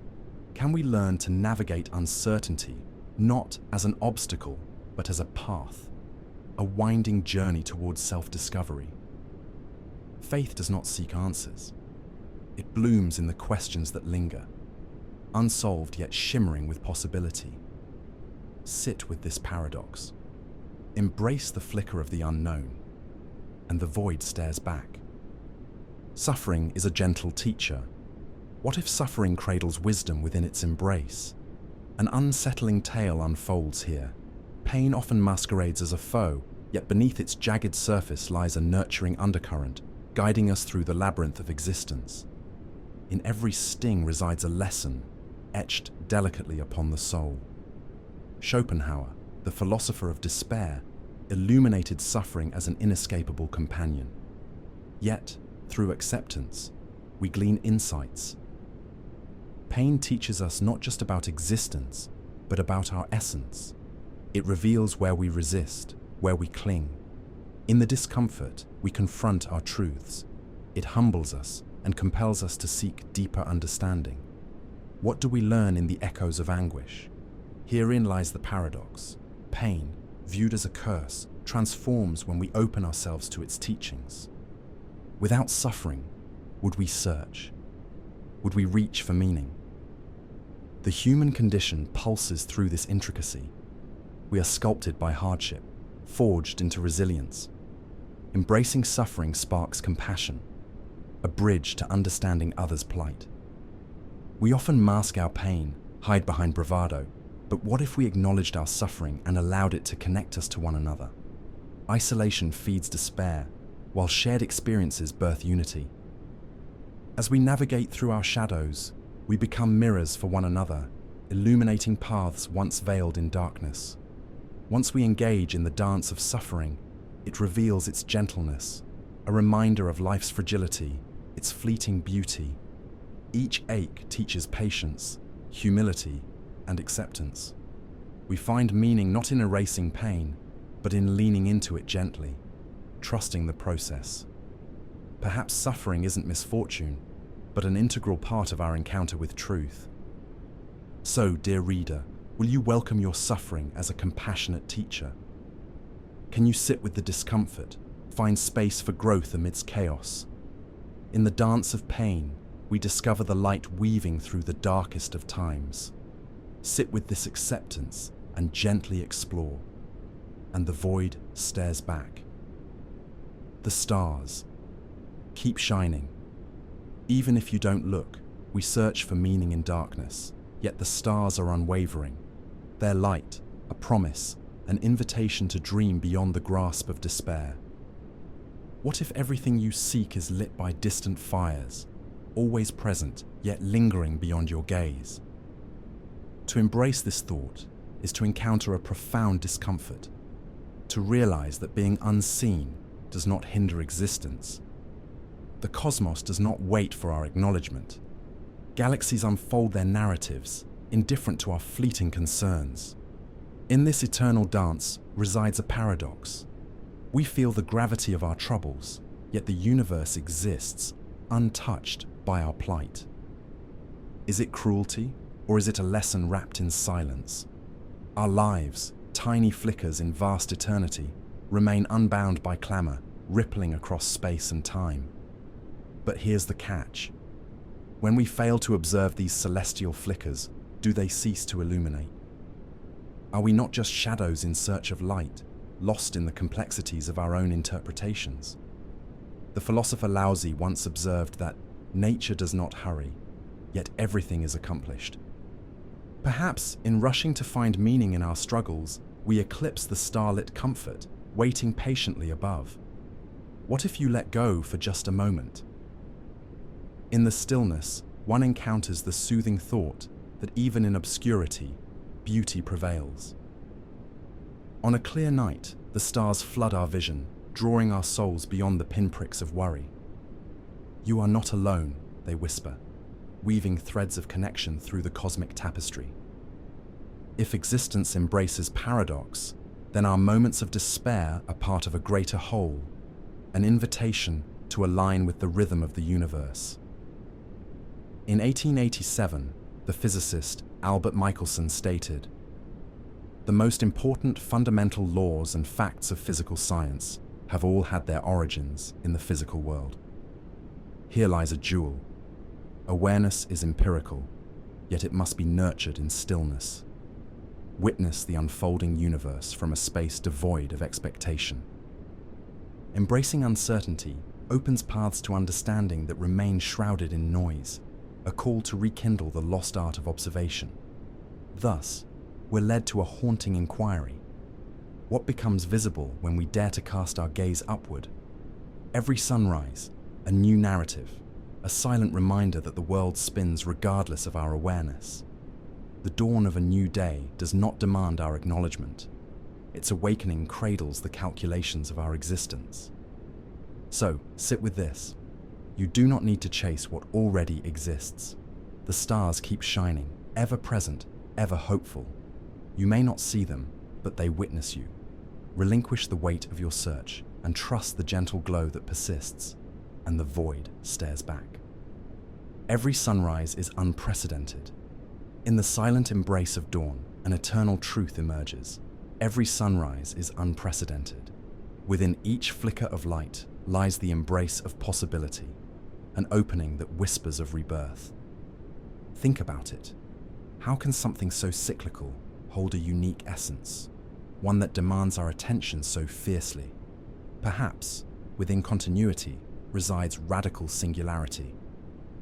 Can we learn to navigate uncertainty not as an obstacle, but as a path, a winding journey towards self-discovery? Faith does not seek answers. It blooms in the questions that linger, unsolved yet shimmering with possibility. Sit with this paradox. Embrace the flicker of the unknown, and the void stares back. Suffering is a gentle teacher. What if suffering cradles wisdom within its embrace? An unsettling tale unfolds here. Pain often masquerades as a foe, yet beneath its jagged surface lies a nurturing undercurrent, guiding us through the labyrinth of existence. In every sting resides a lesson, etched delicately upon the soul. Schopenhauer, the philosopher of despair, illuminated suffering as an inescapable companion. Yet, through acceptance, we glean insights. Pain teaches us not just about existence, but about our essence. It reveals where we resist, where we cling. In the discomfort, we confront our truths. It humbles us and compels us to seek deeper understanding. What do we learn in the echoes of anguish? Herein lies the paradox. Pain, viewed as a curse, transforms when we open ourselves to its teachings. Without suffering, would we search? Would we reach for meaning? The human condition pulses through this intricacy. We are sculpted by hardship, forged into resilience. Embracing suffering sparks compassion, a bridge to understanding others' plight. We often mask our pain, hide behind bravado, but what if we acknowledged our suffering and allowed it to connect us to one another? Isolation feeds despair, while shared experiences birth unity. As we navigate through our shadows, we become mirrors for one another, illuminating paths once veiled in darkness. Once we engage in the dance of suffering, it reveals its gentleness, a reminder of life's fragility, its fleeting beauty. Each ache teaches patience, humility, and acceptance. We find meaning not in erasing pain, but in leaning into it gently, trusting the process. Perhaps suffering isn't misfortune, but an integral part of our encounter with truth. So, dear reader, will you welcome your suffering as a compassionate teacher? Can you sit with the discomfort, find space for growth amidst chaos? In the dance of pain, we discover the light weaving through the darkest of times. Sit with this acceptance and gently explore, and the void stares back. The stars keep shining. Even if you don't look, we search for meaning in darkness, yet the stars are unwavering. Their light, a promise, an invitation to dream beyond the grasp of despair. What if everything you seek is lit by distant fires, always present, yet lingering beyond your gaze? To embrace this thought is to encounter a profound discomfort, to realize that being unseen does not hinder existence. The cosmos does not wait for our acknowledgement. Galaxies unfold their narratives, indifferent to our fleeting concerns. In this eternal dance resides a paradox. We feel the gravity of our troubles, yet the universe exists, untouched by our plight. Is it cruelty, or is it a lesson wrapped in silence? Our lives, tiny flickers in vast eternity, remain unbound by clamor, rippling across space and time. But here's the catch. When we fail to observe these celestial flickers, do they cease to illuminate? Are we not just shadows in search of light, lost in the complexities of our own interpretations? The philosopher Laozi once observed that nature does not hurry, yet everything is accomplished. Perhaps, in rushing to find meaning in our struggles, we eclipse the starlit comfort, waiting patiently above. What if you let go for just a moment? In the stillness, one encounters the soothing thought that even in obscurity, beauty prevails. On a clear night, the stars flood our vision, drawing our souls beyond the pinpricks of worry. You are not alone, they whisper, weaving threads of connection through the cosmic tapestry. If existence embraces paradox, then our moments of despair are part of a greater whole, an invitation to align with the rhythm of the universe. In 1887, the physicist Albert Michelson stated, "The most important fundamental laws and facts of physical science have all had their origins in the physical world. Here lies a jewel. Awareness is empirical, yet it must be nurtured in stillness. Witness the unfolding universe from a space devoid of expectation." Embracing uncertainty opens paths to understanding that remain shrouded in noise, a call to rekindle the lost art of observation. Thus, we're led to a haunting inquiry. What becomes visible when we dare to cast our gaze upward? Every sunrise, A new narrative, a silent reminder that the world spins regardless of our awareness. The dawn of a new day does not demand our acknowledgement. Its awakening cradles the calculations of our existence. So, sit with this. You do not need to chase what already exists. The stars keep shining, ever present, ever hopeful. You may not see them, but they witness you. Relinquish the weight of your search and trust the gentle glow that persists, and the void stares back. Every sunrise is unprecedented. In the silent embrace of dawn, an eternal truth emerges. Every sunrise is unprecedented. Within each flicker of light lies the embrace of possibility, an opening that whispers of rebirth. Think about it. How can something so cyclical hold a unique essence, one that demands our attention so fiercely? Perhaps, within continuity, resides radical singularity.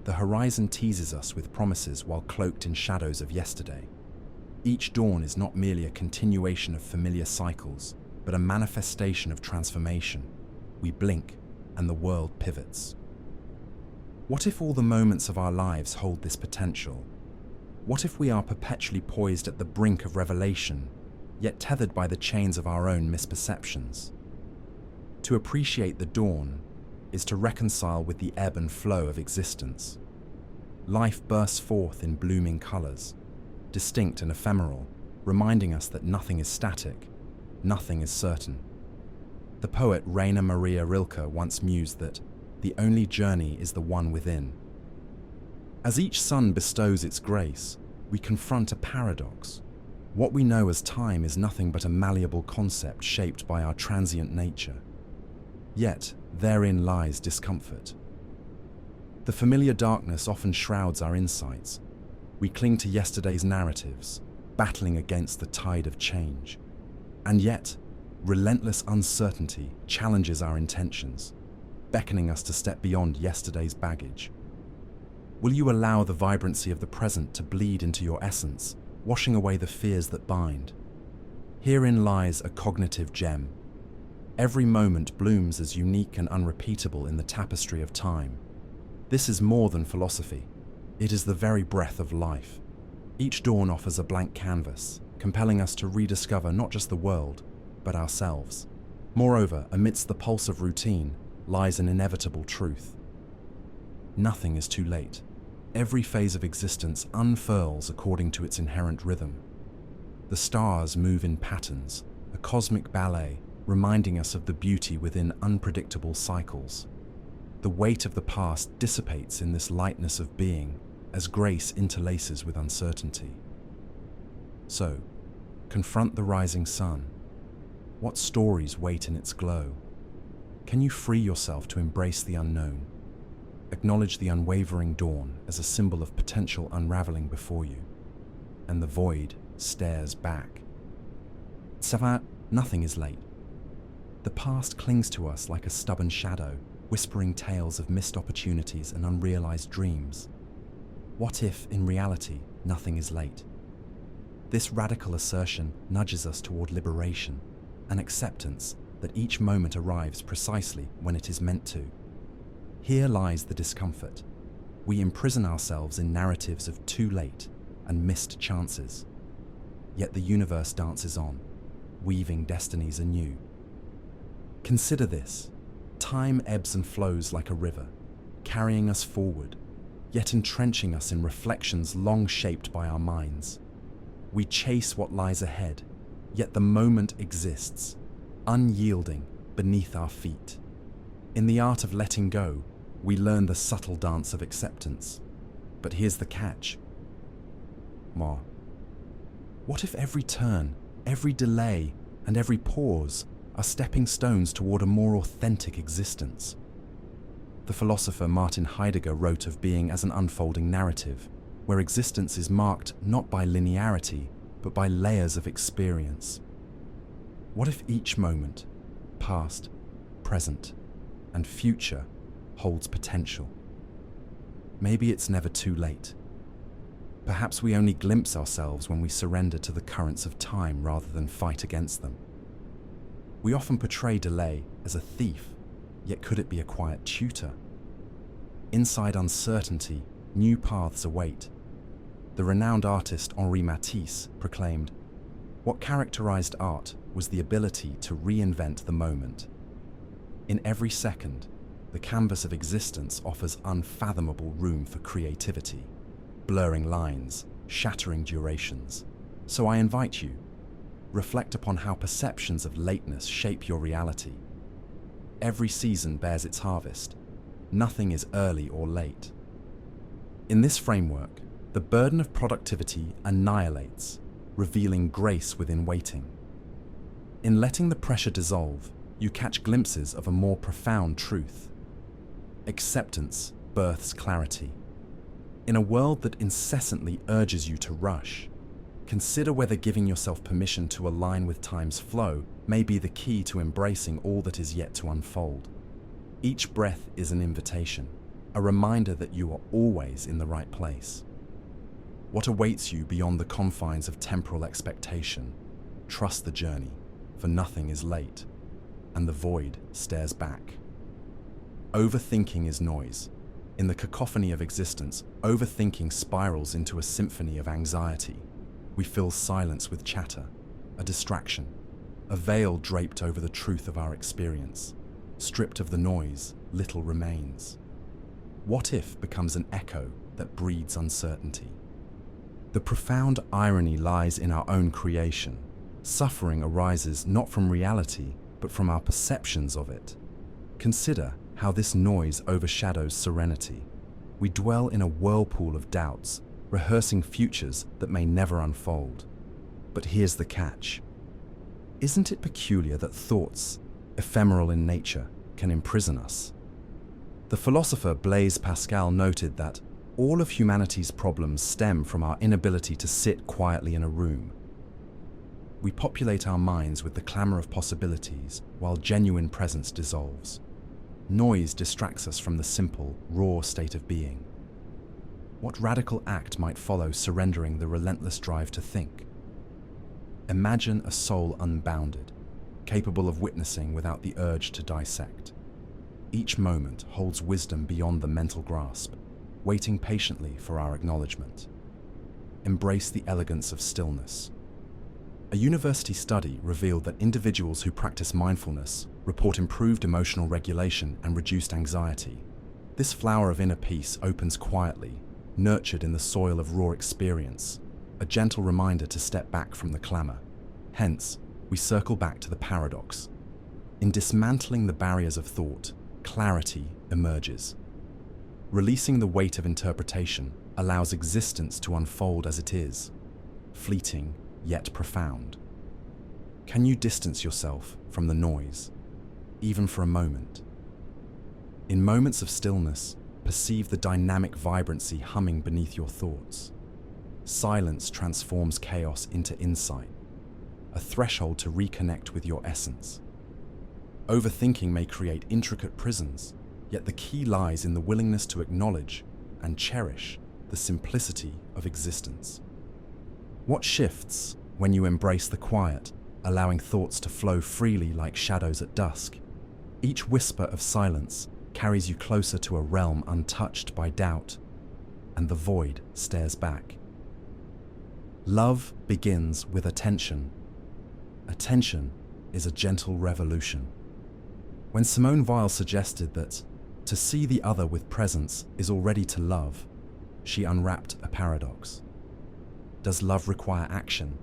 The horizon teases us with promises while cloaked in shadows of yesterday. Each dawn is not merely a continuation of familiar cycles, but a manifestation of transformation. We blink, and the world pivots. What if all the moments of our lives hold this potential? What if we are perpetually poised at the brink of revelation, yet tethered by the chains of our own misperceptions? To appreciate the dawn is to reconcile with the ebb and flow of existence. Life bursts forth in blooming colors, distinct and ephemeral, reminding us that nothing is static, nothing is certain. The poet Rainer Maria Rilke once mused that the only journey is the one within. As each sun bestows its grace, we confront a paradox. What we know as time is nothing but a malleable concept shaped by our transient nature. Yet, therein lies discomfort. The familiar darkness often shrouds our insights. We cling to yesterday's narratives, battling against the tide of change. And yet, relentless uncertainty challenges our intentions, beckoning us to step beyond yesterday's baggage. Will you allow the vibrancy of the present to bleed into your essence, washing away the fears that bind? Herein lies a cognitive gem. Every moment blooms as unique and unrepeatable in the tapestry of time. This is more than philosophy. It is the very breath of life. Each dawn offers a blank canvas, compelling us to rediscover not just the world, but ourselves. Moreover, amidst the pulse of routine lies an inevitable truth. Nothing is too late. Every phase of existence unfurls according to its inherent rhythm. The stars move in patterns, a cosmic ballet, reminding us of the beauty within unpredictable cycles. The weight of the past dissipates in this lightness of being as grace interlaces with uncertainty. So, confront the rising sun. What stories wait in its glow? Can you free yourself to embrace the unknown? Acknowledge the unwavering dawn as a symbol of potential unraveling before you. And the void stares back. Nothing is late. The past clings to us like a stubborn shadow, whispering tales of missed opportunities and unrealized dreams. What if, in reality, nothing is late? This radical assertion nudges us toward liberation, an acceptance that each moment arrives precisely when it is meant to. Here lies the discomfort. We imprison ourselves in narratives of too late and missed chances. Yet the universe dances on, weaving destinies anew. Consider this. Time ebbs and flows like a river, carrying us forward, yet entrenching us in reflections long shaped by our minds. We chase what lies ahead, yet the moment exists, unyielding beneath our feet. In the art of letting go, we learn the subtle dance of acceptance. But here's the catch. What if every turn, every delay, and every pause are stepping stones toward a more authentic existence? The philosopher Martin Heidegger wrote of being as an unfolding narrative, where existence is marked not by linearity, but by layers of experience. What if each moment, past, present, and future, holds potential? Maybe it's never too late. Perhaps we only glimpse ourselves when we surrender to the currents of time rather than fight against them. We often portray delay as a thief, yet could it be a quiet tutor, Inside uncertainty, new paths await. The renowned artist Henri Matisse proclaimed, "What characterized art was the ability to reinvent the moment." In every second, the canvas of existence offers unfathomable room for creativity, blurring lines, shattering durations. So I invite you, reflect upon how perceptions of lateness shape your reality. Every season bears its harvest. Nothing is early or late. In this framework, the burden of productivity annihilates, revealing grace within waiting. In letting the pressure dissolve, you catch glimpses of a more profound truth. Acceptance births clarity. In a world that incessantly urges you to rush, consider whether giving yourself permission to align with time's flow may be the key to embracing all that is yet to unfold. Each breath is an invitation, a reminder that you are always in the right place. What awaits you beyond the confines of temporal expectation? Trust the journey, for nothing is late, and the void stares back. Overthinking is noise. In the cacophony of existence, overthinking spirals into a symphony of anxiety. We fill silence with chatter, a distraction, a veil draped over the truth of our experience. Stripped of the noise, little remains. What if becomes an echo that breeds uncertainty? The profound irony lies in our own creation. Suffering arises not from reality, but from our perceptions of it. Consider how this noise overshadows serenity. We dwell in a whirlpool of doubts, rehearsing futures that may never unfold. But here's the catch. Isn't it peculiar that thoughts, ephemeral in nature, can imprison us? The philosopher Blaise Pascal noted that all of humanity's problems stem from our inability to sit quietly in a room. We populate our minds with the clamor of possibilities while genuine presence dissolves. Noise distracts us from the simple, raw state of being. What radical act might follow surrendering the relentless drive to think? Imagine a soul unbounded, capable of witnessing without the urge to dissect. Each moment holds wisdom beyond the mental grasp, waiting patiently for our acknowledgement. Embrace the elegance of stillness. A university study revealed that individuals who practice mindfulness report improved emotional regulation and reduced anxiety. This flower of inner peace opens quietly, nurtured in the soil of raw experience, a gentle reminder to step back from the clamor. Hence, we circle back to the paradox. In dismantling the barriers of thought, clarity emerges. Releasing the weight of interpretation allows existence to unfold as it is, fleeting yet profound. Can you distance yourself from the noise, even for a moment? In moments of stillness, perceive the dynamic vibrancy humming beneath your thoughts. Silence transforms chaos into insight, a threshold to reconnect with your essence. Overthinking may create intricate prisons, yet the key lies in the willingness to acknowledge and cherish the simplicity of existence. What shifts when you embrace the quiet, allowing thoughts to flow freely like shadows at dusk? Each whisper of silence carries you closer to a realm untouched by doubt, and the void stares back. Love begins with attention. Attention is a gentle revolution. When Simone Weil suggested that to see the other with presence is already to love, she unwrapped a paradox. Does love require action?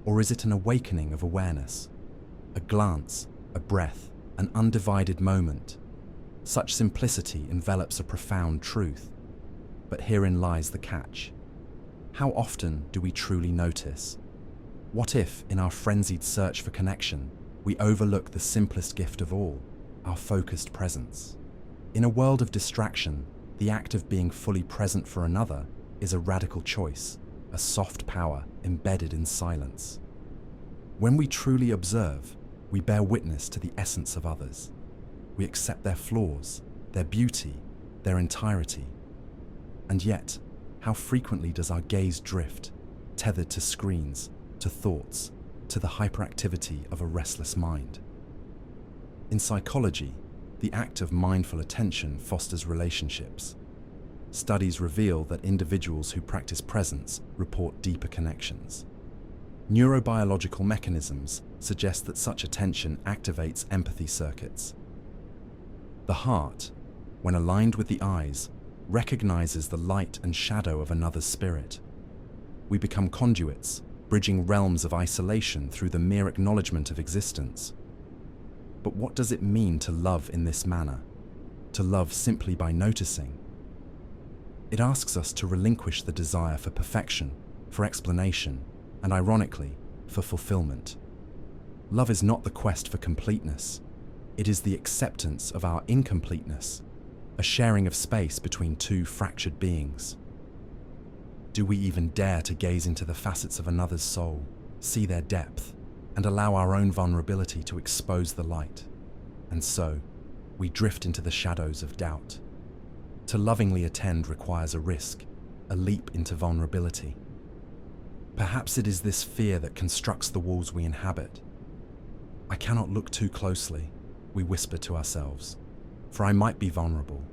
Or is it an awakening of awareness? A glance, a breath, an undivided moment. Such simplicity envelops a profound truth. But herein lies the catch. How often do we truly notice? What if, in our frenzied search for connection, we overlook the simplest gift of all, our focused presence? In a world of distraction, the act of being fully present for another is a radical choice, a soft power embedded in silence. When we truly observe, we bear witness to the essence of others. We accept their flaws, their beauty, their entirety. And yet, how frequently does our gaze drift, tethered to screens, to thoughts, to the hyperactivity of a restless mind? In psychology, The act of mindful attention fosters relationships. Studies reveal that individuals who practice presence report deeper connections. Neurobiological mechanisms suggest that such attention activates empathy circuits. The heart, when aligned with the eyes, recognizes the light and shadow of another's spirit. We become conduits, bridging realms of isolation through the mere acknowledgement of existence. But what does it mean to love in this manner? To love simply by noticing? It asks us to relinquish the desire for perfection, for explanation, and ironically, for fulfillment. Love is not the quest for completeness. It is the acceptance of our incompleteness, a sharing of space between two fractured beings. Do we even dare to gaze into the facets of another's soul, see their depth, and allow our own vulnerability to expose the light? And so, we drift into the shadows of doubt. To lovingly attend requires a risk, a leap into vulnerability. Perhaps it is this fear that constructs the walls we inhabit. I cannot look too closely, we whisper to ourselves, for I might be vulnerable.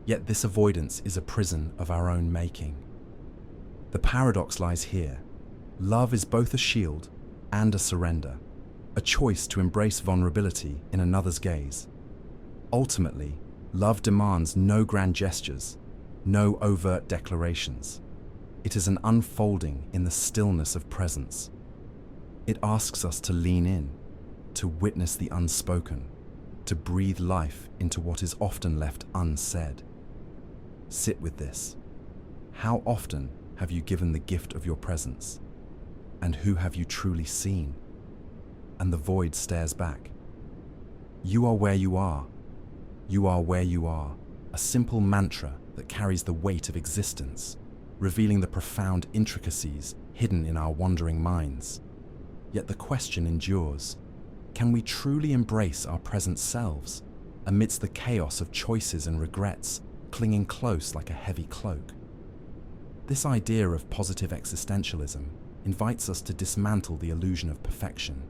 Yet this avoidance is a prison of our own making. The paradox lies here. Love is both a shield and a surrender, a choice to embrace vulnerability in another's gaze. Ultimately, love demands no grand gestures, no overt declarations. It is an unfolding in the stillness of presence. It asks us to lean in, to witness the unspoken, to breathe life into what is often left unsaid. Sit with this. How often have you given the gift of your presence? And who have you truly seen? And the void stares back. You are where you are. You are where you are, a simple mantra that carries the weight of existence, revealing the profound intricacies hidden in our wandering minds. Yet the question endures, can we truly embrace our present selves, amidst the chaos of choices and regrets, clinging close like a heavy cloak? This idea of positive existentialism invites us to dismantle the illusion of perfection,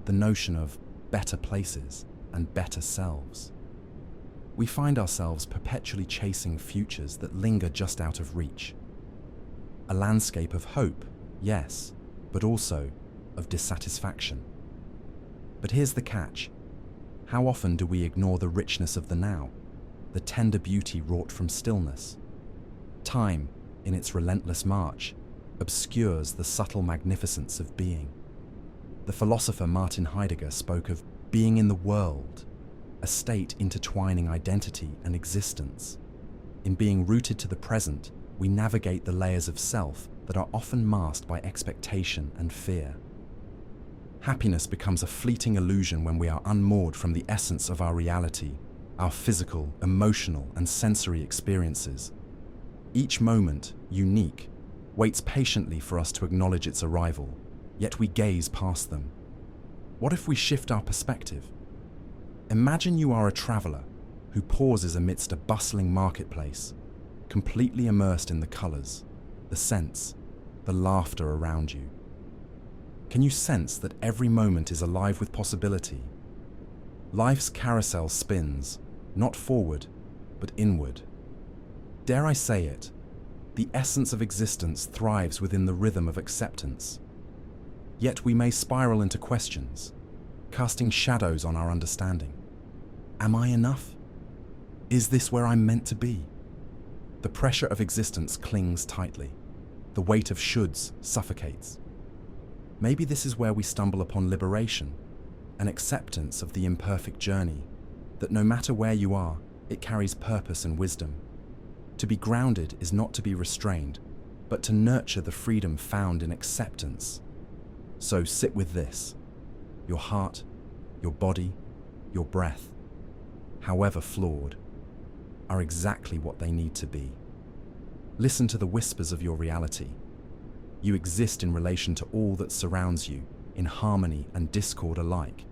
the notion of better places and better selves. We find ourselves perpetually chasing futures that linger just out of reach. A landscape of hope, yes, but also of dissatisfaction. But here's the catch. How often do we ignore the richness of the now, the tender beauty wrought from stillness? Time, in its relentless march, obscures the subtle magnificence of being. The philosopher Martin Heidegger spoke of being in the world, a state intertwining identity and existence. In being rooted to the present, we navigate the layers of self that are often masked by expectation and fear. Happiness becomes a fleeting illusion when we are unmoored from the essence of our reality, our physical, emotional, and sensory experiences. Each moment, unique, waits patiently for us to acknowledge its arrival, yet we gaze past them. What if we shift our perspective? Imagine you are a traveler who pauses amidst a bustling marketplace, completely immersed in the colors, the scents, the laughter around you. Can you sense that every moment is alive with possibility? Life's carousel spins, not forward, but inward. Dare I say it, the essence of existence thrives within the rhythm of acceptance. Yet we may spiral into questions, casting shadows on our understanding. Am I enough? Is this where I'm meant to be? The pressure of existence clings tightly. The weight of shoulds suffocates. Maybe this is where we stumble upon liberation, an acceptance of the imperfect journey, that no matter where you are, it carries purpose and wisdom. To be grounded is not to be restrained, but to nurture the freedom found in acceptance. So sit with this. Your heart, your body, your breath, however flawed, are exactly what they need to be. Listen to the whispers of your reality. You exist in relation to all that surrounds you, in harmony and discord alike.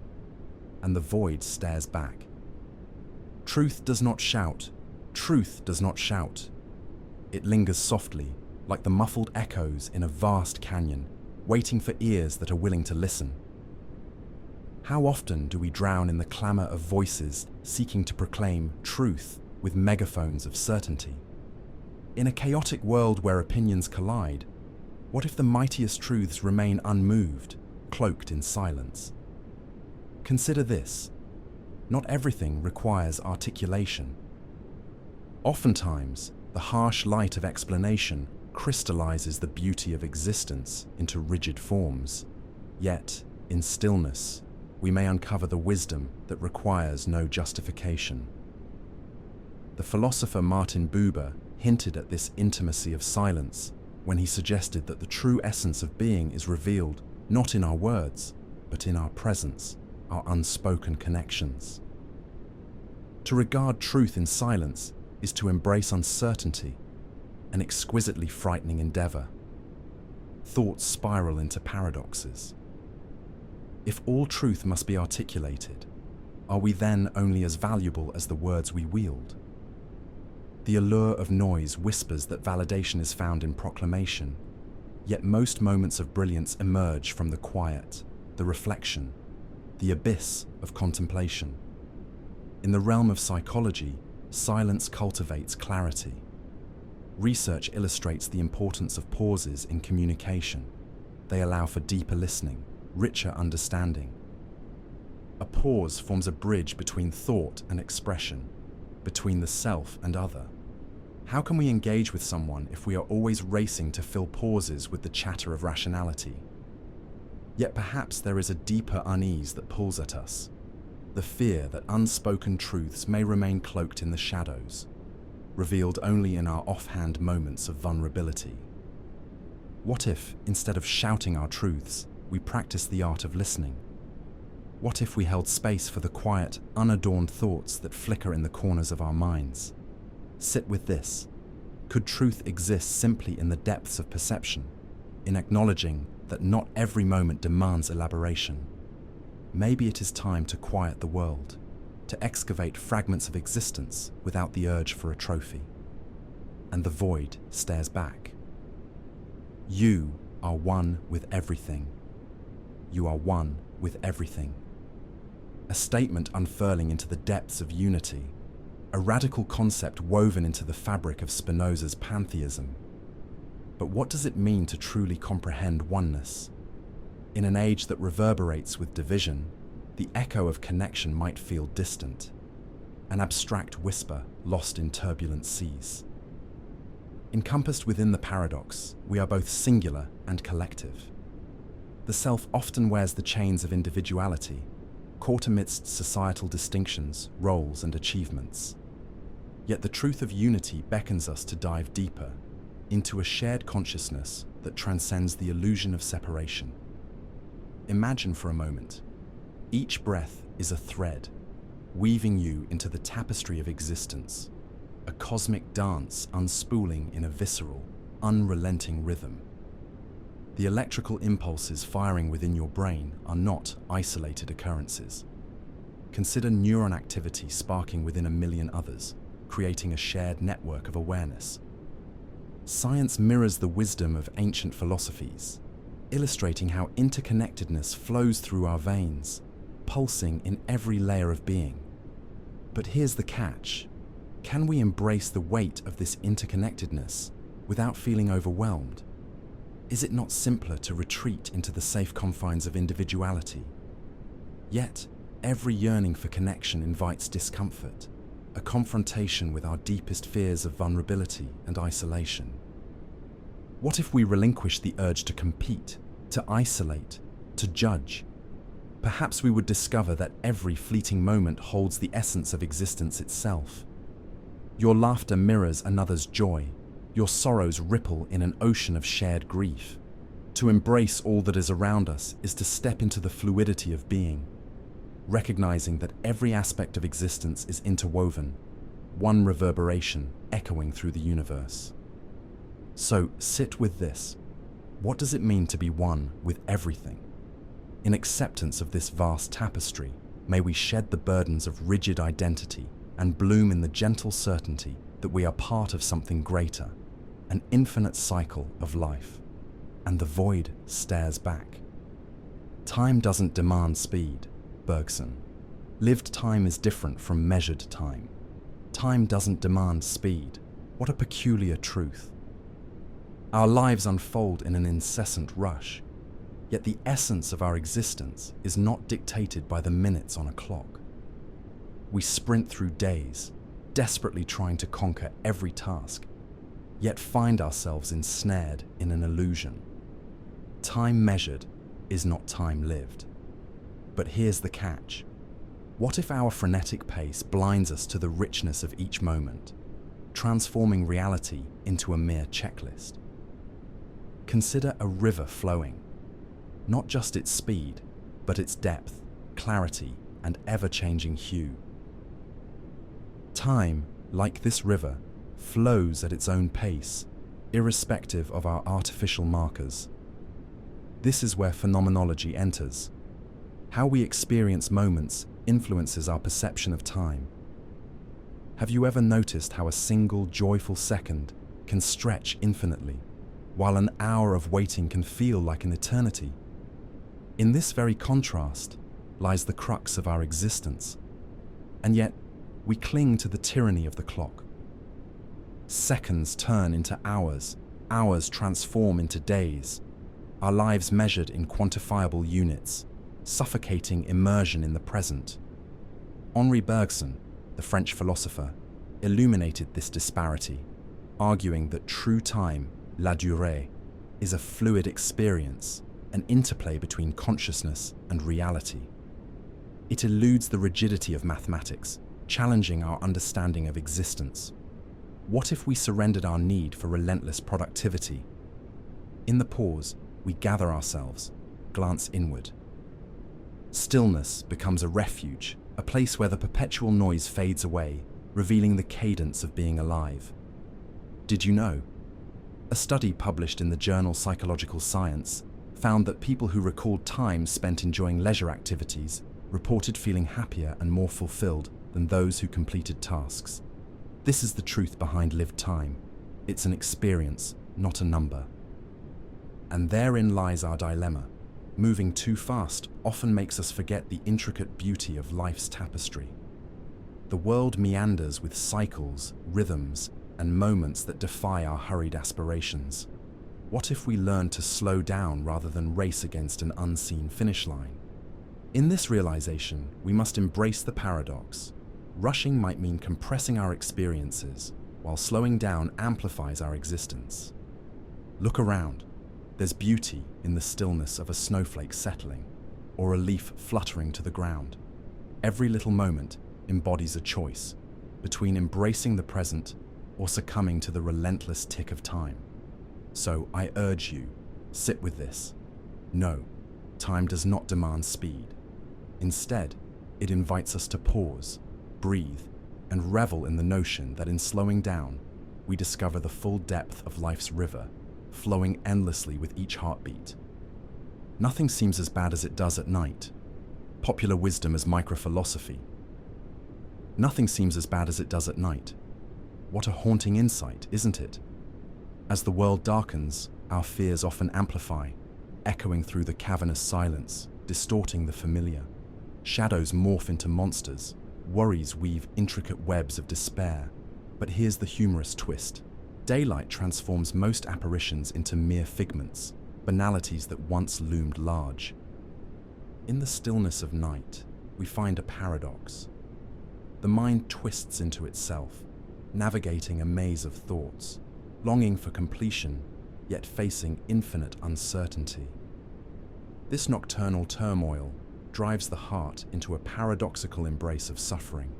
And the void stares back. Truth does not shout. Truth does not shout. It lingers softly, like the muffled echoes in a vast canyon, waiting for ears that are willing to listen. How often do we drown in the clamor of voices seeking to proclaim truth with megaphones of certainty? In a chaotic world where opinions collide, what if the mightiest truths remain unmoved, cloaked in silence? Consider this. Not everything requires articulation. Oftentimes, the harsh light of explanation crystallizes the beauty of existence into rigid forms. Yet, in stillness, we may uncover the wisdom that requires no justification. The philosopher Martin Buber hinted at this intimacy of silence when he suggested that the true essence of being is revealed not in our words, but in our presence, our unspoken connections. To regard truth in silence is to embrace uncertainty, an exquisitely frightening endeavor. Thoughts spiral into paradoxes. If all truth must be articulated, are we then only as valuable as the words we wield? The allure of noise whispers that validation is found in proclamation, yet most moments of brilliance emerge from the quiet, the reflection, the abyss of contemplation. In the realm of psychology, silence cultivates clarity. Research illustrates the importance of pauses in communication. They allow for deeper listening, richer understanding. A pause forms a bridge between thought and expression, between the self and other. How can we engage with someone if we are always racing to fill pauses with the chatter of rationality? Yet perhaps there is a deeper unease that pulls at us, the fear that unspoken truths may remain cloaked in the shadows, revealed only in our offhand moments of vulnerability. What if, instead of shouting our truths, we practice the art of listening? What if we held space for the quiet, unadorned thoughts that flicker in the corners of our minds? Sit with this. Could truth exist simply in the depths of perception, in acknowledging that not every moment demands elaboration? Maybe it is time to quiet the world, to excavate fragments of existence without the urge for a trophy. And the void stares back. You are one with everything. You are one with everything. A statement unfurling into the depths of unity, a radical concept woven into the fabric of Spinoza's pantheism. But what does it mean to truly comprehend oneness? In an age that reverberates with division, the echo of connection might feel distant, an abstract whisper lost in turbulent seas. Encompassed within the paradox, we are both singular and collective. The self often wears the chains of individuality, caught amidst societal distinctions, roles, and achievements. Yet the truth of unity beckons us to dive deeper, into a shared consciousness that transcends the illusion of separation. Imagine for a moment, each breath is a thread, weaving you into the tapestry of existence, a cosmic dance unspooling in a visceral, unrelenting rhythm. The electrical impulses firing within your brain are not isolated occurrences. Consider neuron activity sparking within a million others, creating a shared network of awareness. Science mirrors the wisdom of ancient philosophies, illustrating how interconnectedness flows through our veins, pulsing in every layer of being. But here's the catch. Can we embrace the weight of this interconnectedness without feeling overwhelmed? Is it not simpler to retreat into the safe confines of individuality? Yet, every yearning for connection invites discomfort, a confrontation with our deepest fears of vulnerability and isolation. What if we relinquish the urge to compete, to isolate, to judge? Perhaps we would discover that every fleeting moment holds the essence of existence itself. Your laughter mirrors another's joy. Your sorrows ripple in an ocean of shared grief. To embrace all that is around us is to step into the fluidity of being, recognizing that every aspect of existence is interwoven, one reverberation echoing through the universe. So sit with this. What does it mean to be one with everything? In acceptance of this vast tapestry, may we shed the burdens of rigid identity and bloom in the gentle certainty that we are part of something greater, an infinite cycle of life. And the void stares back. Time doesn't demand speed. Bergson. Lived time is different from measured time. Time doesn't demand speed. What a peculiar truth. Our lives unfold in an incessant rush, yet the essence of our existence is not dictated by the minutes on a clock. We sprint through days, desperately trying to conquer every task, yet find ourselves ensnared in an illusion. Time measured is not time lived. But here's the catch. What if our frenetic pace blinds us to the richness of each moment, transforming reality into a mere checklist? Consider a river flowing. Not just its speed, but its depth, clarity, and ever-changing hue. Time, like this river, flows at its own pace, irrespective of our artificial markers. This is where phenomenology enters. How we experience moments influences our perception of time. Have you ever noticed how a single joyful second can stretch infinitely, while an hour of waiting can feel like an eternity? In this very contrast lies the crux of our existence, and yet we cling to the tyranny of the clock. Seconds turn into hours, hours transform into days, our lives measured in quantifiable units, suffocating immersion in the present. Henri Bergson, the French philosopher, illuminated this disparity, arguing that true time, la durée, is a fluid experience, an interplay between consciousness and reality. It eludes the rigidity of mathematics, challenging our understanding of existence. What if we surrendered our need for relentless productivity? In the pause, we gather ourselves, glance inward. Stillness becomes a refuge, a place where the perpetual noise fades away, revealing the cadence of being alive. Did you know? A study published in the journal Psychological Science found that people who recalled time spent enjoying leisure activities reported feeling happier and more fulfilled than those who completed tasks. This is the truth behind lived time. It's an experience, not a number. And therein lies our dilemma. Moving too fast often makes us forget the intricate beauty of life's tapestry. The world meanders with cycles, rhythms, and moments that defy our hurried aspirations. What if we learn to slow down rather than race against an unseen finish line? In this realization, we must embrace the paradox. Rushing might mean compressing our experiences, while slowing down amplifies our existence. Look around. There's beauty in the stillness of a snowflake settling, or a leaf fluttering to the ground. Every little moment embodies a choice between embracing the present or succumbing to the relentless tick of time. So I urge you, sit with this. No, time does not demand speed. Instead, it invites us to pause, breathe, and revel in the notion that in slowing down, we discover the full depth of life's river, flowing endlessly with each heartbeat. Nothing seems as bad as it does at night. Popular wisdom as microphilosophy. Nothing seems as bad as it does at night. What a haunting insight, isn't it? As the world darkens, our fears often amplify, echoing through the cavernous silence, distorting the familiar. Shadows morph into monsters, worries weave intricate webs of despair. But here's the humorous twist. Daylight transforms most apparitions into mere figments, banalities that once loomed large. In the stillness of night, we find a paradox. The mind twists into itself, navigating a maze of thoughts, longing for completion, yet facing infinite uncertainty. This nocturnal turmoil drives the heart into a paradoxical embrace of suffering,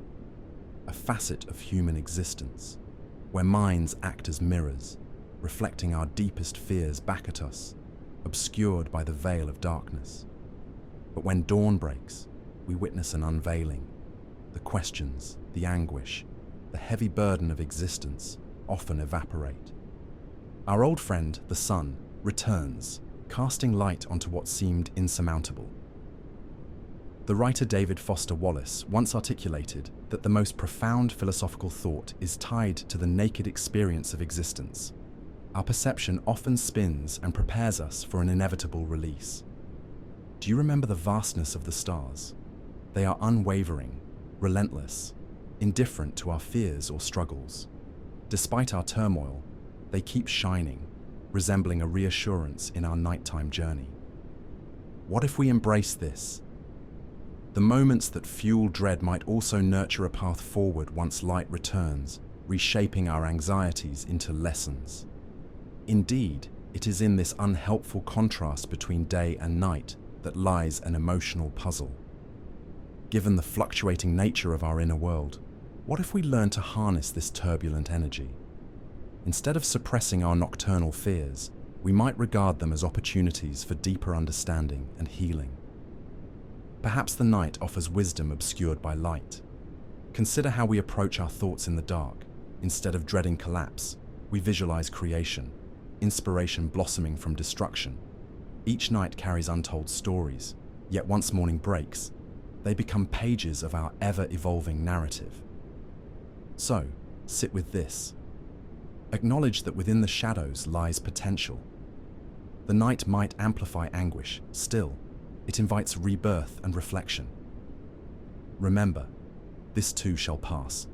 a facet of human existence, where minds act as mirrors, reflecting our deepest fears back at us, obscured by the veil of darkness. But when dawn breaks, we witness an unveiling. The questions, the anguish, the heavy burden of existence often evaporate. Our old friend, the sun, returns, casting light onto what seemed insurmountable. The writer David Foster Wallace once articulated that the most profound philosophical thought is tied to the naked experience of existence. Our perception often spins and prepares us for an inevitable release. Do you remember the vastness of the stars? They are unwavering, relentless, indifferent to our fears or struggles. Despite our turmoil, they keep shining, resembling a reassurance in our nighttime journey. What if we embrace this? The moments that fuel dread might also nurture a path forward once light returns, reshaping our anxieties into lessons. Indeed, it is in this unhelpful contrast between day and night that lies an emotional puzzle. Given the fluctuating nature of our inner world, what if we learn to harness this turbulent energy? Instead of suppressing our nocturnal fears, we might regard them as opportunities for deeper understanding and healing. Perhaps the night offers wisdom obscured by light. Consider how we approach our thoughts in the dark. Instead of dreading collapse, we visualize creation, inspiration blossoming from destruction. Each night carries untold stories, yet once morning breaks, they become pages of our ever-evolving narrative. So, sit with this. Acknowledge that within the shadows lies potential. The night might amplify anguish, still, it invites rebirth and reflection. Remember, this too shall pass.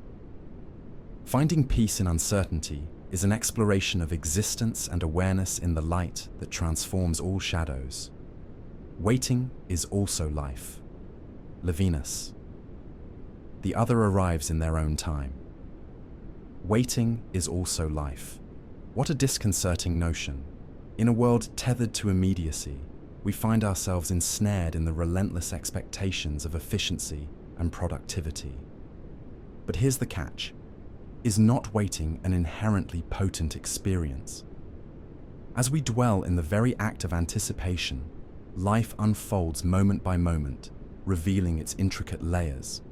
Finding peace in uncertainty is an exploration of existence and awareness in the light that transforms all shadows. Waiting is also life. LIBERATING. The other arrives in their own time. Waiting is also life. What a disconcerting notion. In a world tethered to immediacy, we find ourselves ensnared in the relentless expectations of efficiency and productivity. But here's the catch. Is not waiting an inherently potent experience? As we dwell in the very act of anticipation, life unfolds moment by moment, revealing its intricate layers.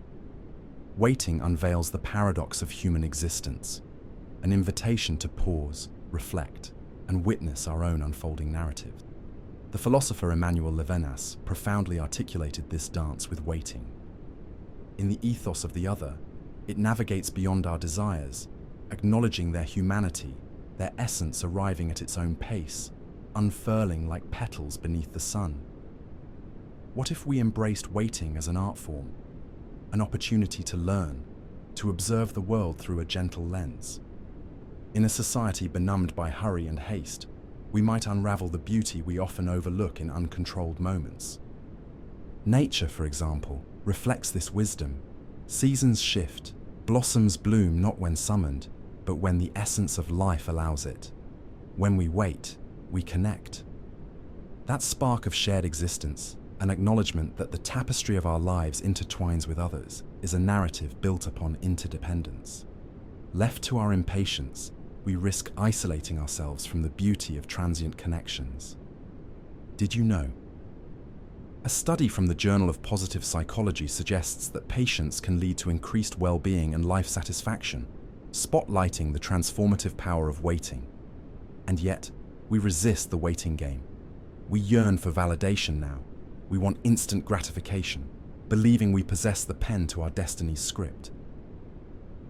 Waiting unveils the paradox of human existence, an invitation to pause, reflect, and witness our own unfolding narrative. The philosopher Emmanuel Levinas profoundly articulated this dance with waiting. In the ethos of the other, it navigates beyond our desires, acknowledging their humanity, their essence arriving at its own pace, unfurling like petals beneath the sun. What if we embraced waiting as an art form, an opportunity to learn, to observe the world through a gentle lens? In a society benumbed by hurry and haste, we might unravel the beauty we often overlook in uncontrolled moments. Nature, for example, reflects this wisdom. Seasons shift, blossoms bloom not when summoned, but when the essence of life allows it. When we wait, we connect. That spark of shared existence, an acknowledgement that the tapestry of our lives intertwines with others, is a narrative built upon interdependence. Left to our impatience, we risk isolating ourselves from the beauty of transient connections. Did you know? A study from the Journal of Positive Psychology suggests that patience can lead to increased well-being and life satisfaction, spotlighting the transformative power of waiting. And yet, we resist the waiting game. We yearn for validation now. We want instant gratification, believing we possess the pen to our destiny's script.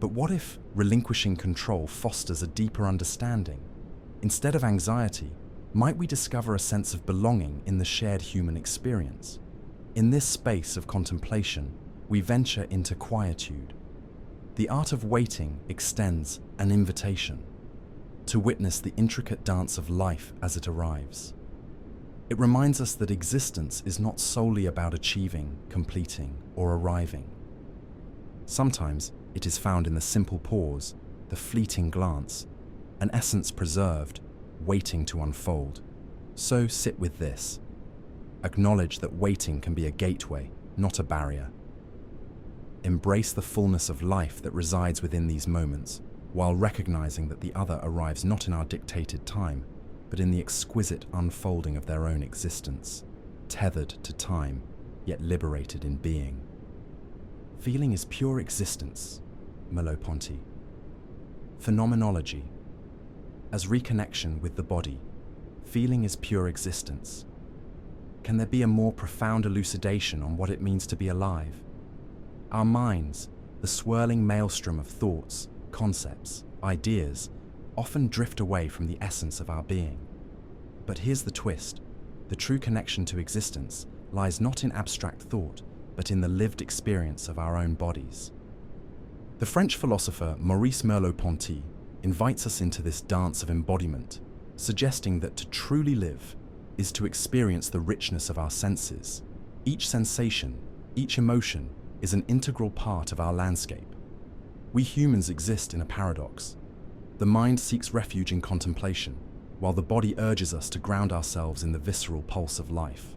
But what if relinquishing control fosters a deeper understanding? Instead of anxiety, might we discover a sense of belonging in the shared human experience? In this space of contemplation, we venture into quietude. The art of waiting extends an invitation to witness the intricate dance of life as it arrives. It reminds us that existence is not solely about achieving, completing, or arriving. Sometimes, it is found in the simple pause, the fleeting glance, an essence preserved, waiting to unfold. So sit with this. Acknowledge that waiting can be a gateway, not a barrier. Embrace the fullness of life that resides within these moments, while recognizing that the other arrives not in our dictated time, but in the exquisite unfolding of their own existence, tethered to time, yet liberated in being. Feeling is pure existence, Merleau-Ponty. Phenomenology. As reconnection with the body, feeling is pure existence. Can there be a more profound elucidation on what it means to be alive? Our minds, the swirling maelstrom of thoughts, concepts, ideas, often drift away from the essence of our being. But here's the twist. The true connection to existence lies not in abstract thought, but in the lived experience of our own bodies. The French philosopher Maurice Merleau-Ponty invites us into this dance of embodiment, suggesting that to truly live is to experience the richness of our senses. Each sensation, each emotion is an integral part of our landscape. We humans exist in a paradox. The mind seeks refuge in contemplation, while the body urges us to ground ourselves in the visceral pulse of life.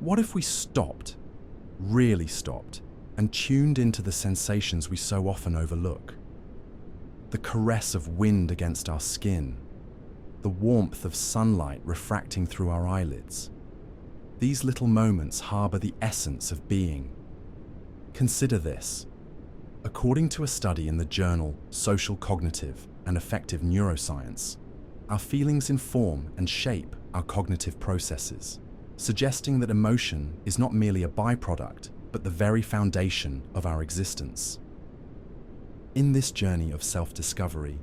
What if we stopped, really stopped, and tuned into the sensations we so often overlook? The caress of wind against our skin, the warmth of sunlight refracting through our eyelids. These little moments harbor the essence of being. Consider this. According to a study in the journal Social Cognitive and Affective Neuroscience, our feelings inform and shape our cognitive processes, suggesting that emotion is not merely a byproduct, but the very foundation of our existence. In this journey of self-discovery,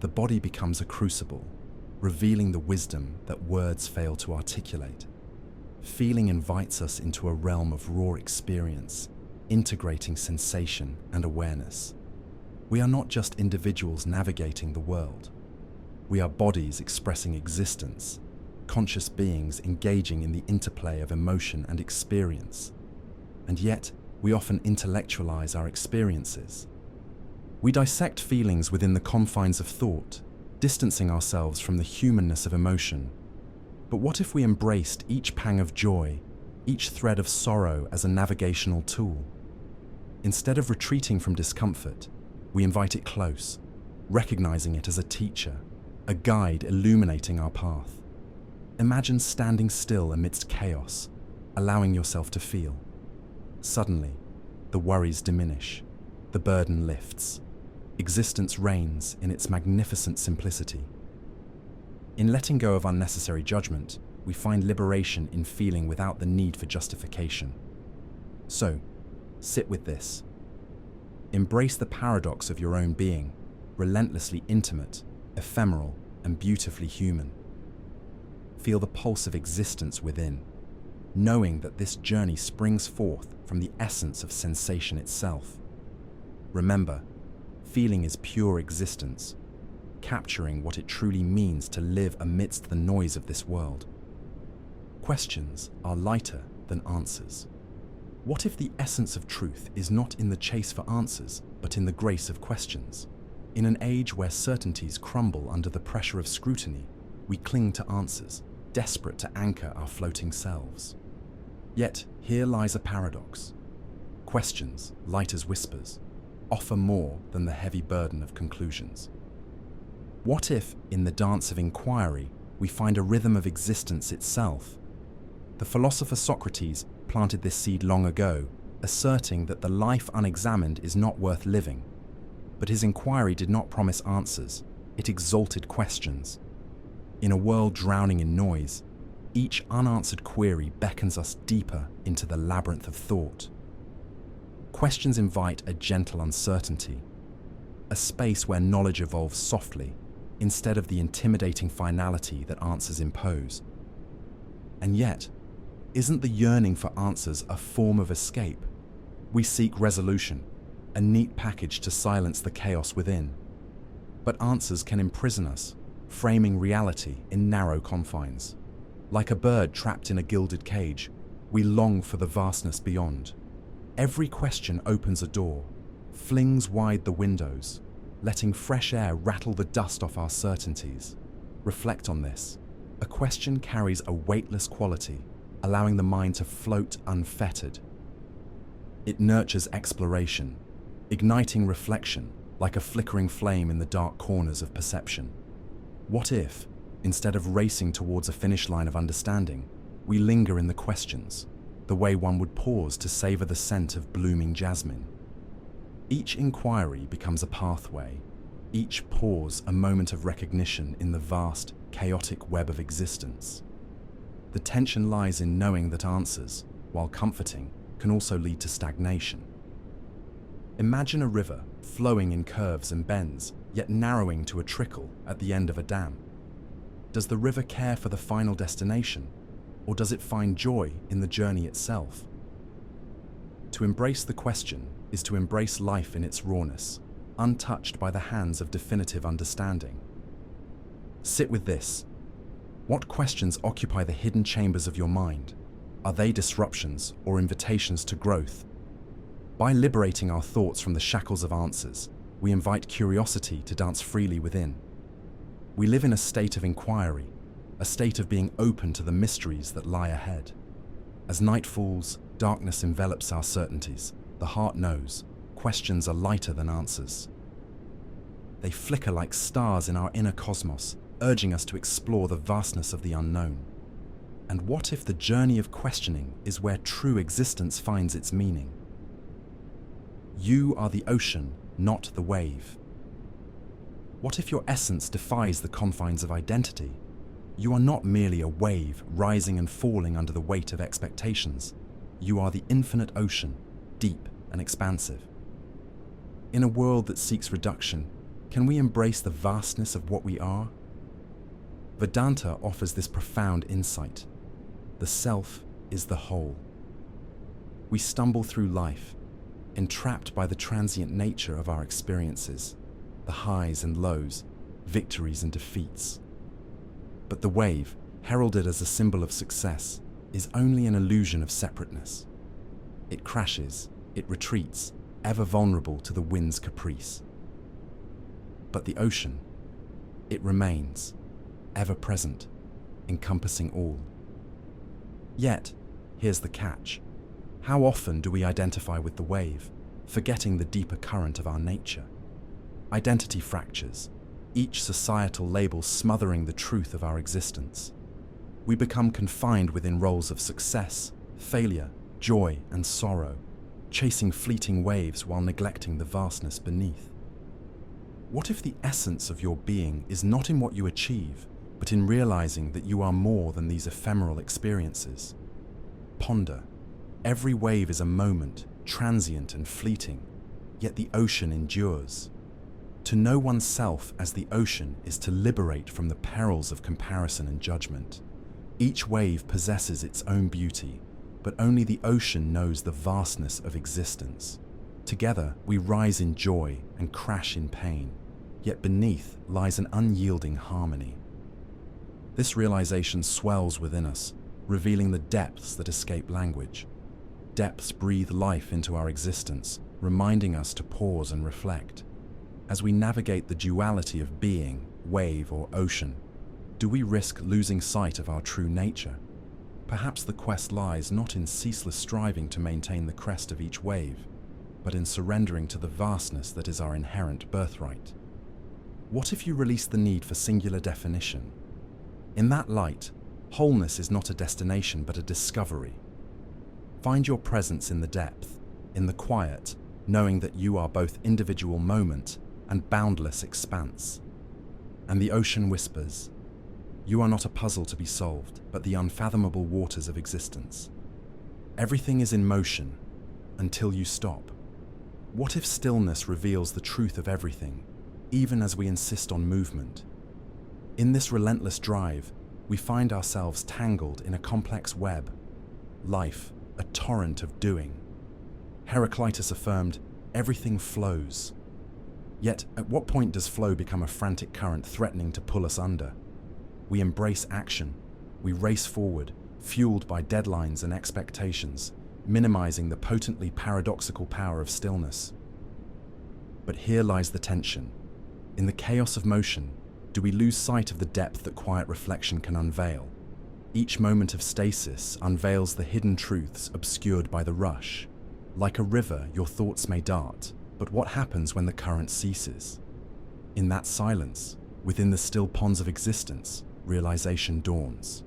the body becomes a crucible, revealing the wisdom that words fail to articulate. Feeling invites us into a realm of raw experience, integrating sensation and awareness. We are not just individuals navigating the world. We are bodies expressing existence, conscious beings engaging in the interplay of emotion and experience. And yet, we often intellectualize our experiences. We dissect feelings within the confines of thought, distancing ourselves from the humanness of emotion. But what if we embraced each pang of joy, each thread of sorrow as a navigational tool? Instead of retreating from discomfort, we invite it close, recognizing it as a teacher, a guide illuminating our path. Imagine standing still amidst chaos, allowing yourself to feel. Suddenly, the worries diminish, the burden lifts. Existence reigns in its magnificent simplicity. In letting go of unnecessary judgment, we find liberation in feeling without the need for justification. So, sit with this. Embrace the paradox of your own being, relentlessly intimate, ephemeral, and beautifully human. Feel the pulse of existence within, knowing that this journey springs forth from the essence of sensation itself. Remember, feeling is pure existence, capturing what it truly means to live amidst the noise of this world. Questions are lighter than answers. What if the essence of truth is not in the chase for answers, but in the grace of questions? In an age where certainties crumble under the pressure of scrutiny, we cling to answers, desperate to anchor our floating selves. Yet, here lies a paradox. Questions, light as whispers, offer more than the heavy burden of conclusions. What if, in the dance of inquiry, we find a rhythm of existence itself? The philosopher Socrates planted this seed long ago, asserting that the life unexamined is not worth living. But his inquiry did not promise answers, it exalted questions. In a world drowning in noise, each unanswered query beckons us deeper into the labyrinth of thought. Questions invite a gentle uncertainty, a space where knowledge evolves softly, instead of the intimidating finality that answers impose. And yet, isn't the yearning for answers a form of escape? We seek resolution, a neat package to silence the chaos within. But answers can imprison us, framing reality in narrow confines. Like a bird trapped in a gilded cage, we long for the vastness beyond. Every question opens a door, flings wide the windows, letting fresh air rattle the dust off our certainties. Reflect on this. A question carries a weightless quality, allowing the mind to float unfettered. It nurtures exploration, igniting reflection like a flickering flame in the dark corners of perception. What if, instead of racing towards a finish line of understanding, we linger in the questions, the way one would pause to savor the scent of blooming jasmine? Each inquiry becomes a pathway, each pause a moment of recognition in the vast, chaotic web of existence. The tension lies in knowing that answers, while comforting, can also lead to stagnation. Imagine a river flowing in curves and bends, yet narrowing to a trickle at the end of a dam. Does the river care for the final destination, or does it find joy in the journey itself? To embrace the question is to embrace life in its rawness, untouched by the hands of definitive understanding. Sit with this. What questions occupy the hidden chambers of your mind? Are they disruptions or invitations to growth? By liberating our thoughts from the shackles of answers, we invite curiosity to dance freely within. We live in a state of inquiry, a state of being open to the mysteries that lie ahead. As night falls, darkness envelops our certainties. The heart knows, questions are lighter than answers. They flicker like stars in our inner cosmos, urging us to explore the vastness of the unknown. And what if the journey of questioning is where true existence finds its meaning? You are the ocean, not the wave. What if your essence defies the confines of identity? You are not merely a wave rising and falling under the weight of expectations. You are the infinite ocean, deep and expansive. In a world that seeks reduction, can we embrace the vastness of what we are? Vedanta offers this profound insight. The self is the whole. We stumble through life, entrapped by the transient nature of our experiences, the highs and lows, victories and defeats. But the wave, heralded as a symbol of success, is only an illusion of separateness. It crashes, it retreats, ever vulnerable to the wind's caprice. But the ocean, it remains, ever present, encompassing all. Yet, here's the catch. How often do we identify with the wave, forgetting the deeper current of our nature? Identity fractures, each societal label smothering the truth of our existence. We become confined within roles of success, failure, joy, and sorrow, chasing fleeting waves while neglecting the vastness beneath. What if the essence of your being is not in what you achieve, but in realizing that you are more than these ephemeral experiences? Ponder. Every wave is a moment, transient and fleeting, yet the ocean endures. To know oneself as the ocean is to liberate from the perils of comparison and judgment. Each wave possesses its own beauty, but only the ocean knows the vastness of existence. Together, we rise in joy and crash in pain, yet beneath lies an unyielding harmony. This realization swells within us, revealing the depths that escape language. Depths breathe life into our existence, reminding us to pause and reflect. As we navigate the duality of being, wave or ocean, do we risk losing sight of our true nature? Perhaps the quest lies not in ceaseless striving to maintain the crest of each wave, but in surrendering to the vastness that is our inherent birthright. What if you release the need for singular definition? In that light, wholeness is not a destination but a discovery. Find your presence in the depth, in the quiet, knowing that you are both individual moment and boundless expanse. And the ocean whispers, you are not a puzzle to be solved, but the unfathomable waters of existence. Everything is in motion until you stop. What if stillness reveals the truth of everything, even as we insist on movement? In this relentless drive, we find ourselves tangled in a complex web. Life, a torrent of doing. Heraclitus affirmed, everything flows. Yet, at what point does flow become a frantic current threatening to pull us under? We embrace action. We race forward, fueled by deadlines and expectations, minimizing the potently paradoxical power of stillness. But here lies the tension. In the chaos of motion, do we lose sight of the depth that quiet reflection can unveil? Each moment of stasis unveils the hidden truths obscured by the rush. Like a river, your thoughts may dart, but what happens when the current ceases? In that silence, within the still ponds of existence, realization dawns.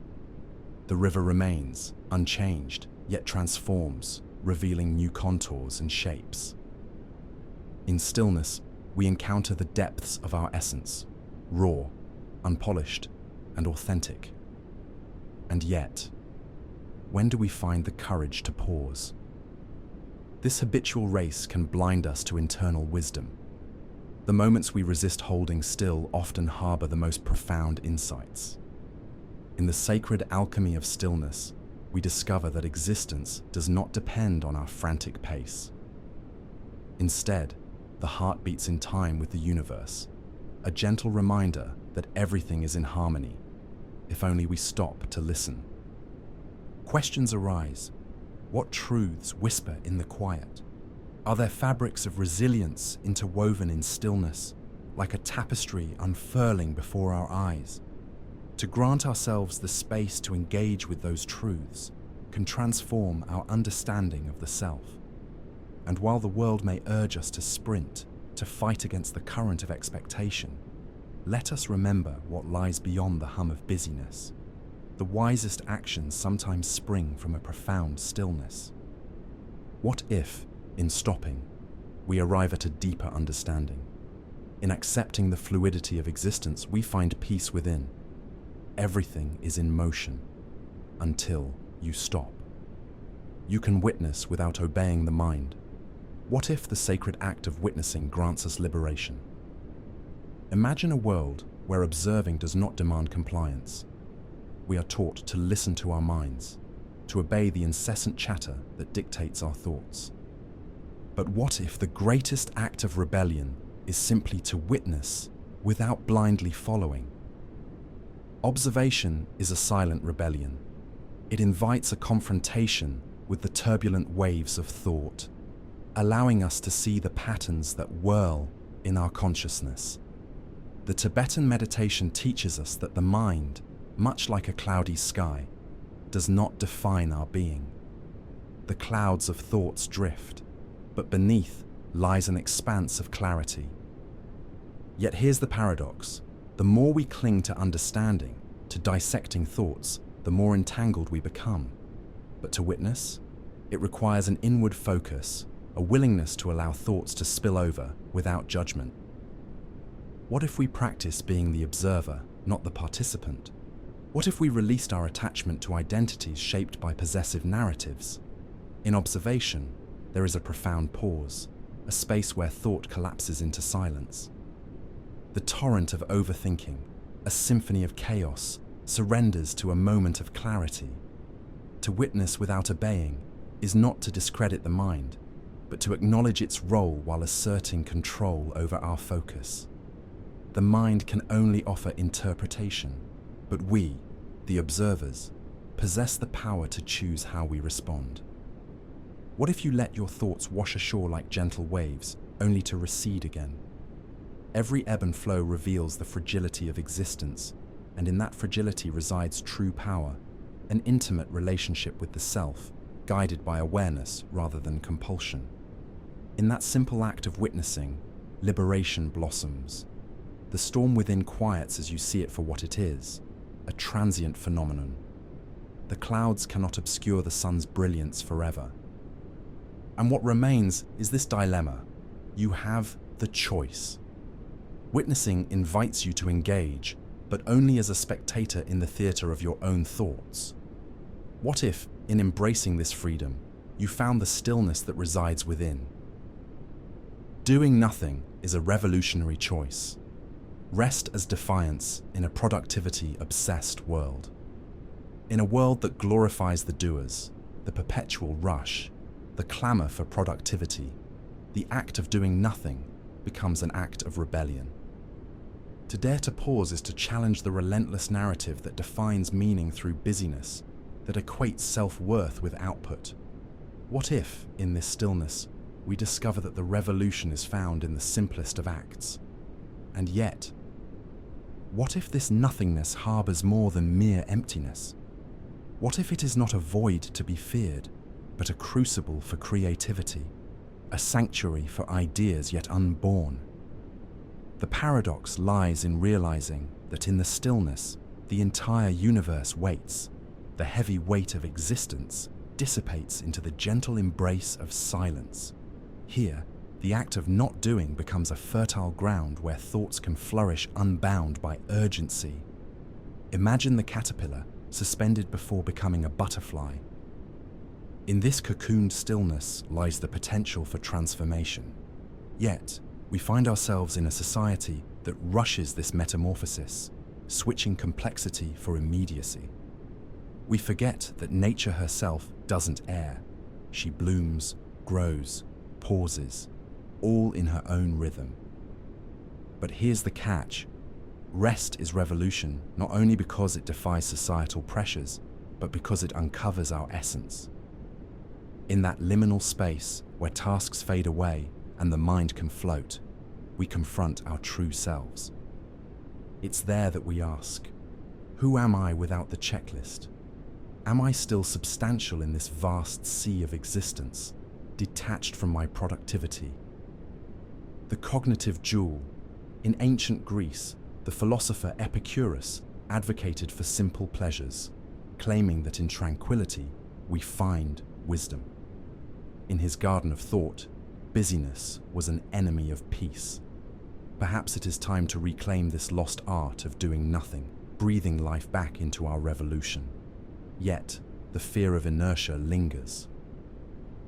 The river remains, unchanged, yet transforms, revealing new contours and shapes. In stillness, we encounter the depths of our essence, raw, unpolished, and authentic. And yet, when do we find the courage to pause? This habitual race can blind us to internal wisdom. The moments we resist holding still often harbor the most profound insights. In the sacred alchemy of stillness, we discover that existence does not depend on our frantic pace. Instead, the heart beats in time with the universe, a gentle reminder that everything is in harmony, if only we stop to listen. Questions arise. What truths whisper in the quiet? Are there fabrics of resilience interwoven in stillness, like a tapestry unfurling before our eyes? To grant ourselves the space to engage with those truths can transform our understanding of the self. And while the world may urge us to sprint, to fight against the current of expectation, let us remember what lies beyond the hum of busyness. The wisest actions sometimes spring from a profound stillness. What if, in stopping, we arrive at a deeper understanding? In accepting the fluidity of existence, we find peace within. Everything is in motion until you stop. You can witness without obeying the mind. What if the sacred act of witnessing grants us liberation? Imagine a world where observing does not demand compliance. We are taught to listen to our minds, to obey the incessant chatter that dictates our thoughts. But what if the greatest act of rebellion is simply to witness without blindly following? Observation is a silent rebellion. It invites a confrontation with the turbulent waves of thought, allowing us to see the patterns that whirl in our consciousness. The Tibetan meditation teaches us that the mind, much like a cloudy sky, does not define our being. The clouds of thoughts drift, but beneath lies an expanse of clarity. Yet here's the paradox. The more we cling to understanding, to dissecting thoughts, the more entangled we become. But to witness, it requires an inward focus, a willingness to allow thoughts to spill over without judgment. What if we practice being the observer, not the participant? What if we released our attachment to identities shaped by possessive narratives? In observation, there is a profound pause, a space where thought collapses into silence. The torrent of overthinking, a symphony of chaos, surrenders to a moment of clarity. To witness without obeying is not to discredit the mind, but to acknowledge its role while asserting control over our focus. The mind can only offer interpretation, but we, the observers, possess the power to choose how we respond. What if you let your thoughts wash ashore like gentle waves, only to recede again? Every ebb and flow reveals the fragility of existence, and in that fragility resides true power, an intimate relationship with the self, guided by awareness rather than compulsion. In that simple act of witnessing, liberation blossoms. The storm within quiets as you see it for what it is, a transient phenomenon. The clouds cannot obscure the sun's brilliance forever. And what remains is this dilemma. You have the choice. Witnessing invites you to engage, but only as a spectator in the theater of your own thoughts. What if, in embracing this freedom, you found the stillness that resides within? Doing nothing is a revolutionary choice. Rest as defiance in a productivity-obsessed world. In a world that glorifies the doers, the perpetual rush, the clamor for productivity, the act of doing nothing becomes an act of rebellion. To dare to pause is to challenge the relentless narrative that defines meaning through busyness, that equates self-worth with output. What if, in this stillness, we discover that the revolution is found in the simplest of acts? And yet, what if this nothingness harbors more than mere emptiness? What if it is not a void to be feared, but a crucible for creativity, a sanctuary for ideas yet unborn? The paradox lies in realizing that in the stillness, the entire universe waits. The heavy weight of existence dissipates into the gentle embrace of silence. Here, the act of not doing becomes a fertile ground where thoughts can flourish unbound by urgency. Imagine the caterpillar suspended before becoming a butterfly. In this cocooned stillness lies the potential for transformation. Yet, we find ourselves in a society that rushes this metamorphosis, switching complexity for immediacy. We forget that nature herself doesn't err. She blooms, grows, pauses, all in her own rhythm. But here's the catch. Rest is revolution, not only because it defies societal pressures, but because it uncovers our essence. In that liminal space where tasks fade away and the mind can float, we confront our true selves. It's there that we ask, who am I without the checklist? Am I still substantial in this vast sea of existence, detached from my productivity? The cognitive jewel. In ancient Greece, the philosopher Epicurus advocated for simple pleasures, claiming that in tranquility we find wisdom. In his garden of thought, busyness was an enemy of peace. Perhaps it is time to reclaim this lost art of doing nothing, breathing life back into our revolution. Yet, the fear of inertia lingers.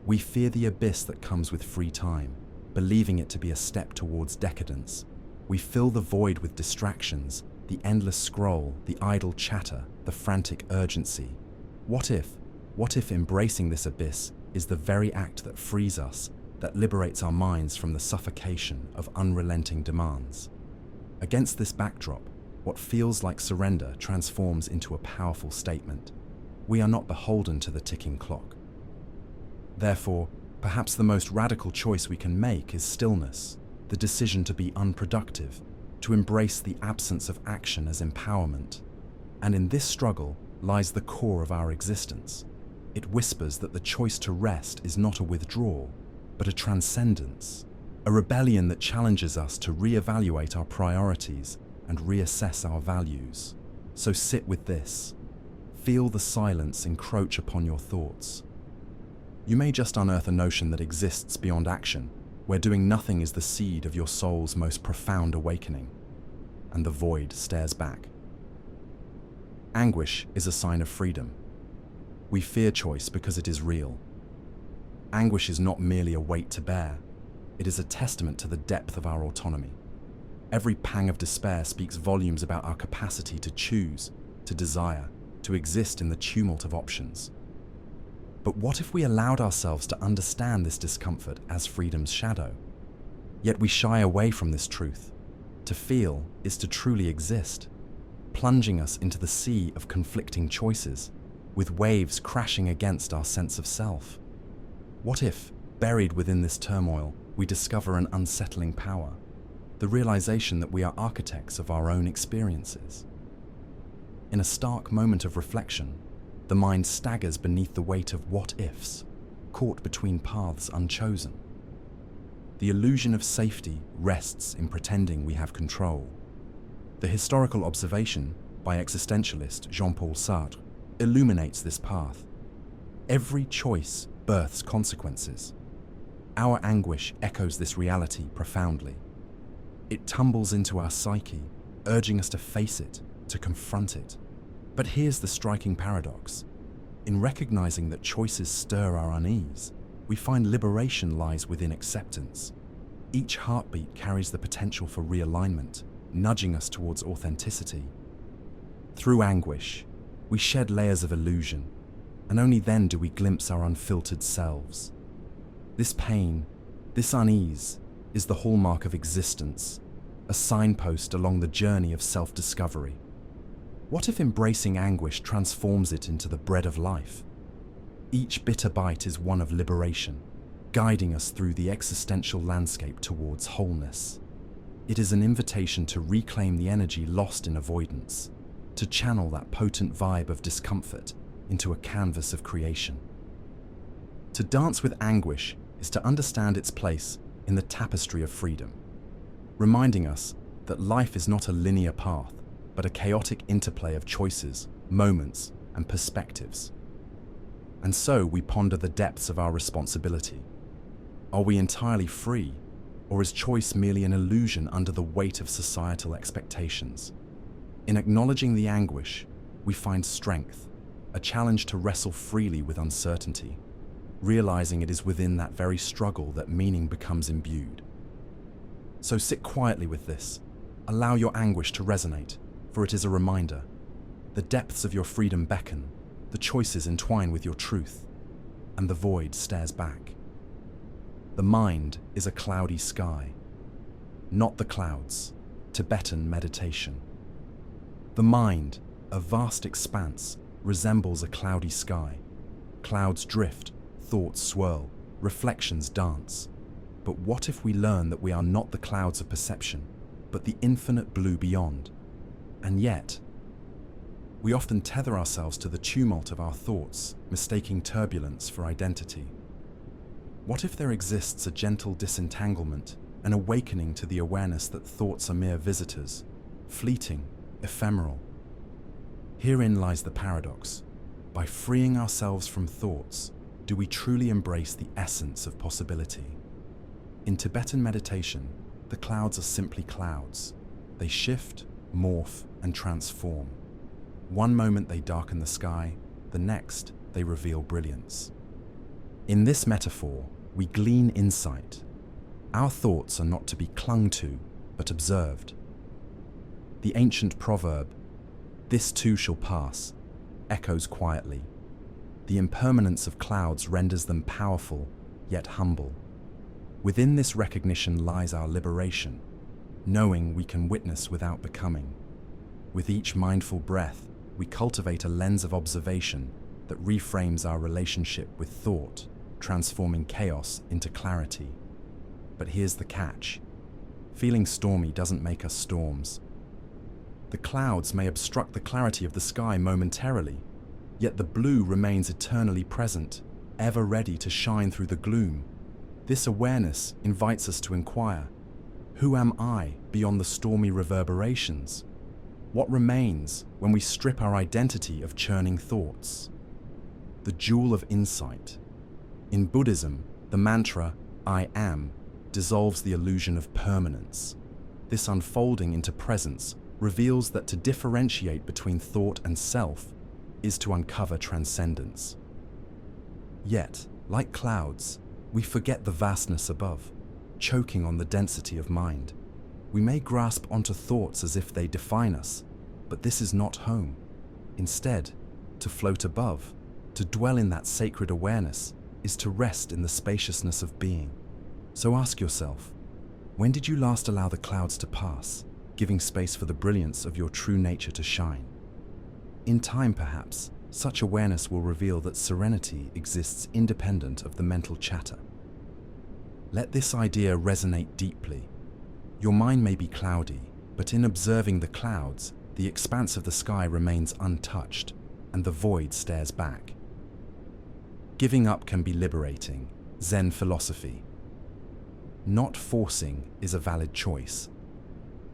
We fear the abyss that comes with free time, believing it to be a step towards decadence. We fill the void with distractions, the endless scroll, the idle chatter, the frantic urgency. What if embracing this abyss is the very act that frees us, that liberates our minds from the suffocation of unrelenting demands? Against this backdrop, what feels like surrender transforms into a powerful statement. We are not beholden to the ticking clock. Therefore, perhaps the most radical choice we can make is stillness, the decision to be unproductive, to embrace the absence of action as empowerment. And in this struggle lies the core of our existence. It whispers that the choice to rest is not a withdrawal, but a transcendence, a rebellion that challenges us to reevaluate our priorities and reassess our values. So sit with this. Feel the silence encroach upon your thoughts. You may just unearth a notion that exists beyond action, where doing nothing is the seed of your soul's most profound awakening, and the void stares back. Anguish is a sign of freedom. We fear choice because it is real. Anguish is not merely a weight to bear, it is a testament to the depth of our autonomy. Every pang of despair speaks volumes about our capacity to choose, to desire, to exist in the tumult of options. But what if we allowed ourselves to understand this discomfort as freedom's shadow? Yet we shy away from this truth. To feel is to truly exist, plunging us into the sea of conflicting choices, with waves crashing against our sense of self. What if, buried within this turmoil, we discover an unsettling power, the realization that we are architects of our own experiences? In a stark moment of reflection, the mind staggers beneath the weight of what-ifs, caught between paths unchosen. The illusion of safety rests in pretending we have control. The historical observation by existentialist Jean-Paul Sartre illuminates this path. Every choice births consequences. Our anguish echoes this reality profoundly. It tumbles into our psyche, urging us to face it, to confront it. But here's the striking paradox. In recognizing that choices stir our unease, we find liberation lies within acceptance. Each heartbeat carries the potential for realignment, nudging us towards authenticity. Through anguish, we shed layers of illusion, and only then do we glimpse our unfiltered selves. This pain, this unease, is the hallmark of existence, a signpost along the journey of self-discovery. What if embracing anguish transforms it into the bread of life? Each bitter bite is one of liberation, guiding us through the existential landscape towards wholeness. It is an invitation to reclaim the energy lost in avoidance, to channel that potent vibe of discomfort into a canvas of creation. To dance with anguish is to understand its place in the tapestry of freedom, reminding us that life is not a linear path, but a chaotic interplay of choices, moments, and perspectives. And so we ponder the depths of our responsibility. Are we entirely free, or is choice merely an illusion under the weight of societal expectations? In acknowledging the anguish, we find strength, a challenge to wrestle freely with uncertainty, realizing it is within that very struggle that meaning becomes imbued. So sit quietly with this, allow your anguish to resonate, for it is a reminder. The depths of your freedom beckon, the choices entwine with your truth, and the void stares back. The mind is a cloudy sky, not the clouds. Tibetan meditation. The mind, a vast expanse, resembles a cloudy sky. Clouds drift, thoughts swirl, reflections dance. But what if we learn that we are not the clouds of perception, but the infinite blue beyond? And yet, we often tether ourselves to the tumult of our thoughts, mistaking turbulence for identity. What if there exists a gentle disentanglement, an awakening to the awareness that thoughts are mere visitors, fleeting, ephemeral? Herein lies the paradox. By freeing ourselves from thoughts, do we truly embrace the essence of possibility? In Tibetan meditation, the clouds are simply clouds. They shift, morph, and transform. One moment they darken the sky, the next they reveal brilliance. In this metaphor, we glean insight. Our thoughts are not to be clung to, but observed. The ancient proverb, "This too shall pass," echoes quietly. The impermanence of clouds renders them powerful, yet humble. Within this recognition lies our liberation, knowing we can witness without becoming. With each mindful breath, we cultivate a lens of observation that reframes our relationship with thought, transforming chaos into clarity. But here's the catch. Feeling stormy doesn't make us storms. The clouds may obstruct the clarity of the sky momentarily, yet the blue remains eternally present, ever ready to shine through the gloom. This awareness invites us to inquire, who am I beyond the stormy reverberations? What remains when we strip our identity of churning thoughts? The jewel of insight. In Buddhism, the mantra, "I am," dissolves the illusion of permanence. This unfolding into presence reveals that to differentiate between thought and self is to uncover transcendence. Yet, like clouds, we forget the vastness above, choking on the density of mind. We may grasp onto thoughts as if they define us, but this is not home. Instead, to float above, to dwell in that sacred awareness, is to rest in the spaciousness of being. So ask yourself, when did you last allow the clouds to pass, giving space for the brilliance of your true nature to shine? In time, perhaps, such awareness will reveal that serenity exists independent of the mental chatter. Let this idea resonate deeply. Your mind may be cloudy, but in observing the clouds, the expanse of the sky remains untouched, and the void stares back. Giving up can be liberating. Zen philosophy. Not forcing is a valid choice.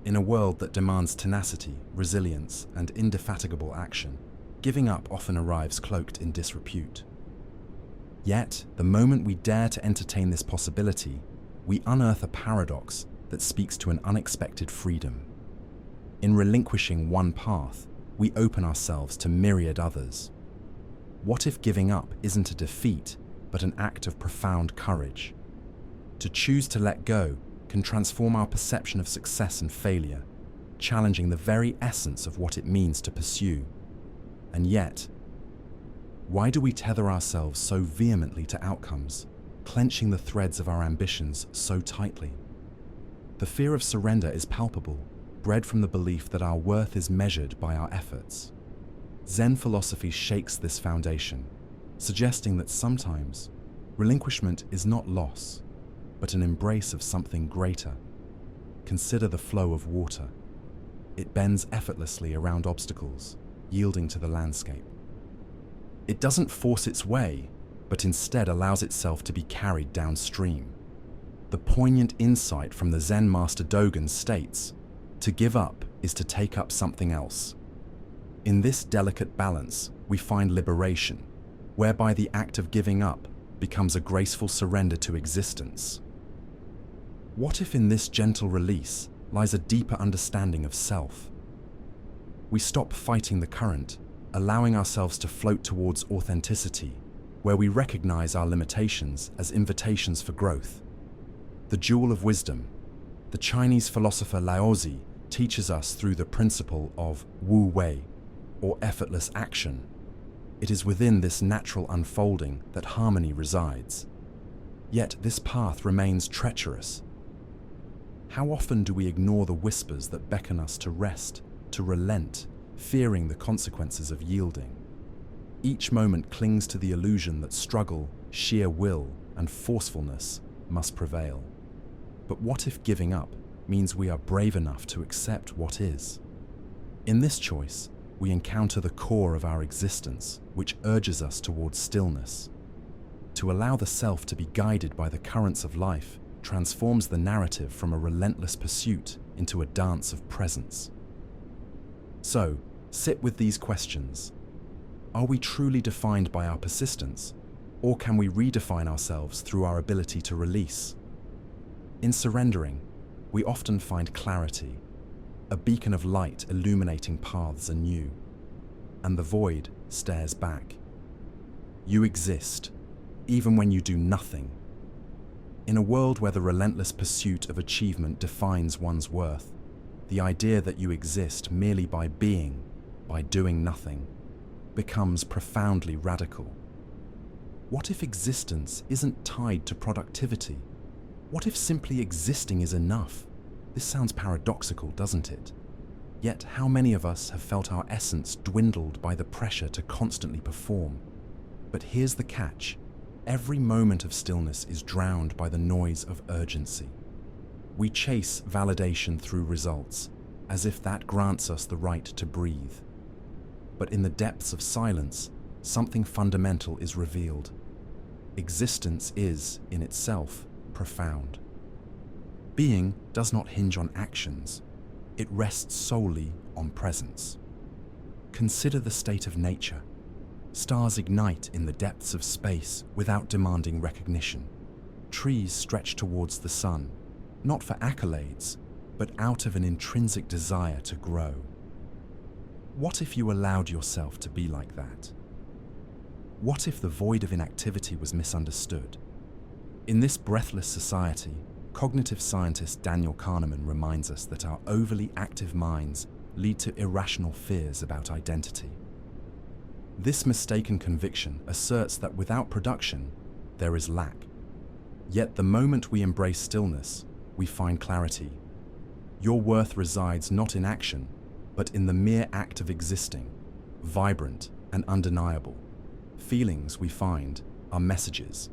In a world that demands tenacity, resilience, and indefatigable action, giving up often arrives cloaked in disrepute. Yet, the moment we dare to entertain this possibility, we unearth a paradox that speaks to an unexpected freedom. In relinquishing one path, we open ourselves to myriad others. What if giving up isn't a defeat, but an act of profound courage? To choose to let go can transform our perception of success and failure, challenging the very essence of what it means to pursue. And yet, why do we tether ourselves so vehemently to outcomes, clenching the threads of our ambitions so tightly? The fear of surrender is palpable, bred from the belief that our worth is measured by our efforts. Zen philosophy shakes this foundation, suggesting that sometimes relinquishment is not loss, but an embrace of something greater. Consider the flow of water. It bends effortlessly around obstacles, yielding to the landscape. It doesn't force its way, but instead allows itself to be carried downstream. The poignant insight from the Zen master Dogen states, "To give up is to take up something else." In this delicate balance, we find liberation, whereby the act of giving up becomes a graceful surrender to existence. What if in this gentle release lies a deeper understanding of self? We stop fighting the current, allowing ourselves to float towards authenticity, where we recognize our limitations as invitations for growth. The jewel of wisdom. The Chinese philosopher Laozi teaches us through the principle of Wu Wei, or effortless action. It is within this natural unfolding that harmony resides. Yet this path remains treacherous. How often do we ignore the whispers that beckon us to rest, to relent, fearing the consequences of yielding? Each moment clings to the illusion that struggle, sheer will, and forcefulness must prevail. But what if giving up means we are brave enough to accept what is? In this choice, we encounter the core of our existence, which urges us towards stillness. To allow the self to be guided by the currents of life transforms the narrative from a relentless pursuit into a dance of presence. So, sit with these questions. Are we truly defined by our persistence, or can we redefine ourselves through our ability to release? In surrendering, we often find clarity, a beacon of light illuminating paths anew, and the void stares back. You exist, even when you do nothing. In a world where the relentless pursuit of achievement defines one's worth, the idea that you exist merely by being, by doing nothing, becomes profoundly radical. What if existence isn't tied to productivity? What if simply existing is enough? This sounds paradoxical, doesn't it? Yet how many of us have felt our essence dwindled by the pressure to constantly perform? But here's the catch. Every moment of stillness is drowned by the noise of urgency. We chase validation through results, as if that grants us the right to breathe. But in the depths of silence, something fundamental is revealed. Existence is, in itself, profound. Being does not hinge on actions. It rests solely on presence. Consider the state of nature. Stars ignite in the depths of space without demanding recognition. Trees stretch towards the sun, not for accolades, but out of an intrinsic desire to grow. What if you allowed yourself to be like that? What if the void of inactivity was misunderstood? In this breathless society, cognitive scientist Daniel Kahneman reminds us that our overly active minds lead to irrational fears about identity. This mistaken conviction asserts that without production, there is lack. Yet the moment we embrace stillness, we find clarity. Your worth resides not in action, but in the mere act of existing, vibrant and undeniable. Feelings, we find, are messages,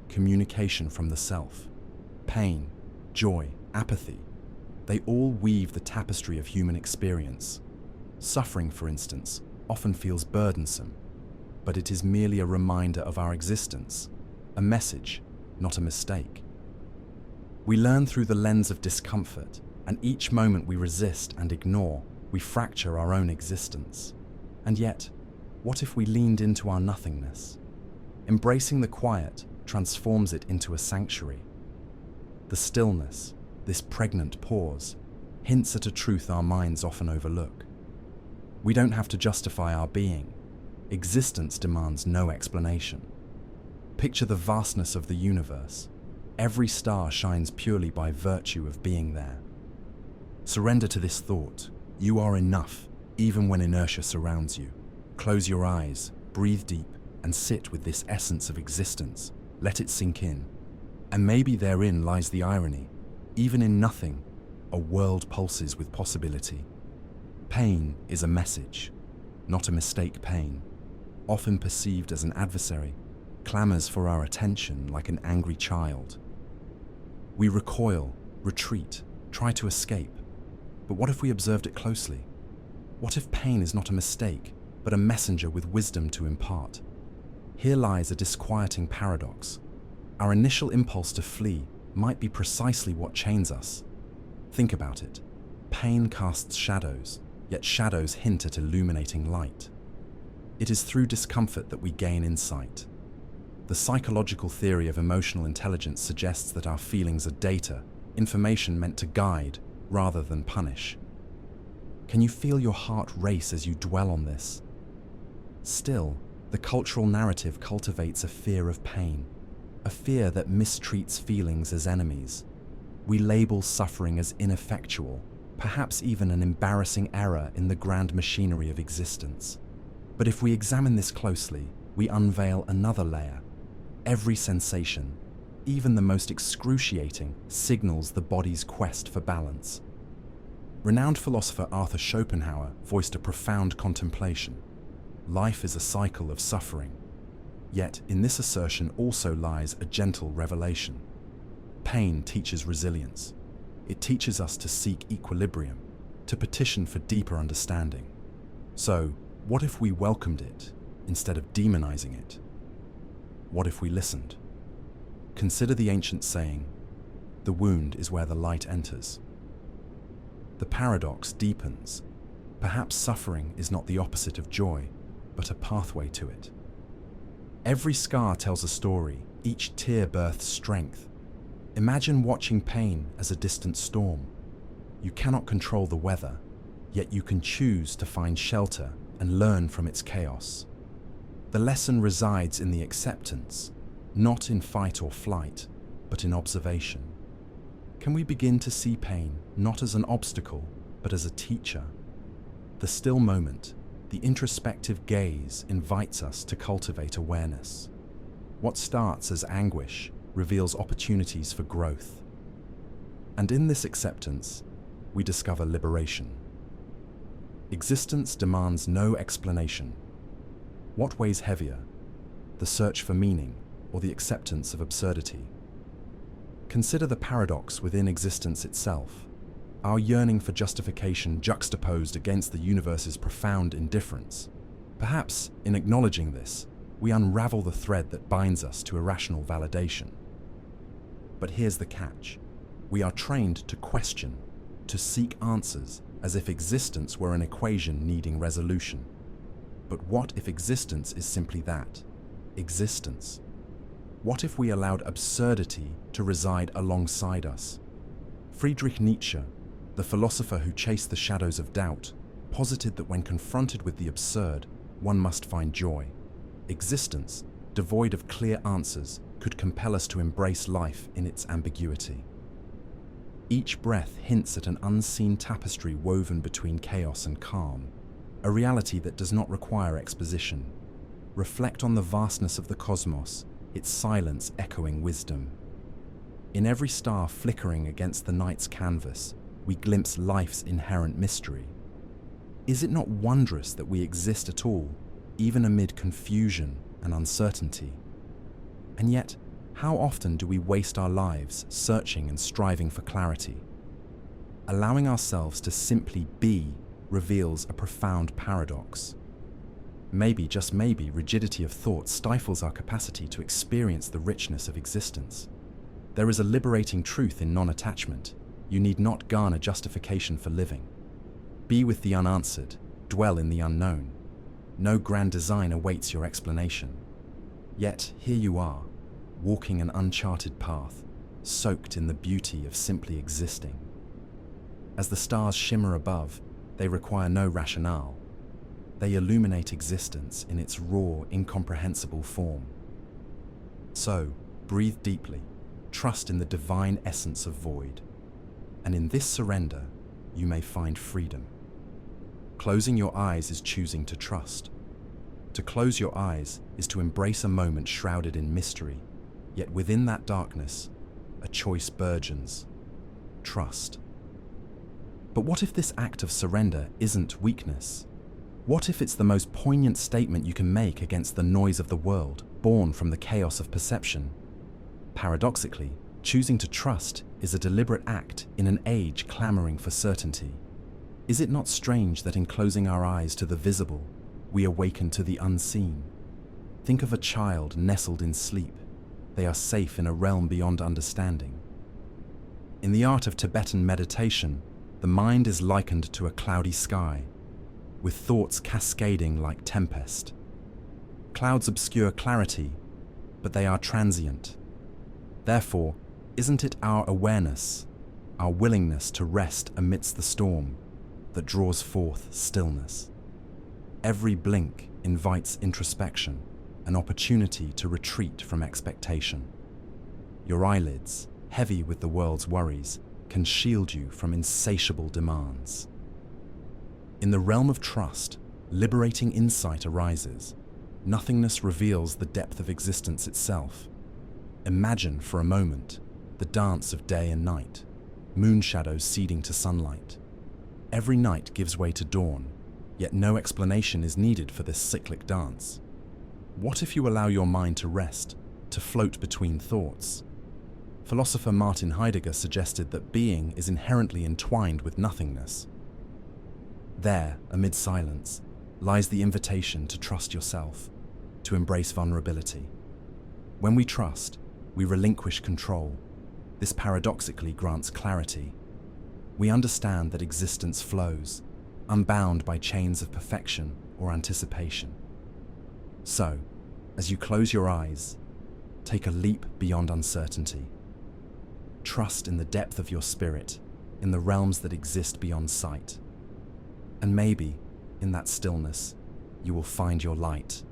communication from the self. Pain, joy, apathy, they all weave the tapestry of human experience. Suffering, for instance, often feels burdensome, but it is merely a reminder of our existence, a message, not a mistake. We learn through the lens of discomfort, and each moment we resist and ignore, we fracture our own existence. And yet, what if we leaned into our nothingness? Embracing the quiet transforms it into a sanctuary. The stillness, this pregnant pause, hints at a truth our minds often overlook. We don't have to justify our being. Existence demands no explanation. Picture the vastness of the universe. Every star shines purely by virtue of being there. Surrender to this thought. You are enough, even when inertia surrounds you. Close your eyes, breathe deep, and sit with this essence of existence. Let it sink in. And maybe therein lies the irony. Even in nothing, a world pulses with possibility. Pain is a message, not a mistake pain. Often perceived as an adversary, clamors for our attention like an angry child. We recoil, retreat, try to escape. But what if we observed it closely? What if pain is not a mistake, but a messenger with wisdom to impart? Here lies a disquieting paradox. Our initial impulse to flee might be precisely what chains us. Think about it. Pain casts shadows, yet shadows hint at illuminating light. It is through discomfort that we gain insight. The psychological theory of emotional intelligence suggests that our feelings are data, information meant to guide rather than punish. Can you feel your heart race as you dwell on this? Still, the cultural narrative cultivates a fear of pain, a fear that mistreats feelings as enemies. We label suffering as ineffectual, perhaps even an embarrassing error in the grand machinery of existence. But if we examine this closely, we unveil another layer. Every sensation, even the most excruciating, signals the body's quest for balance. Renowned philosopher Arthur Schopenhauer voiced a profound contemplation. Life is a cycle of suffering. Yet, in this assertion also lies a gentle revelation. Pain teaches resilience. It teaches us to seek equilibrium, to petition for deeper understanding. So, what if we welcomed it instead of demonizing it? What if we listened? Consider the ancient saying, "The wound is where the light enters." The paradox deepens. Perhaps suffering is not the opposite of joy, but a pathway to it. Every scar tells a story, each tear births strength. Imagine watching pain as a distant storm. You cannot control the weather, yet you can choose to find shelter and learn from its chaos. The lesson resides in the acceptance, not in fight or flight, but in observation. Can we begin to see pain not as an obstacle, but as a teacher? The still moment, the introspective gaze, invites us to cultivate awareness. What starts as anguish reveals opportunities for growth. And in this acceptance, we discover liberation. Existence demands no explanation. What weighs heavier, the search for meaning or the acceptance of absurdity? Consider the paradox within existence itself, our yearning for justification juxtaposed against the universe's profound indifference. Perhaps, in acknowledging this, we unravel the thread that binds us to irrational validation. But here's the catch. We are trained to question, to seek answers, as if existence were an equation needing resolution. But what if existence is simply that? Existence. What if we allowed absurdity to reside alongside us? Friedrich Nietzsche, the philosopher who chased the shadows of doubt, posited that when confronted with the absurd, one must find joy. Existence, devoid of clear answers, could compel us to embrace life in its ambiguity. Each breath hints at an unseen tapestry woven between chaos and calm, a reality that does not require exposition. Reflect on the vastness of the cosmos, its silence echoing wisdom. In every star flickering against the night's canvas, we glimpse life's inherent mystery. Is it not wondrous that we exist at all, even amid confusion and uncertainty? And yet, how often do we waste our lives searching and striving for clarity? Allowing ourselves to simply be reveals a profound paradox. Maybe, just maybe, rigidity of thought stifles our capacity to experience the richness of existence. There is a liberating truth in non-attachment. You need not garner justification for living. Be with the unanswered, dwell in the unknown. No grand design awaits your explanation. Yet here you are, walking an uncharted path, soaked in the beauty of simply existing. As the stars shimmer above, they require no rationale. They illuminate existence in its raw, incomprehensible form. So, breathe deeply, trust in the divine essence of void. And in this surrender, you may find freedom. Closing your eyes is choosing to trust. To close your eyes is to embrace a moment shrouded in mystery, yet within that darkness, a choice burgeons: trust. But what if this act of surrender isn't weakness? What if it's the most poignant statement you can make against the noise of the world, born from the chaos of perception? Paradoxically, choosing to trust is a deliberate act in an age clamoring for certainty. Is it not strange that in closing our eyes to the visible, we awaken to the unseen? Think of a child nestled in sleep. They are safe in a realm beyond understanding. In the art of Tibetan meditation, the mind is likened to a cloudy sky, with thoughts cascading like tempest. Clouds obscure clarity, but they are transient. Therefore, isn't it our awareness, our willingness to rest amidst the storm, that draws forth stillness? Every blink invites introspection, an opportunity to retreat from expectation. Your eyelids, heavy with the world's worries, can shield you from insatiable demands. In the realm of trust, liberating insight arises. Nothingness reveals the depth of existence itself. Imagine for a moment the dance of day and night, moon shadows ceding to sunlight. Every night gives way to dawn, yet no explanation is needed for this cyclic dance. What if you allow your mind to rest, to float between thoughts? Philosopher Martin Heidegger suggested that being is inherently entwined with nothingness. There, amid silence, lies the invitation to trust yourself, to embrace vulnerability. When we trust, we relinquish control. This paradoxically grants clarity. We understand that existence flows, unbound by chains of perfection or anticipation. So, as you close your eyes, take a leap beyond uncertainty. Trust in the depth of your spirit, in the realms that exist beyond sight. And maybe, in that stillness, you will find your light.